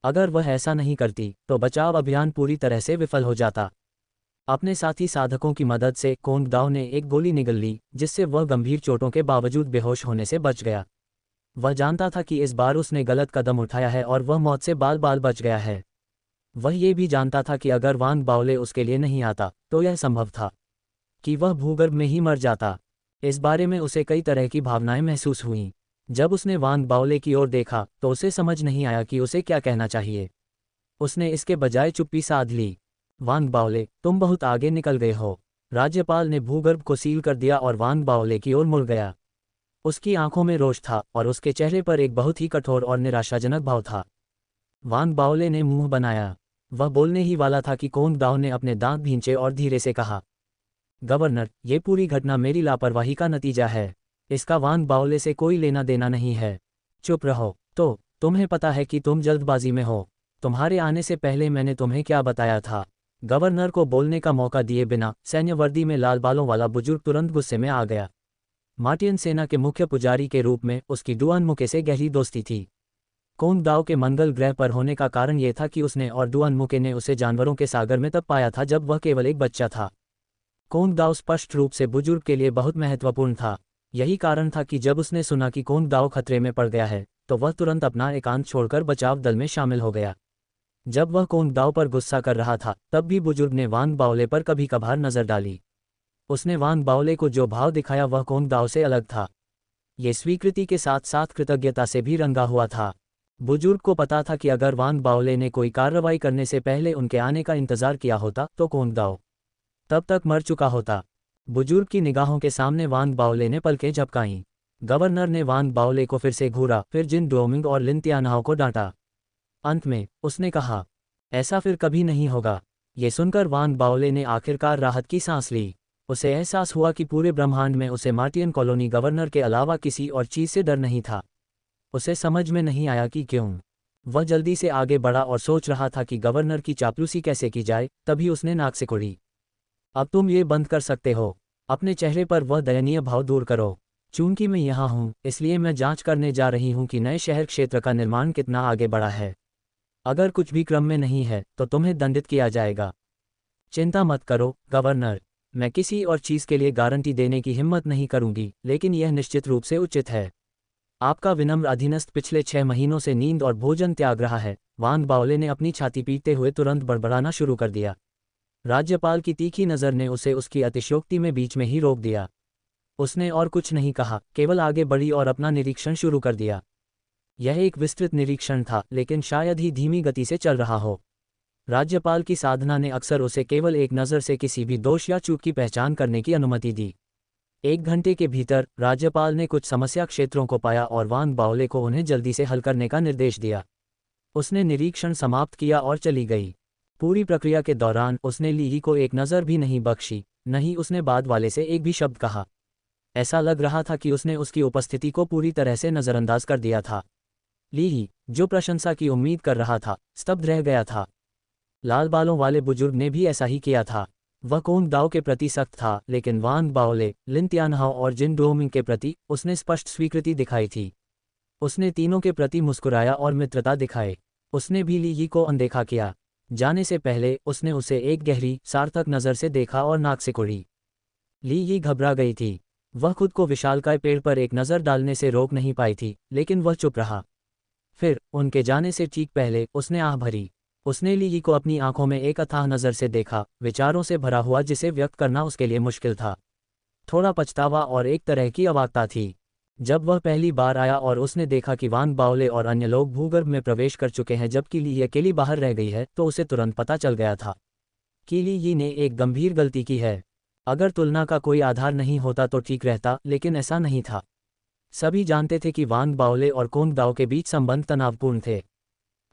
अगर वह ऐसा नहीं करती तो बचाव अभियान पूरी तरह से विफल हो जाता। अपने साथी साधकों की मदद से कोंग दाओ ने एक गोली निगल ली, जिससे वह गंभीर चोटों के बावजूद बेहोश होने से बच गया। वह जानता था कि इस बार उसने गलत कदम उठाया है और वह मौत से बाल बाल बच गया है। वह ये भी जानता था कि अगर वान बाओले उसके लिए नहीं आता तो यह संभव था कि वह भूगर्भ में ही मर जाता। इस बारे में उसे कई तरह की भावनाएं महसूस हुईं। जब उसने वान बाओले की ओर देखा तो उसे समझ नहीं आया कि उसे क्या कहना चाहिए। उसने इसके बजाय चुप्पी साध ली। वान बाओले, तुम बहुत आगे निकल गए हो। राज्यपाल ने भूगर्भ को सील कर दिया और वान बाओले की ओर मुड़ गया। उसकी आंखों में रोष था और उसके चेहरे पर एक बहुत ही कठोर और निराशाजनक भाव था। वान बाओले ने मुंह बनाया। वह बोलने ही वाला था कि कोंग दाओ ने अपने दांत भींचे और धीरे से कहा, गवर्नर, ये पूरी घटना मेरी लापरवाही का नतीजा है। इसका वान बाओले से कोई लेना देना नहीं है। चुप रहो। तो तुम्हें पता है कि तुम जल्दबाजी में हो। तुम्हारे आने से पहले मैंने तुम्हें क्या बताया था? गवर्नर को बोलने का मौका दिए बिना सैन्य वर्दी में लाल बालों वाला बुजुर्ग तुरंत गुस्से में आ गया। मार्टियन सेना के मुख्य पुजारी के रूप में उसकी डुआन मुके से गहरी दोस्ती थी। कोंग दाओ के मंगल ग्रह पर होने का कारण यह था कि उसने और डुआन मुके ने उसे जानवरों के सागर में तब पाया था जब वह केवल एक बच्चा था। कोंग दाओ स्पष्ट रूप से बुजुर्ग के लिए बहुत महत्वपूर्ण था। यही कारण था कि जब उसने सुना कि कोंग दाओ खतरे में पड़ गया है तो वह तुरंत अपना एकांत छोड़कर बचाव दल में शामिल हो गया। जब वह कोंग दाओ पर गुस्सा कर रहा था तब भी बुजुर्ग ने वान बाओले पर कभी कभार नजर डाली। उसने वान बाओले को जो भाव दिखाया वह कोंग दाओ से अलग था। ये स्वीकृति के साथ साथ कृतज्ञता से भी रंगा हुआ था। बुजुर्ग को पता था कि अगर वान बाओले ने कोई कार्रवाई करने से पहले उनके आने का इंतजार किया होता तो कोंग दाओ तब तक मर चुका होता। बुजुर्ग की निगाहों के सामने वान बाओले ने पलकें झपकाईं। गवर्नर ने वान बाओले को फिर से घूरा, फिर जिन डोमिंग और लिन तियानाओ को डांटा। अंत में उसने कहा, ऐसा फिर कभी नहीं होगा। ये सुनकर वान बाओले ने आखिरकार राहत की सांस ली। उसे एहसास हुआ कि पूरे ब्रह्मांड में उसे मार्टियन कॉलोनी गवर्नर के अलावा किसी और चीज से डर नहीं था। उसे समझ में नहीं आया कि क्यों। वह जल्दी से आगे बढ़ा और सोच रहा था कि गवर्नर की चापलूसी कैसे की जाए, तभी उसने नाक से कुड़ी। अब तुम ये बंद कर सकते हो। अपने चेहरे पर वह दयनीय भाव दूर करो। चूंकि मैं यहाँ हूँ इसलिए मैं जांच करने जा रही हूँ कि नए शहर क्षेत्र का निर्माण कितना आगे बढ़ा है। अगर कुछ भी क्रम में नहीं है तो तुम्हें दंडित किया जाएगा। चिंता मत करो गवर्नर, मैं किसी और चीज़ के लिए गारंटी देने की हिम्मत नहीं करूंगी, लेकिन यह निश्चित रूप से उचित है। आपका विनम्र अधीनस्थ पिछले 6 महीनों से नींद और भोजन त्याग रहा है। वान बाओले ने अपनी छाती पीटते हुए तुरंत बड़बड़ाना शुरू कर दिया। राज्यपाल की तीखी नज़र ने उसे उसकी अतिशयोक्ति में बीच में ही रोक दिया। उसने और कुछ नहीं कहा, केवल आगे बढ़ी और अपना निरीक्षण शुरू कर दिया। यह एक विस्तृत निरीक्षण था, लेकिन शायद ही धीमी गति से चल रहा हो। राज्यपाल की साधना ने अक्सर उसे केवल एक नज़र से किसी भी दोष या चूक की पहचान करने की अनुमति दी। 1 घंटे के भीतर राज्यपाल ने कुछ समस्या क्षेत्रों को पाया और वान बाओले को उन्हें जल्दी से हल करने का निर्देश दिया। उसने निरीक्षण समाप्त किया और चली गई। पूरी प्रक्रिया के दौरान उसने ली ही को एक नज़र भी नहीं बख्शी, नहीं उसने बाद वाले से एक भी शब्द कहा। ऐसा लग रहा था कि उसने उसकी उपस्थिति को पूरी तरह से नज़रअंदाज कर दिया था। ली ही, जो प्रशंसा की उम्मीद कर रहा था, स्तब्ध रह गया था। लाल बालों वाले बुजुर्ग ने भी ऐसा ही किया था। वह कोंग दाओ के प्रति सख्त था, लेकिन वान बाओले, लिन तियानहाओ और जिन डोमिंग के प्रति उसने स्पष्ट स्वीकृति दिखाई थी। उसने तीनों के प्रति मुस्कुराया और मित्रता दिखाए। उसने भी ली ही को अनदेखा किया। जाने से पहले उसने उसे एक गहरी, सार्थक नज़र से देखा और नाक से कुड़ी। ली ही घबरा गई थी। वह खुद को विशालकाय पेड़ पर एक नज़र डालने से रोक नहीं पाई थी, लेकिन वह चुप रहा। फिर उनके जाने से ठीक पहले उसने आह भरी। उसने ली ही को अपनी आंखों में एक अथाह नज़र से देखा, विचारों से भरा हुआ जिसे व्यक्त करना उसके लिए मुश्किल था। थोड़ा पछतावा और एक तरह की अवाकता थी। जब वह पहली बार आया और उसने देखा कि वान बाओले और अन्य लोग भूगर्भ में प्रवेश कर चुके हैं जबकि ली अकेली बाहर रह गई है, तो उसे तुरंत पता चल गया था कि ली ही ने एक गंभीर गलती की है। अगर तुलना का कोई आधार नहीं होता तो ठीक रहता, लेकिन ऐसा नहीं था। सभी जानते थे कि वान बाओले और कोंग दाओ के बीच संबंध तनावपूर्ण थे।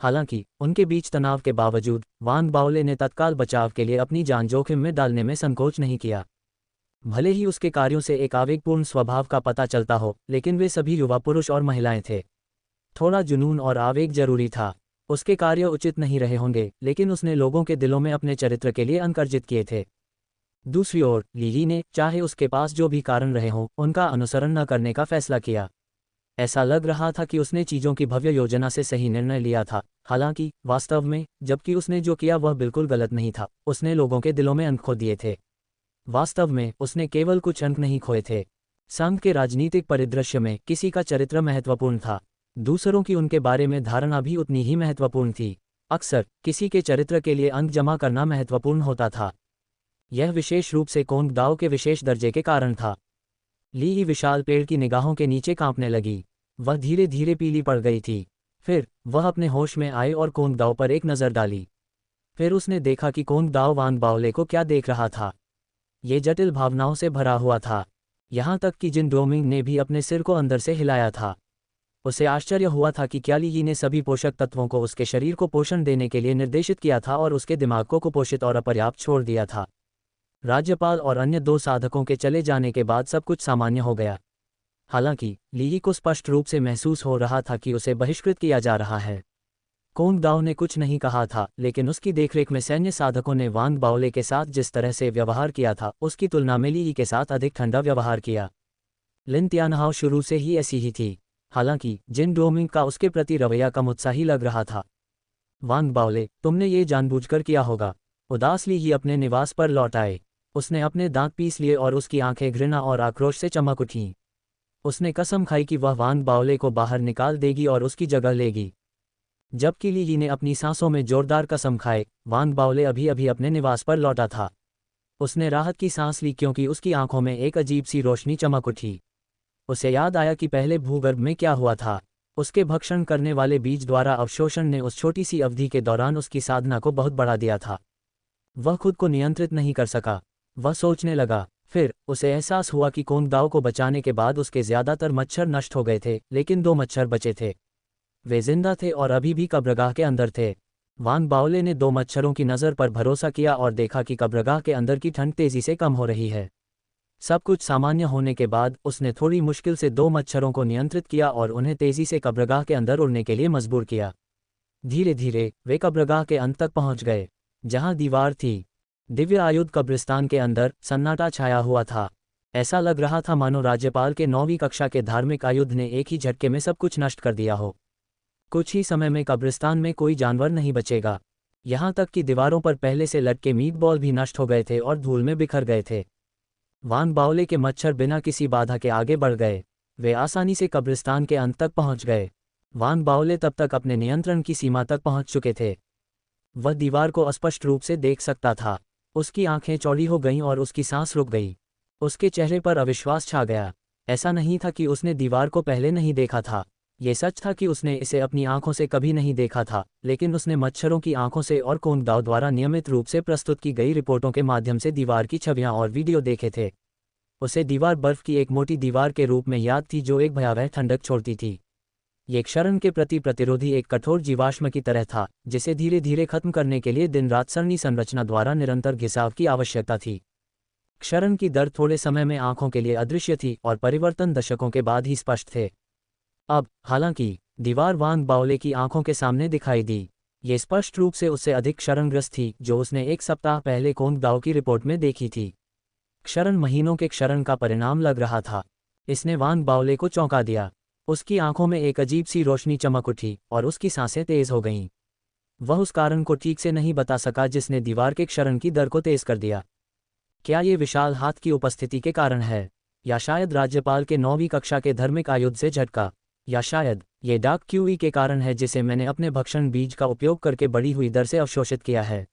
हालांकि उनके बीच तनाव के बावजूद वान बाओले ने तत्काल बचाव के लिए अपनी जान जोखिम में डालने में संकोच नहीं किया। भले ही उसके कार्यों से एक आवेगपूर्ण स्वभाव का पता चलता हो, लेकिन वे सभी युवा पुरुष और महिलाएं थे। थोड़ा जुनून और आवेग जरूरी था। उसके कार्य उचित नहीं रहे होंगे, लेकिन उसने लोगों के दिलों में अपने चरित्र के लिए अंक अर्जित किए थे। दूसरी ओर लीली ने, चाहे उसके पास जो भी कारण रहे हों, उनका अनुसरण न करने का फैसला किया। ऐसा लग रहा था कि उसने चीज़ों की भव्य योजना से सही निर्णय लिया था। हालांकि वास्तव में जबकि उसने जो किया वह बिल्कुल गलत नहीं था। उसने लोगों के दिलों में अंक खो दिए थे। वास्तव में उसने केवल कुछ अंक नहीं खोए थे। संघ के राजनीतिक परिदृश्य में किसी का चरित्र महत्वपूर्ण था, दूसरों की उनके बारे में धारणा भी उतनी ही महत्वपूर्ण थी। अक्सर किसी के चरित्र के लिए अंक जमा करना महत्वपूर्ण होता था। यह विशेष रूप से कोंग दाओ के विशेष दर्जे के कारण था। ली ही विशाल पेड़ की निगाहों के नीचे कांपने लगी। वह धीरे धीरे पीली पड़ गई थी। फिर वह अपने होश में आए और कोंग दाओ पर एक नज़र डाली। फिर उसने देखा कि कोंग दाओ वान बाओले को क्या देख रहा था। ये जटिल भावनाओं से भरा हुआ था, यहाँ तक कि जिन डोमिंग ने भी अपने सिर को अंदर से हिलाया था। उसे आश्चर्य हुआ था कि क्या ली ही ने सभी पोषक तत्वों को उसके शरीर को पोषण देने के लिए निर्देशित किया था और उसके दिमाग को कुपोषित और अपर्याप्त छोड़ दिया था। राज्यपाल और अन्य 2 साधकों के चले जाने के बाद सब कुछ सामान्य हो गया। हालांकि ली ही को स्पष्ट रूप से महसूस हो रहा था कि उसे बहिष्कृत किया जा रहा है। कोंग दाओ ने कुछ नहीं कहा था, लेकिन उसकी देखरेख में सैन्य साधकों ने वान बाओले के साथ जिस तरह से व्यवहार किया था उसकी तुलना में ली ही के साथ अधिक ठंडा व्यवहार किया। लिन तियानहाओ शुरू से ही ऐसी ही थी, हालांकि जिन डोमिंग का उसके प्रति रवैया कम उत्साही लग रहा था। वान बाओले, तुमने ये जानबूझकर किया होगा। उदास ली ही अपने निवास पर लौट आए। उसने अपने दांत पीस लिए और उसकी आंखें घृणा और आक्रोश से चमक उठीं। उसने कसम खाई कि वह वान बाओले को बाहर निकाल देगी और उसकी जगह लेगी। जबकि ली ही ने अपनी सांसों में जोरदार कसम खाए, वान बाओले अभी अभी अपने निवास पर लौटा था। उसने राहत की सांस ली क्योंकि उसकी आंखों में एक अजीब सी रोशनी चमक उठी। उसे याद आया कि पहले भूगर्भ में क्या हुआ था। उसके भक्षण करने वाले बीज द्वारा अवशोषण ने उस छोटी सी अवधि के दौरान उसकी साधना को बहुत बढ़ा दिया था। वह खुद को नियंत्रित नहीं कर सका। वह सोचने लगा। फिर उसे एहसास हुआ कि कोंग दाओ को बचाने के बाद उसके ज़्यादातर मच्छर नष्ट हो गए थे, लेकिन 2 मच्छर बचे थे। वे जिंदा थे और अभी भी कब्रगाह के अंदर थे। वान बाओले ने 2 मच्छरों की नज़र पर भरोसा किया और देखा कि कब्रगाह के अंदर की ठंड तेज़ी से कम हो रही है। सब कुछ सामान्य होने के बाद उसने थोड़ी मुश्किल से 2 मच्छरों को नियंत्रित किया और उन्हें तेज़ी से कब्रगाह के अंदर उड़ने के लिए मजबूर किया। धीरे धीरे वे कब्रगाह के अंत तक पहुंच गए, जहां दीवार थी। दिव्य आयुध कब्रिस्तान के अंदर सन्नाटा छाया हुआ था। ऐसा लग रहा था मानो राज्यपाल के 9वीं कक्षा के धार्मिक आयुध ने एक ही झटके में सब कुछ नष्ट कर दिया हो। कुछ ही समय में कब्रिस्तान में कोई जानवर नहीं बचेगा। यहाँ तक कि दीवारों पर पहले से लटके मीटबॉल भी नष्ट हो गए थे और धूल में बिखर गए थे। वान बाओले के मच्छर बिना किसी बाधा के आगे बढ़ गए। वे आसानी से कब्रिस्तान के अंत तक पहुंच गए। वान बाओले तब तक अपने नियंत्रण की सीमा तक पहुंच चुके थे। वह दीवार को अस्पष्ट रूप से देख सकता था। उसकी आंखें चौड़ी हो गईं और उसकी सांस रुक गई। उसके चेहरे पर अविश्वास छा गया। ऐसा नहीं था कि उसने दीवार को पहले नहीं देखा था। ये सच था कि उसने इसे अपनी आंखों से कभी नहीं देखा था, लेकिन उसने मच्छरों की आंखों से और कोंग दाओ द्वारा नियमित रूप से प्रस्तुत की गई रिपोर्टों के माध्यम से दीवार की छवियां और वीडियो देखे थे। उसे दीवार बर्फ की एक मोटी दीवार के रूप में याद थी जो एक भयावह ठंडक छोड़ती थी। ये क्षरण के प्रति प्रतिरोधी एक कठोर जीवाश्म की तरह था, जिसे धीरे धीरे खत्म करने के लिए दिन रात सरणी संरचना द्वारा निरंतर घिसाव की आवश्यकता थी। क्षरण की दर थोड़े समय में आंखों के लिए अदृश्य थी और परिवर्तन दशकों के बाद ही स्पष्ट थे। अब हालांकि दीवार वान बाओले की आंखों के सामने दिखाई दी। ये स्पष्ट रूप से उससे अधिक क्षरणग्रस्त थी जो उसने एक सप्ताह पहले कोंग दाओ की रिपोर्ट में देखी थी। क्षरण महीनों के क्षरण का परिणाम लग रहा था। इसने वान बाओले को चौंका दिया। उसकी आंखों में एक अजीब सी रोशनी चमक उठी और उसकी सांसें तेज हो गईं। वह उस कारण को ठीक से नहीं बता सका जिसने दीवार के क्षरण की दर को तेज कर दिया। क्या ये विशाल हाथ की उपस्थिति के कारण है, या शायद राज्यपाल के 9वीं कक्षा के धार्मिक आयुध से झटका, या शायद ये डार्क क्यूई के कारण है जिसे मैंने अपने भक्षण बीज का उपयोग करके बढ़ी हुई दर से अवशोषित किया है।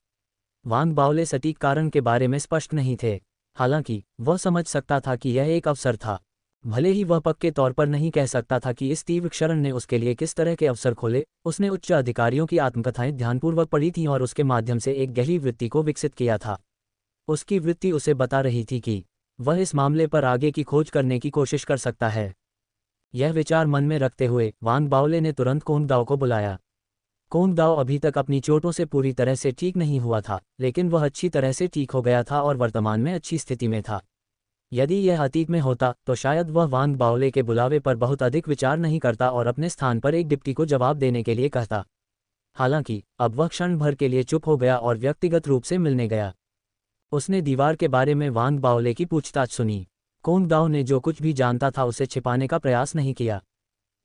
वान बाओले सटीक कारण के बारे में स्पष्ट नहीं थे, हालांकि वह समझ सकता था कि यह एक अवसर था। भले ही वह पक्के तौर पर नहीं कह सकता था कि इस तीव्र क्षरण ने उसके लिए किस तरह के अवसर खोले। उसने उच्च अधिकारियों की आत्मकथाएं ध्यानपूर्वक पढ़ी थीं और उसके माध्यम से एक गहरी वृत्ति को विकसित किया था। उसकी वृत्ति उसे बता रही थी कि वह इस मामले पर आगे की खोज करने की कोशिश कर सकता है। यह विचार मन में रखते हुए वान बाओले ने तुरंत कोंग दाओ को बुलाया। कोंग दाओ अभी तक अपनी चोटों से पूरी तरह से ठीक नहीं हुआ था, लेकिन वह अच्छी तरह से ठीक हो गया था और वर्तमान में अच्छी स्थिति में था। यदि यह अतीत में होता तो शायद वह वान बाओले के बुलावे पर बहुत अधिक विचार नहीं करता और अपने स्थान पर एक डिप्टी को जवाब देने के लिए कहता। हालांकि अब वह क्षण भर के लिए चुप हो गया और व्यक्तिगत रूप से मिलने गया। उसने दीवार के बारे में वान बाओले की पूछताछ सुनी। कोंग दाओ ने जो कुछ भी जानता था उसे छिपाने का प्रयास नहीं किया।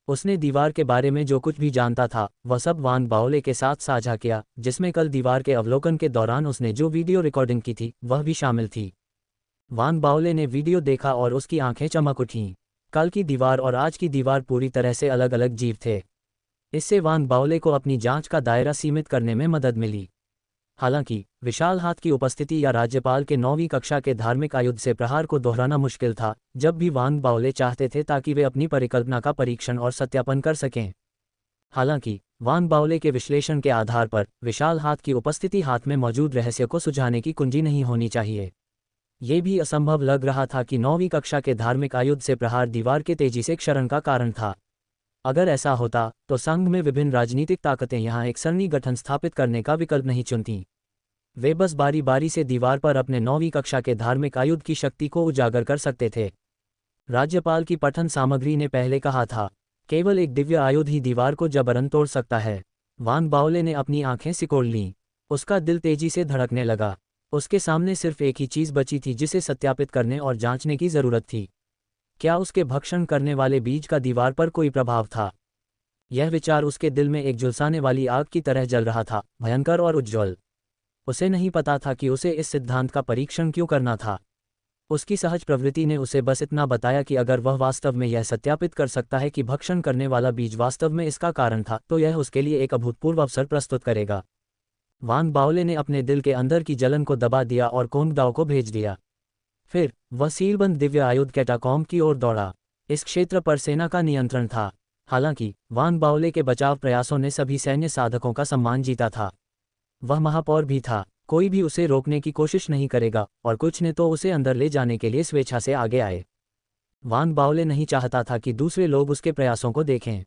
उसने दीवार के बारे में जो कुछ भी जानता था वह सब वान बाओले के साथ साझा किया, जिसमें कल दीवार के अवलोकन के दौरान उसने जो वीडियो रिकॉर्डिंग की थी वह भी शामिल थी। वान बाओले ने वीडियो देखा और उसकी आंखें चमक उठीं। कल की दीवार और आज की दीवार पूरी तरह से अलग अलग जीव थे। इससे वान बाओले को अपनी जांच का दायरा सीमित करने में मदद मिली। हालांकि विशाल हाथ की उपस्थिति या राज्यपाल के 9वीं कक्षा के धार्मिक आयुध से प्रहार को दोहराना मुश्किल था जब भी वान बाओले चाहते थे ताकि वे अपनी परिकल्पना का परीक्षण और सत्यापन कर सकें। हालांकि वान बाओले के विश्लेषण के आधार पर विशाल हाथ की उपस्थिति हाथ में मौजूद रहस्य को सुझाने की कुंजी नहीं होनी चाहिए। ये भी असंभव लग रहा था कि 9वीं कक्षा के धार्मिक आयुध से प्रहार दीवार के तेजी से क्षरण का कारण था। अगर ऐसा होता तो संघ में विभिन्न राजनीतिक ताकतें यहाँ एक सरणी गठन स्थापित करने का विकल्प नहीं चुनतीं। वे बस बारी बारी से दीवार पर अपने 9वीं कक्षा के धार्मिक आयुध की शक्ति को उजागर कर सकते थे। राज्यपाल की पठन सामग्री ने पहले कहा था, केवल एक दिव्य आयुध ही दीवार को जबरन तोड़ सकता है। वान बाओले ने अपनी आंखें सिकोड़ लीं। उसका दिल तेजी से धड़कने लगा। उसके सामने सिर्फ एक ही चीज बची थी जिसे सत्यापित करने और जांचने की जरूरत थी। क्या उसके भक्षण करने वाले बीज का दीवार पर कोई प्रभाव था? यह विचार उसके दिल में एक झुलसाने वाली आग की तरह जल रहा था, भयंकर और उज्ज्वल। उसे नहीं पता था कि उसे इस सिद्धांत का परीक्षण क्यों करना था। उसकी सहज प्रवृत्ति ने उसे बस इतना बताया कि अगर वह वास्तव में यह सत्यापित कर सकता है कि भक्षण करने वाला बीज वास्तव में इसका कारण था तो यह उसके लिए एक अभूतपूर्व अवसर प्रस्तुत करेगा। वान बाओले ने अपने दिल के अंदर की जलन को दबा दिया और कोंग दाओ को भेज दिया। फिर वह सीलबंद दिव्य आयुध कैटाकॉम्ब की ओर दौड़ा। इस क्षेत्र पर सेना का नियंत्रण था। हालांकि वान बाओले के बचाव प्रयासों ने सभी सैन्य साधकों का सम्मान जीता था। वह महापौर भी था। कोई भी उसे रोकने की कोशिश नहीं करेगा और कुछ ने तो उसे अंदर ले जाने के लिए स्वेच्छा से आगे आए। वान बाओले नहीं चाहता था कि दूसरे लोग उसके प्रयासों को देखें।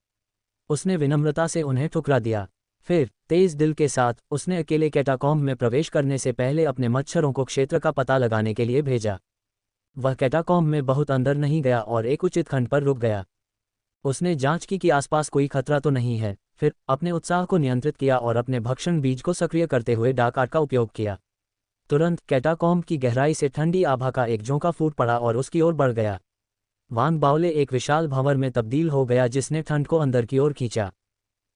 उसने विनम्रता से उन्हें ठुकरा दिया। फिर तेज दिल के साथ उसने अकेले कैटाकॉम्ब में प्रवेश करने से पहले अपने मच्छरों को क्षेत्र का पता लगाने के लिए भेजा। वह कैटाकॉम्ब में बहुत अंदर नहीं गया और एक उचित खंड पर रुक गया। उसने जांच की कि आसपास कोई खतरा तो नहीं है। फिर अपने उत्साह को नियंत्रित किया और अपने भक्षण बीज को सक्रिय करते हुए डार्क आर्ट का उपयोग किया। तुरंत कैटाकॉम्ब की गहराई से ठंडी आभा का एक झोंका फूट पड़ा और उसकी ओर बढ़ गया। वान बाओले एक विशाल भंवर में तब्दील हो गया जिसने ठंड को अंदर की ओर खींचा।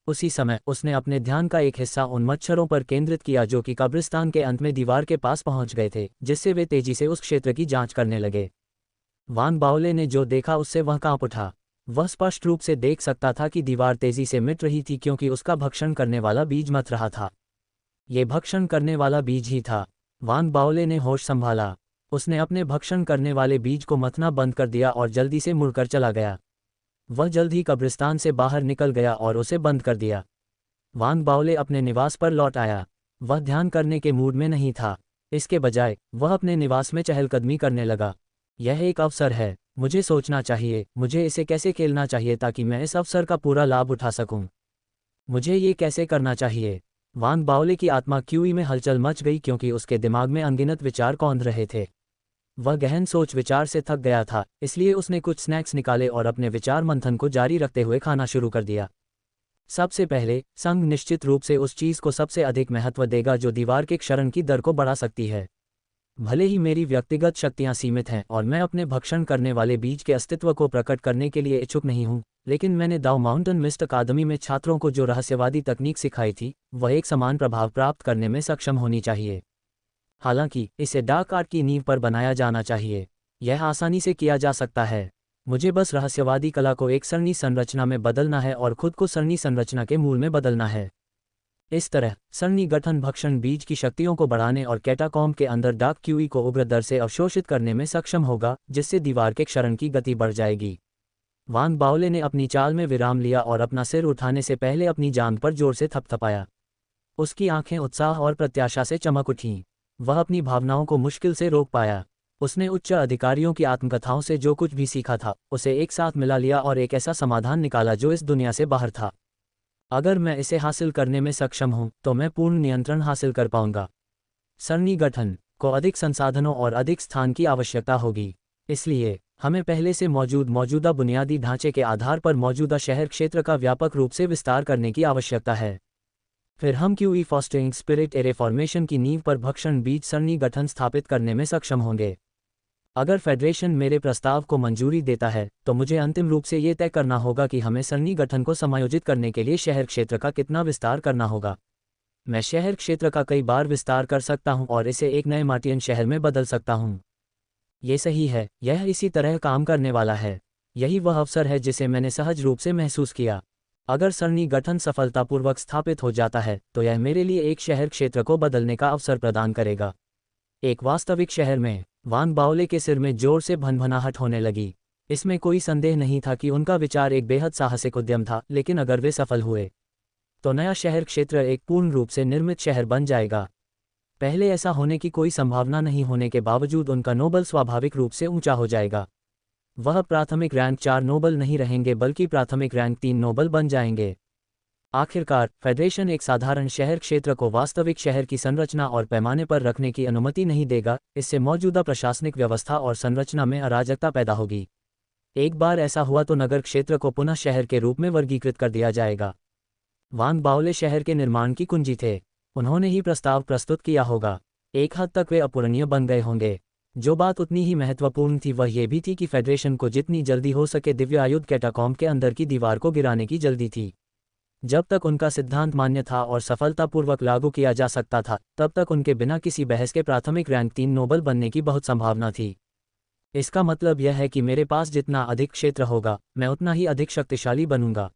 उसी समय उसने अपने ध्यान का एक हिस्सा उन मच्छरों पर केंद्रित किया जो कि कब्रिस्तान के अंत में दीवार के पास पहुंच गए थे, जिससे वे तेजी से उस क्षेत्र की जांच करने लगे। वान बाओले ने जो देखा उससे वह कांप उठा। वह स्पष्ट रूप से देख सकता था कि दीवार तेजी से मिट रही थी क्योंकि उसका भक्षण करने वाला बीज मत रहा था। ये भक्षण करने वाला बीज ही था। वान बाओले ने होश संभाला। उसने अपने भक्षण करने वाले बीज को मथना बंद कर दिया और जल्दी से मुड़कर चला गया। वह जल्द ही कब्रिस्तान से बाहर निकल गया और उसे बंद कर दिया। वान बाओले अपने निवास पर लौट आया। वह ध्यान करने के मूड में नहीं था। इसके बजाय वह अपने निवास में चहलकदमी करने लगा। यह एक अवसर है, मुझे सोचना चाहिए, मुझे इसे कैसे खेलना चाहिए ताकि मैं इस अवसर का पूरा लाभ उठा सकूं। मुझे ये कैसे करना चाहिए। वांग बाओले की आत्मा क्यूई में हलचल मच गई क्योंकि उसके दिमाग में अनगिनत विचार कौंध रहे थे। वह गहन सोच विचार से थक गया था, इसलिए उसने कुछ स्नैक्स निकाले और अपने विचार मंथन को जारी रखते हुए खाना शुरू कर दिया। सबसे पहले, संघ निश्चित रूप से उस चीज़ को सबसे अधिक महत्व देगा जो दीवार के क्षरण की दर को बढ़ा सकती है। भले ही मेरी व्यक्तिगत शक्तियां सीमित हैं और मैं अपने भक्षण करने वाले बीज के अस्तित्व को प्रकट करने के लिए इच्छुक नहीं हूं, लेकिन मैंने दाओ माउंटेन मिस्ट अकादमी में छात्रों को जो रहस्यवादी तकनीक सिखाई थी, वह एक समान प्रभाव प्राप्त करने में सक्षम होनी चाहिए। हालांकि इसे डार्क आर्ट की नींव पर बनाया जाना चाहिए। यह आसानी से किया जा सकता है। मुझे बस रहस्यवादी कला को एक सरणी संरचना में बदलना है और खुद को सरणी संरचना के मूल में बदलना है। इस तरह सरणी गठन भक्षण बीज की शक्तियों को बढ़ाने और कैटाकॉम्ब के अंदर डार्क क्यूई को उग्र दर से अवशोषित करने में सक्षम होगा, जिससे दीवार के क्षरण की गति बढ़ जाएगी। वांग बाओले ने अपनी चाल में विराम लिया और अपना सिर उठाने से पहले अपनी जांघ पर जोर से थपथपाया। उसकी आंखें उत्साह और प्रत्याशा से चमक उठीं। वह अपनी भावनाओं को मुश्किल से रोक पाया। उसने उच्च अधिकारियों की आत्मकथाओं से जो कुछ भी सीखा था, उसे एक साथ मिला लिया और एक ऐसा समाधान निकाला जो इस दुनिया से बाहर था। अगर मैं इसे हासिल करने में सक्षम हूं, तो मैं पूर्ण नियंत्रण हासिल कर पाऊंगा। सरणी गठन को अधिक संसाधनों और अधिक स्थान की आवश्यकता होगी। इसलिए हमें पहले से मौजूदा बुनियादी ढांचे के आधार पर मौजूदा शहर क्षेत्र का व्यापक रूप से विस्तार करने की आवश्यकता है। फिर हम QE fostering spirit array formation की नींव पर भक्षण बीज सरणी गठन स्थापित करने में सक्षम होंगे। अगर फेडरेशन मेरे प्रस्ताव को मंजूरी देता है, तो मुझे अंतिम रूप से ये तय करना होगा कि हमें सरणी गठन को समायोजित करने के लिए शहर क्षेत्र का कितना विस्तार करना होगा। मैं शहर क्षेत्र का कई बार विस्तार कर सकता हूं और इसे एक नए मार्टियन शहर में बदल सकता हूं। ये सही है, यह इसी तरह काम करने वाला है। यही वह अवसर है जिसे मैंने सहज रूप से महसूस किया। अगर सरणी गठन सफलतापूर्वक स्थापित हो जाता है, तो यह मेरे लिए एक शहर क्षेत्र को बदलने का अवसर प्रदान करेगा। एक वास्तविक शहर में। वांग बाओले के सिर में जोर से भनभनाहट होने लगी। इसमें कोई संदेह नहीं था कि उनका विचार एक बेहद साहसिक उद्यम था, लेकिन अगर वे सफल हुए, तो नया शहर क्षेत्र एक पूर्ण रूप से निर्मित शहर बन जाएगा। पहले ऐसा होने की कोई संभावना नहीं होने के बावजूद उनका नोबल स्वाभाविक रूप से ऊंचा हो जाएगा। वह प्राथमिक रैंक 4 नोबल नहीं रहेंगे, बल्कि प्राथमिक रैंक 3 नोबल बन जाएंगे। आखिरकार फेडरेशन एक साधारण शहर क्षेत्र को वास्तविक शहर की संरचना और पैमाने पर रखने की अनुमति नहीं देगा। इससे मौजूदा प्रशासनिक व्यवस्था और संरचना में अराजकता पैदा होगी। एक बार ऐसा हुआ तो नगर क्षेत्र को पुनः शहर के रूप में वर्गीकृत कर दिया जाएगा। वांग बाओले शहर के निर्माण की कुंजी थे। उन्होंने ही प्रस्ताव प्रस्तुत किया होगा। एक हद तक वे अपूरणीय बन गए होंगे। जो बात उतनी ही महत्वपूर्ण थी वह ये भी थी कि फेडरेशन को जितनी जल्दी हो सके दिव्य आयुध कैटाकॉम्ब के अंदर की दीवार को गिराने की जल्दी थी। जब तक उनका सिद्धांत मान्य था और सफलतापूर्वक लागू किया जा सकता था, तब तक उनके बिना किसी बहस के प्राथमिक रैंक 3 नोबल बनने की बहुत संभावना थी। इसका मतलब यह है कि मेरे पास जितना अधिक क्षेत्र होगा, मैं उतना ही अधिक शक्तिशाली बनूंगा।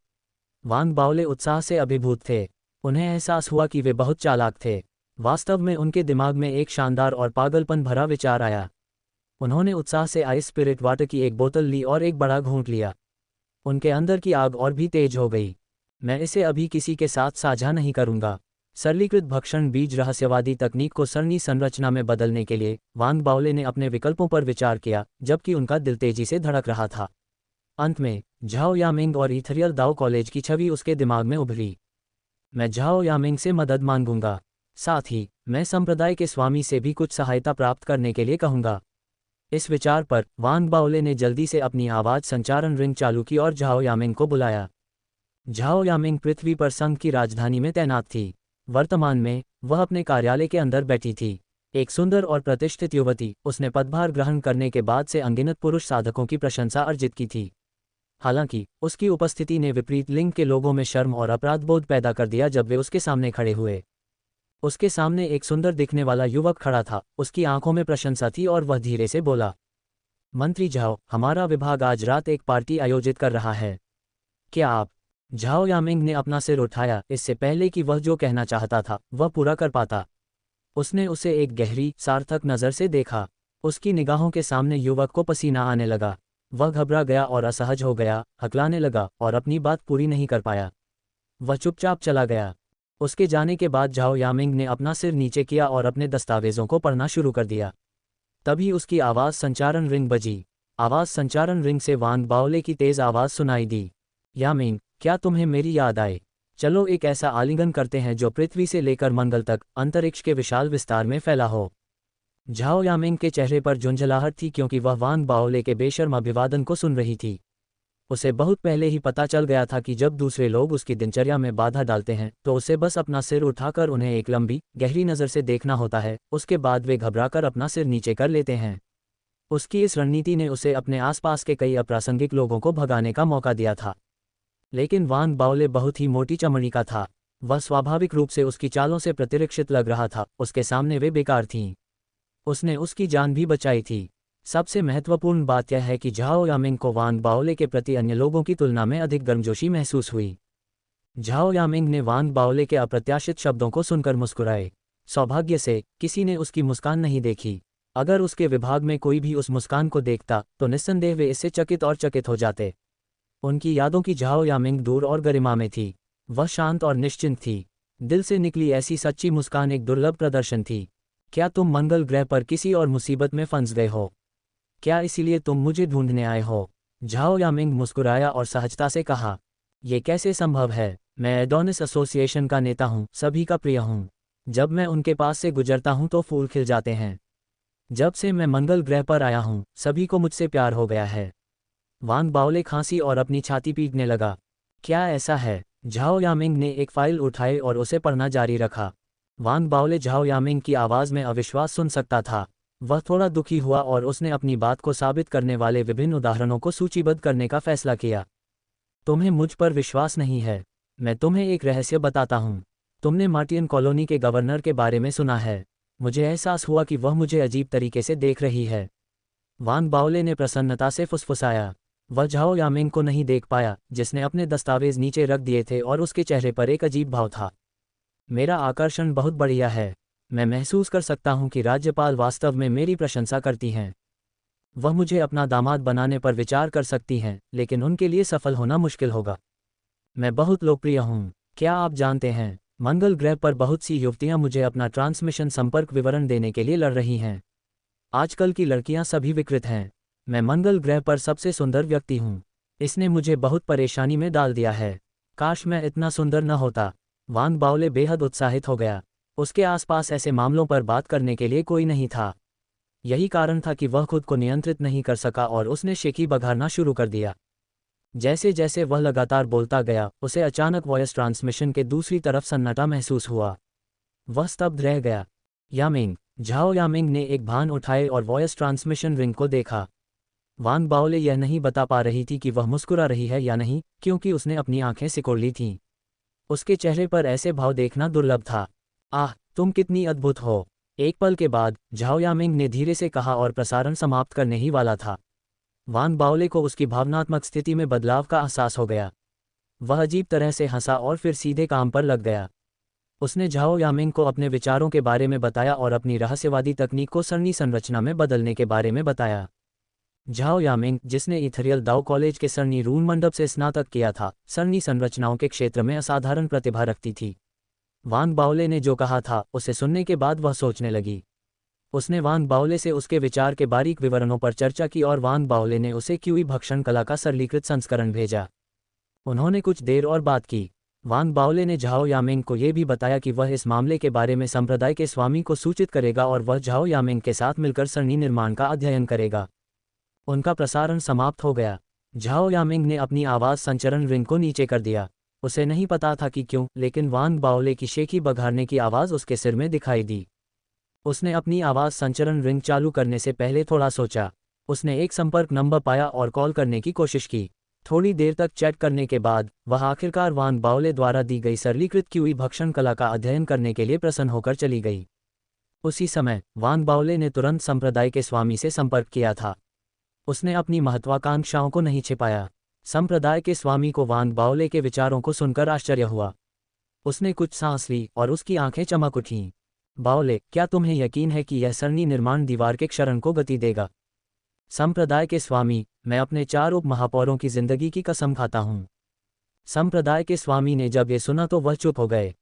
वांग बाओले उत्साह से अभिभूत थे। उन्हें एहसास हुआ कि वे बहुत चालाक थे। वास्तव में उनके दिमाग में एक शानदार और पागलपन भरा विचार आया। उन्होंने उत्साह से आइस स्पिरिट वाटर की एक बोतल ली और एक बड़ा घूंट लिया। उनके अंदर की आग और भी तेज हो गई। मैं इसे अभी किसी के साथ साझा नहीं करूंगा। सरलीकृत भक्षण बीज रहस्यवादी तकनीक को सरणी संरचना में बदलने के लिए वांग बाओले ने अपने विकल्पों पर विचार किया, जबकि उनका दिल तेजी से धड़क रहा था। अंत में झाओ यामिंग और इथरियल दाओ कॉलेज की छवि उसके दिमाग में उभरी। मैं झाओ यामिंग से मदद मांगूंगा। साथ ही मैं संप्रदाय के स्वामी से भी कुछ सहायता प्राप्त करने के लिए कहूंगा। इस विचार पर वांग बाओले ने जल्दी से अपनी आवाज संचारण रिंग चालू की और झाओ यामिंग को बुलाया। झाओ यामिंग पृथ्वी पर संघ की राजधानी में तैनात थी। वर्तमान में वह अपने कार्यालय के अंदर बैठी थी। एक सुंदर और प्रतिष्ठित युवती। उसने पदभार ग्रहण करने के बाद से अनगिनत पुरुष साधकों की प्रशंसा अर्जित की थी। हालांकि उसकी उपस्थिति ने विपरीत लिंग के लोगों में शर्म और अपराधबोध पैदा कर दिया जब वे उसके सामने खड़े हुए। उसके सामने एक सुंदर दिखने वाला युवक खड़ा था। उसकी आंखों में प्रशंसा थी और वह धीरे से बोला, मंत्री झाओ, हमारा विभाग आज रात एक पार्टी आयोजित कर रहा है। क्या आप? झाओ यामिंग ने अपना सिर उठाया, इससे पहले कि वह जो कहना चाहता था वह पूरा कर पाता। उसने उसे एक गहरी, सार्थक नज़र से देखा। उसकी निगाहों के सामने युवक को पसीना आने लगा। वह घबरा गया और असहज हो गया, हकलाने लगा और अपनी बात पूरी नहीं कर पाया। वह चुपचाप चला गया। उसके जाने के बाद झाओ यामिंग ने अपना सिर नीचे किया और अपने दस्तावेजों को पढ़ना शुरू कर दिया। तभी उसकी आवाज़ संचारण रिंग बजी। आवाज़ संचारण रिंग से वान बाओले की तेज़ आवाज़ सुनाई दी। यामिंग, क्या तुम्हें मेरी याद आए? चलो एक ऐसा आलिंगन करते हैं जो पृथ्वी से लेकर मंगल तक अंतरिक्ष के विशाल विस्तार में फैला हो। झाओ यामिंग के चेहरे पर झुंझलाहट थी क्योंकि वह वान बाओले के बेशर्म अभिवादन को सुन रही थी। उसे बहुत पहले ही पता चल गया था कि जब दूसरे लोग उसकी दिनचर्या में बाधा डालते हैं तो उसे बस अपना सिर उठाकर उन्हें एक लंबी गहरी नज़र से देखना होता है, उसके बाद वे घबराकर अपना सिर नीचे कर लेते हैं। उसकी इस रणनीति ने उसे अपने आसपास के कई अप्रासंगिक लोगों को भगाने का मौका दिया था। लेकिन वान बाओले बहुत ही मोटी चमड़ी का था। वह स्वाभाविक रूप से उसकी चालों से प्रतिरक्षित लग रहा था, उसके सामने वे बेकार थीं। उसने उसकी जान भी बचाई थी। सबसे महत्वपूर्ण बात यह है कि झाओ यामिंग को वान बाओले के प्रति अन्य लोगों की तुलना में अधिक गर्मजोशी महसूस हुई। झाओ यामिंग ने वान बाओले के अप्रत्याशित शब्दों को सुनकर मुस्कुराए। सौभाग्य से किसी ने उसकी मुस्कान नहीं देखी। अगर उसके विभाग में कोई भी उस मुस्कान को देखता तो निस्संदेह वे इससे चकित और चकित हो जाते। उनकी यादों की झाओ यामिंग दूर और गरिमा में थी। वह शांत और निश्चिंत थी। दिल से निकली ऐसी सच्ची मुस्कान एक दुर्लभ प्रदर्शन थी। क्या तुम मंगल ग्रह पर किसी और मुसीबत में फंस गए हो? क्या इसीलिए तुम मुझे ढूंढने आए हो? झाओ यामिंग मुस्कुराया और सहजता से कहा, ये कैसे संभव है? मैं एडोनिस एसोसिएशन का नेता हूँ, सभी का प्रिय हूँ। जब मैं उनके पास से गुजरता हूँ तो फूल खिल जाते हैं। जब से मैं मंगल ग्रह पर आया हूँ सभी को मुझसे प्यार हो गया है। वान बाओले खांसी और अपनी छाती पीटने लगा। क्या ऐसा है? झाओ यामिंग ने एक फाइल उठाई और उसे पढ़ना जारी रखा। वान बाओले झाओ यामिंग की आवाज़ में अविश्वास सुन सकता था। वह थोड़ा दुखी हुआ और उसने अपनी बात को साबित करने वाले विभिन्न उदाहरणों को सूचीबद्ध करने का फैसला किया। तुम्हें मुझ पर विश्वास नहीं है? मैं तुम्हें एक रहस्य बताता हूँ। तुमने मार्टियन कॉलोनी के गवर्नर के बारे में सुना है? मुझे एहसास हुआ कि वह मुझे अजीब तरीके से देख रही है। वान बाओले ने प्रसन्नता से फुसफुसाया। वह झाओ यामिंग को नहीं देख पाया, जिसने अपने दस्तावेज नीचे रख दिए थे और उसके चेहरे पर एक अजीब भाव था। मेरा आकर्षण बहुत बढ़िया है। मैं महसूस कर सकता हूँ कि राज्यपाल वास्तव में मेरी प्रशंसा करती हैं। वह मुझे अपना दामाद बनाने पर विचार कर सकती हैं, लेकिन उनके लिए सफल होना मुश्किल होगा। मैं बहुत लोकप्रिय हूँ। क्या आप जानते हैं, मंगल ग्रह पर बहुत सी युवतियाँ मुझे अपना ट्रांसमिशन संपर्क विवरण देने के लिए लड़ रही हैं। आजकल की लड़कियाँ सभी विकृत हैं। मैं मंगल ग्रह पर सबसे सुंदर व्यक्ति हूँ। इसने मुझे बहुत परेशानी में डाल दिया है। काश मैं इतना सुंदर न होता। वान बाओले बेहद उत्साहित हो गया। उसके आसपास ऐसे मामलों पर बात करने के लिए कोई नहीं था। यही कारण था कि वह खुद को नियंत्रित नहीं कर सका और उसने शेखी बघारना शुरू कर दिया। जैसे जैसे वह लगातार बोलता गया, उसे अचानक वॉयस ट्रांसमिशन के दूसरी तरफ सन्नाटा महसूस हुआ। वह स्तब्ध रह गया। यामिंग, झाओ यामिंग ने एक भान उठाए और वॉयस ट्रांसमिशन रिंग को देखा। वान बाओले यह नहीं बता पा रही थी कि वह मुस्कुरा रही है या नहीं, क्योंकि उसने अपनी आंखें सिकोड़ ली थीं। उसके चेहरे पर ऐसे भाव देखना दुर्लभ था। आह, तुम कितनी अद्भुत हो। एक पल के बाद झाओ यामिंग ने धीरे से कहा और प्रसारण समाप्त करने ही वाला था। वान बाओले को उसकी भावनात्मक स्थिति में बदलाव का एहसास हो गया। वह अजीब तरह से हंसा और फिर सीधे काम पर लग गया। उसने झाओ यामिंग को अपने विचारों के बारे में बताया और अपनी रहस्यवादी तकनीक को सरणी संरचना में बदलने के बारे में बताया। झाओ यामिंग, जिसने इथरियल दाओ कॉलेज के सरणी रून मंडप से स्नातक किया था, सरणी संरचनाओं के क्षेत्र में असाधारण प्रतिभा रखती थी। वान बाओले ने जो कहा था उसे सुनने के बाद वह सोचने लगी। उसने वान बाओले से उसके विचार के बारीक विवरणों पर चर्चा की और वान बाओले ने उसे क्यूई भक्षण कला का सरलीकृत संस्करण भेजा। उन्होंने कुछ देर और बात की। वान बाओले ने झाओ यामिंग को यह भी बताया कि वह इस मामले के बारे में संप्रदाय के स्वामी को सूचित करेगा और वह झाओ यामिंग के साथ मिलकर सरणी निर्माण का अध्ययन करेगा। उनका प्रसारण समाप्त हो गया। झाओ यामिंग ने अपनी आवाज़ संचरण रिंग को नीचे कर दिया। उसे नहीं पता था कि क्यों, लेकिन वान बाओले की शेखी बघारने की आवाज़ उसके सिर में दिखाई दी। उसने अपनी आवाज़ संचरण रिंग चालू करने से पहले थोड़ा सोचा। उसने एक संपर्क नंबर पाया और कॉल करने की कोशिश की। थोड़ी देर तक चैट करने के बाद वह आखिरकार वान बाओले द्वारा दी गई सरलीकृत क्यूई भक्षण कला का अध्ययन करने के लिए प्रसन्न होकर चली गई। उसी समय वान बाओले ने तुरंत संप्रदाय के स्वामी से संपर्क किया था। उसने अपनी महत्वाकांक्षाओं को नहीं छिपाया। संप्रदाय के स्वामी को वान बाओले के विचारों को सुनकर आश्चर्य हुआ। उसने कुछ सांस ली और उसकी आंखें चमक उठीं। बाओले, क्या तुम्हें यकीन है कि यह सरणी निर्माण दीवार के क्षरण को गति देगा? संप्रदाय के स्वामी, मैं अपने 4 उप महापौरों की जिंदगी की कसम खाता हूँ। संप्रदाय के स्वामी ने जब ये सुना तो वह चुप हो गए।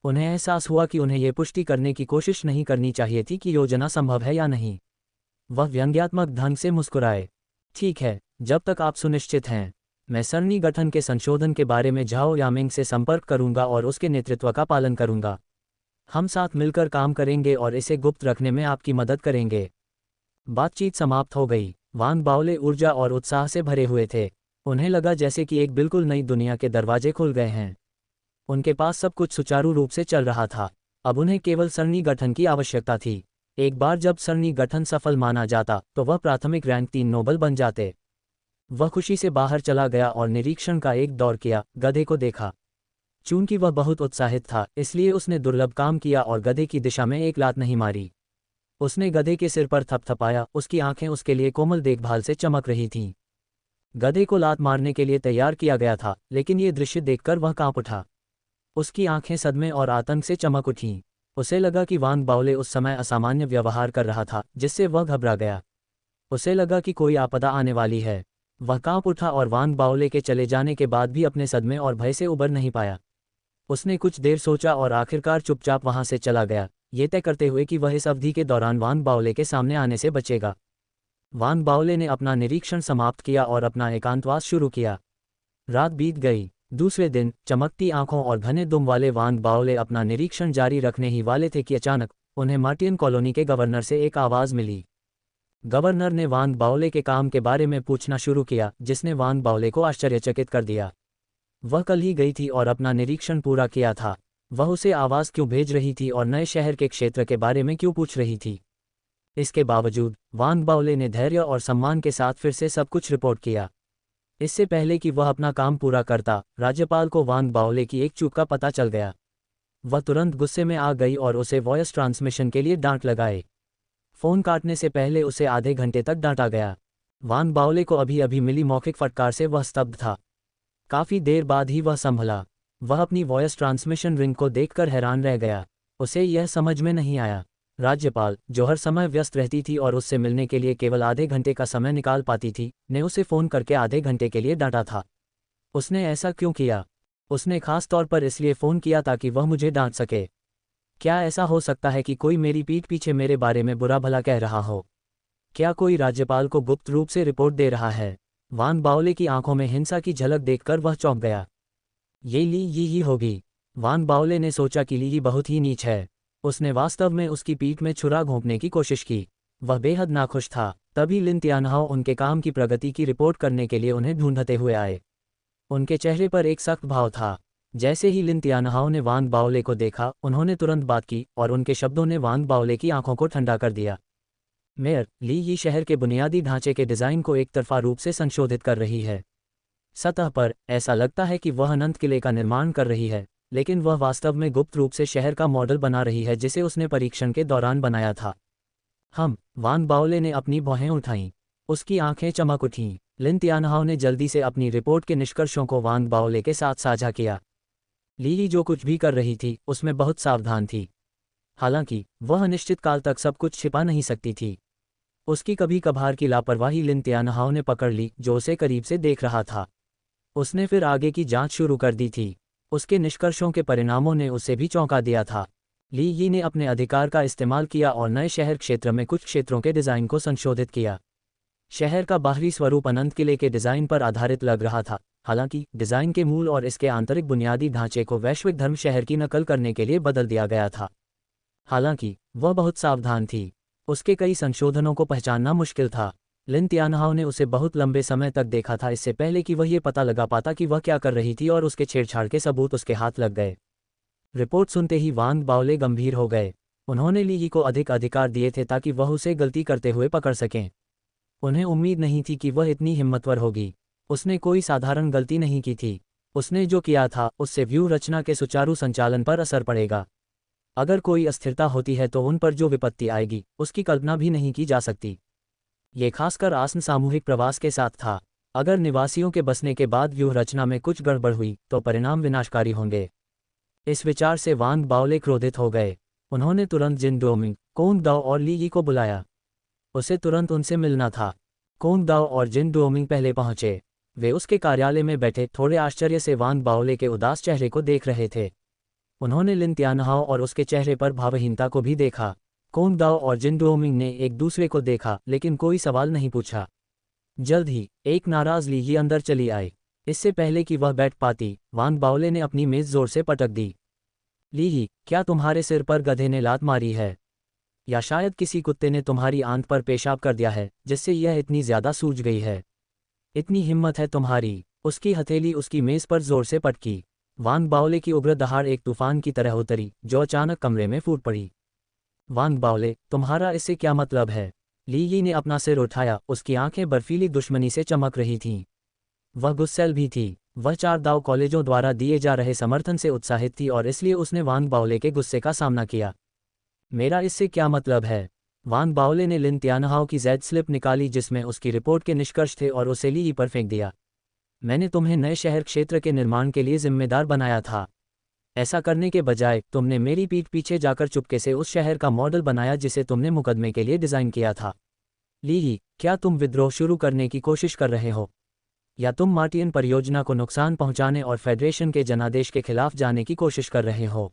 उन्हें एहसास हुआ कि उन्हें यह पुष्टि करने की कोशिश नहीं करनी चाहिए थी कि योजना संभव है या नहीं। वह व्यंग्यात्मक ढंग से मुस्कुराए। ठीक है, जब तक आप सुनिश्चित हैं, मैं सरणी गठन के संशोधन के बारे में झाओ यामिंग से संपर्क करूंगा और उसके नेतृत्व का पालन करूंगा। हम साथ मिलकर काम करेंगे और इसे गुप्त रखने में आपकी मदद करेंगे। बातचीत समाप्त हो गई। वान बाओले ऊर्जा और उत्साह से भरे हुए थे। उन्हें लगा जैसे कि एक बिल्कुल नई दुनिया के दरवाजे खुल गए हैं। उनके पास सब कुछ सुचारू रूप से चल रहा था। अब उन्हें केवल सरणी गठन की आवश्यकता थी। एक बार जब सरणी गठन सफल माना जाता तो वह प्राथमिक रैंक 3 नोबल बन जाते। वह खुशी से बाहर चला गया और निरीक्षण का एक दौर किया, गधे को देखा। चूंकि वह बहुत उत्साहित था, इसलिए उसने दुर्लभ काम किया और गधे की दिशा में एक लात नहीं मारी। उसने गधे के सिर पर थपथपाया, उसकी आंखें उसके लिए कोमल देखभाल से चमक रही थीं। गधे को लात मारने के लिए तैयार किया गया था, लेकिन ये दृश्य देखकर वह कांप उठा। उसकी आंखें सदमे और आतंक से चमक उठीं। उसे लगा कि वान बाओले उस समय असामान्य व्यवहार कर रहा था, जिससे वह घबरा गया। उसे लगा कि कोई आपदा आने वाली है। वह कांप उठा और वान बाओले के चले जाने के बाद भी अपने सदमे और भय से उबर नहीं पाया। उसने कुछ देर सोचा और आखिरकार चुपचाप वहां से चला गया, ये तय करते हुए कि वह इस अवधि के दौरान वान बाओले के सामने आने से बचेगा। वान बाओले ने अपना निरीक्षण समाप्त किया और अपना एकांतवास शुरू किया। रात बीत गई। दूसरे दिन चमकती आंखों और घने दुम वाले वान बाओले अपना निरीक्षण जारी रखने ही वाले थे कि अचानक उन्हें मार्टियन कॉलोनी के गवर्नर से एक आवाज़ मिली। गवर्नर ने वान बाओले के काम के बारे में पूछना शुरू किया, जिसने वान बाओले को आश्चर्यचकित कर दिया। वह कल ही गई थी और अपना निरीक्षण पूरा किया था। वह उसे आवाज़ क्यों भेज रही थी और नए शहर के क्षेत्र के बारे में क्यों पूछ रही थी? इसके बावजूद वान बाओले ने धैर्य और सम्मान के साथ फिर से सब कुछ रिपोर्ट किया। इससे पहले कि वह अपना काम पूरा करता, राज्यपाल को वान बाओले की एक चूक का पता चल गया। वह तुरंत गुस्से में आ गई और उसे वॉयस ट्रांसमिशन के लिए डांट लगाए। फ़ोन काटने से पहले उसे आधे घंटे तक डांटा गया। वान बाओले को अभी अभी मिली मौखिक फटकार से वह स्तब्ध था। काफ़ी देर बाद ही वह संभला। वह अपनी वॉयस ट्रांसमिशन रिंग को देखकर हैरान रह गया। उसे यह समझ में नहीं आया। राज्यपाल, जो हर समय व्यस्त रहती थी और उससे मिलने के लिए केवल आधे घंटे का समय निकाल पाती थी, ने उसे फ़ोन करके आधे घंटे के लिए डांटा था। उसने ऐसा क्यों किया? उसने खास तौर पर इसलिए फ़ोन किया ताकि वह मुझे डांट सके। क्या ऐसा हो सकता है कि कोई मेरी पीठ पीछे मेरे बारे में बुरा भला कह रहा हो? क्या कोई राज्यपाल को गुप्त रूप से रिपोर्ट दे रहा है? वान बाओले की आंखों में हिंसा की झलक देखकर वह चौंक गया। ये ली यी ही होगी। वान बाओले ने सोचा कि ली बहुत ही नीच है। उसने वास्तव में उसकी पीठ में छुरा घोंपने की कोशिश की। वह बेहद नाखुश था। तभी लिन तियानहाओ उनके काम की प्रगति की रिपोर्ट करने के लिए उन्हें ढूंढते हुए आए। उनके चेहरे पर एक सख्त भाव था। जैसे ही लिन तियानहाओ ने वान बाओले को देखा, उन्होंने तुरंत बात की और उनके शब्दों ने वान बाओले की आंखों को ठंडा कर दिया। मेयर, ली यी शहर के बुनियादी ढांचे के डिज़ाइन को एक तरफा रूप से संशोधित कर रही है। सतह पर ऐसा लगता है कि वह अनंत किले का निर्माण कर रही है, लेकिन वह वास्तव में गुप्त रूप से शहर का मॉडल बना रही है जिसे उसने परीक्षण के दौरान बनाया था। वान बाओले ने अपनी भौहें उठाईं। उसकी आंखें चमक उठीं। लिन तियानहाओ ने जल्दी से अपनी रिपोर्ट के निष्कर्षों को वान बाओले के साथ साझा किया। ली जो कुछ भी कर रही थी, उसमें बहुत सावधान थी। हालांकि वह अनिश्चित काल तक सब कुछ छिपा नहीं सकती थी। उसकी कभी कभार की लापरवाही लिन तियानहाओ ने पकड़ ली, जो उसे करीब से देख रहा था। उसने फिर आगे की जांच शुरू कर दी थी। उसके निष्कर्षों के परिणामों ने उसे भी चौंका दिया था। ली यी ने अपने अधिकार का इस्तेमाल किया और नए शहर क्षेत्र में कुछ क्षेत्रों के डिज़ाइन को संशोधित किया। शहर का बाहरी स्वरूप अनंत किले के डिज़ाइन पर आधारित लग रहा था, हालांकि डिज़ाइन के मूल और इसके आंतरिक बुनियादी ढांचे को वैश्विक धर्म शहर की नकल करने के लिए बदल दिया गया था। हालांकि वह बहुत सावधान थी। उसके कई संशोधनों को पहचानना मुश्किल था। लिन तियानहाओ ने उसे बहुत लंबे समय तक देखा था, इससे पहले कि वह ये पता लगा पाता कि वह क्या कर रही थी, और उसके छेड़छाड़ के सबूत उसके हाथ लग गए। रिपोर्ट सुनते ही वान बाओले गंभीर हो गए। उन्होंने ली को अधिक अधिकार दिए थे ताकि वह उसे गलती करते हुए पकड़ सकें। उन्हें उम्मीद नहीं थी कि वह इतनी हिम्मतवर होगी। उसने कोई साधारण गलती नहीं की थी। उसने जो किया था उससे व्यूह रचना के सुचारू संचालन पर असर पड़ेगा। अगर कोई अस्थिरता होती है तो उन पर जो विपत्ति आएगी, उसकी कल्पना भी नहीं की जा सकती। ये खासकर आसन सामूहिक प्रवास के साथ था। अगर निवासियों के बसने के बाद व्यूह रचना में कुछ गड़बड़ हुई तो परिणाम विनाशकारी होंगे। इस विचार से वान बाओले क्रोधित हो गए। उन्होंने तुरंत जिन डोमिंग, कोंग दाओ और ली को बुलाया। उसे तुरंत उनसे मिलना था। कोंग दाओ और जिन डोमिंग पहले पहुंचे। वे उसके कार्यालय में बैठे थोड़े आश्चर्य से वान बाओले के उदास चेहरे को देख रहे थे। उन्होंने लिन तियानहाओ और उसके चेहरे पर भावहीनता को भी देखा। कोंग दाओ और जिन डुओमिंग ने एक दूसरे को देखा लेकिन कोई सवाल नहीं पूछा। जल्द ही एक नाराज ली ही अंदर चली आई। इससे पहले कि वह बैठ पाती, वांग बाओले ने अपनी मेज जोर से पटक दी। ली ही, क्या तुम्हारे सिर पर गधे ने लात मारी है? या शायद किसी कुत्ते ने तुम्हारी आंत पर पेशाब कर दिया है जिससे यह इतनी ज्यादा सूज गई है? इतनी हिम्मत है तुम्हारी? उसकी हथेली उसकी मेज पर जोर से पटकी। वांग बाओले की उग्र दहाड़ एक तूफान की तरह उतरी जो अचानक कमरे में फूट पड़ी। वांग बाओले, तुम्हारा इससे क्या मतलब है? ली यी ने अपना सिर उठाया, उसकी आंखें बर्फीली दुश्मनी से चमक रही थीं। वह गुस्सैल भी थी। वह 4 दाव कॉलेजों द्वारा दिए जा रहे समर्थन से उत्साहित थी और इसलिए उसने वांग बाओले के गुस्से का सामना किया। मेरा इससे क्या मतलब है? वांग बाओले ने लिन त्यानहाओ की जैद स्लिप निकाली जिसमें उसकी रिपोर्ट के निष्कर्ष थे और उसे ली यी पर फेंक दिया। मैंने तुम्हें नए शहर क्षेत्र के निर्माण के लिए जिम्मेदार बनाया था। ऐसा करने के बजाय तुमने मेरी पीठ पीछे जाकर चुपके से उस शहर का मॉडल बनाया जिसे तुमने मुकदमे के लिए डिज़ाइन किया था। ली यी, क्या तुम विद्रोह शुरू करने की कोशिश कर रहे हो? या तुम मार्टियन परियोजना को नुकसान पहुंचाने और फेडरेशन के जनादेश के खिलाफ जाने की कोशिश कर रहे हो?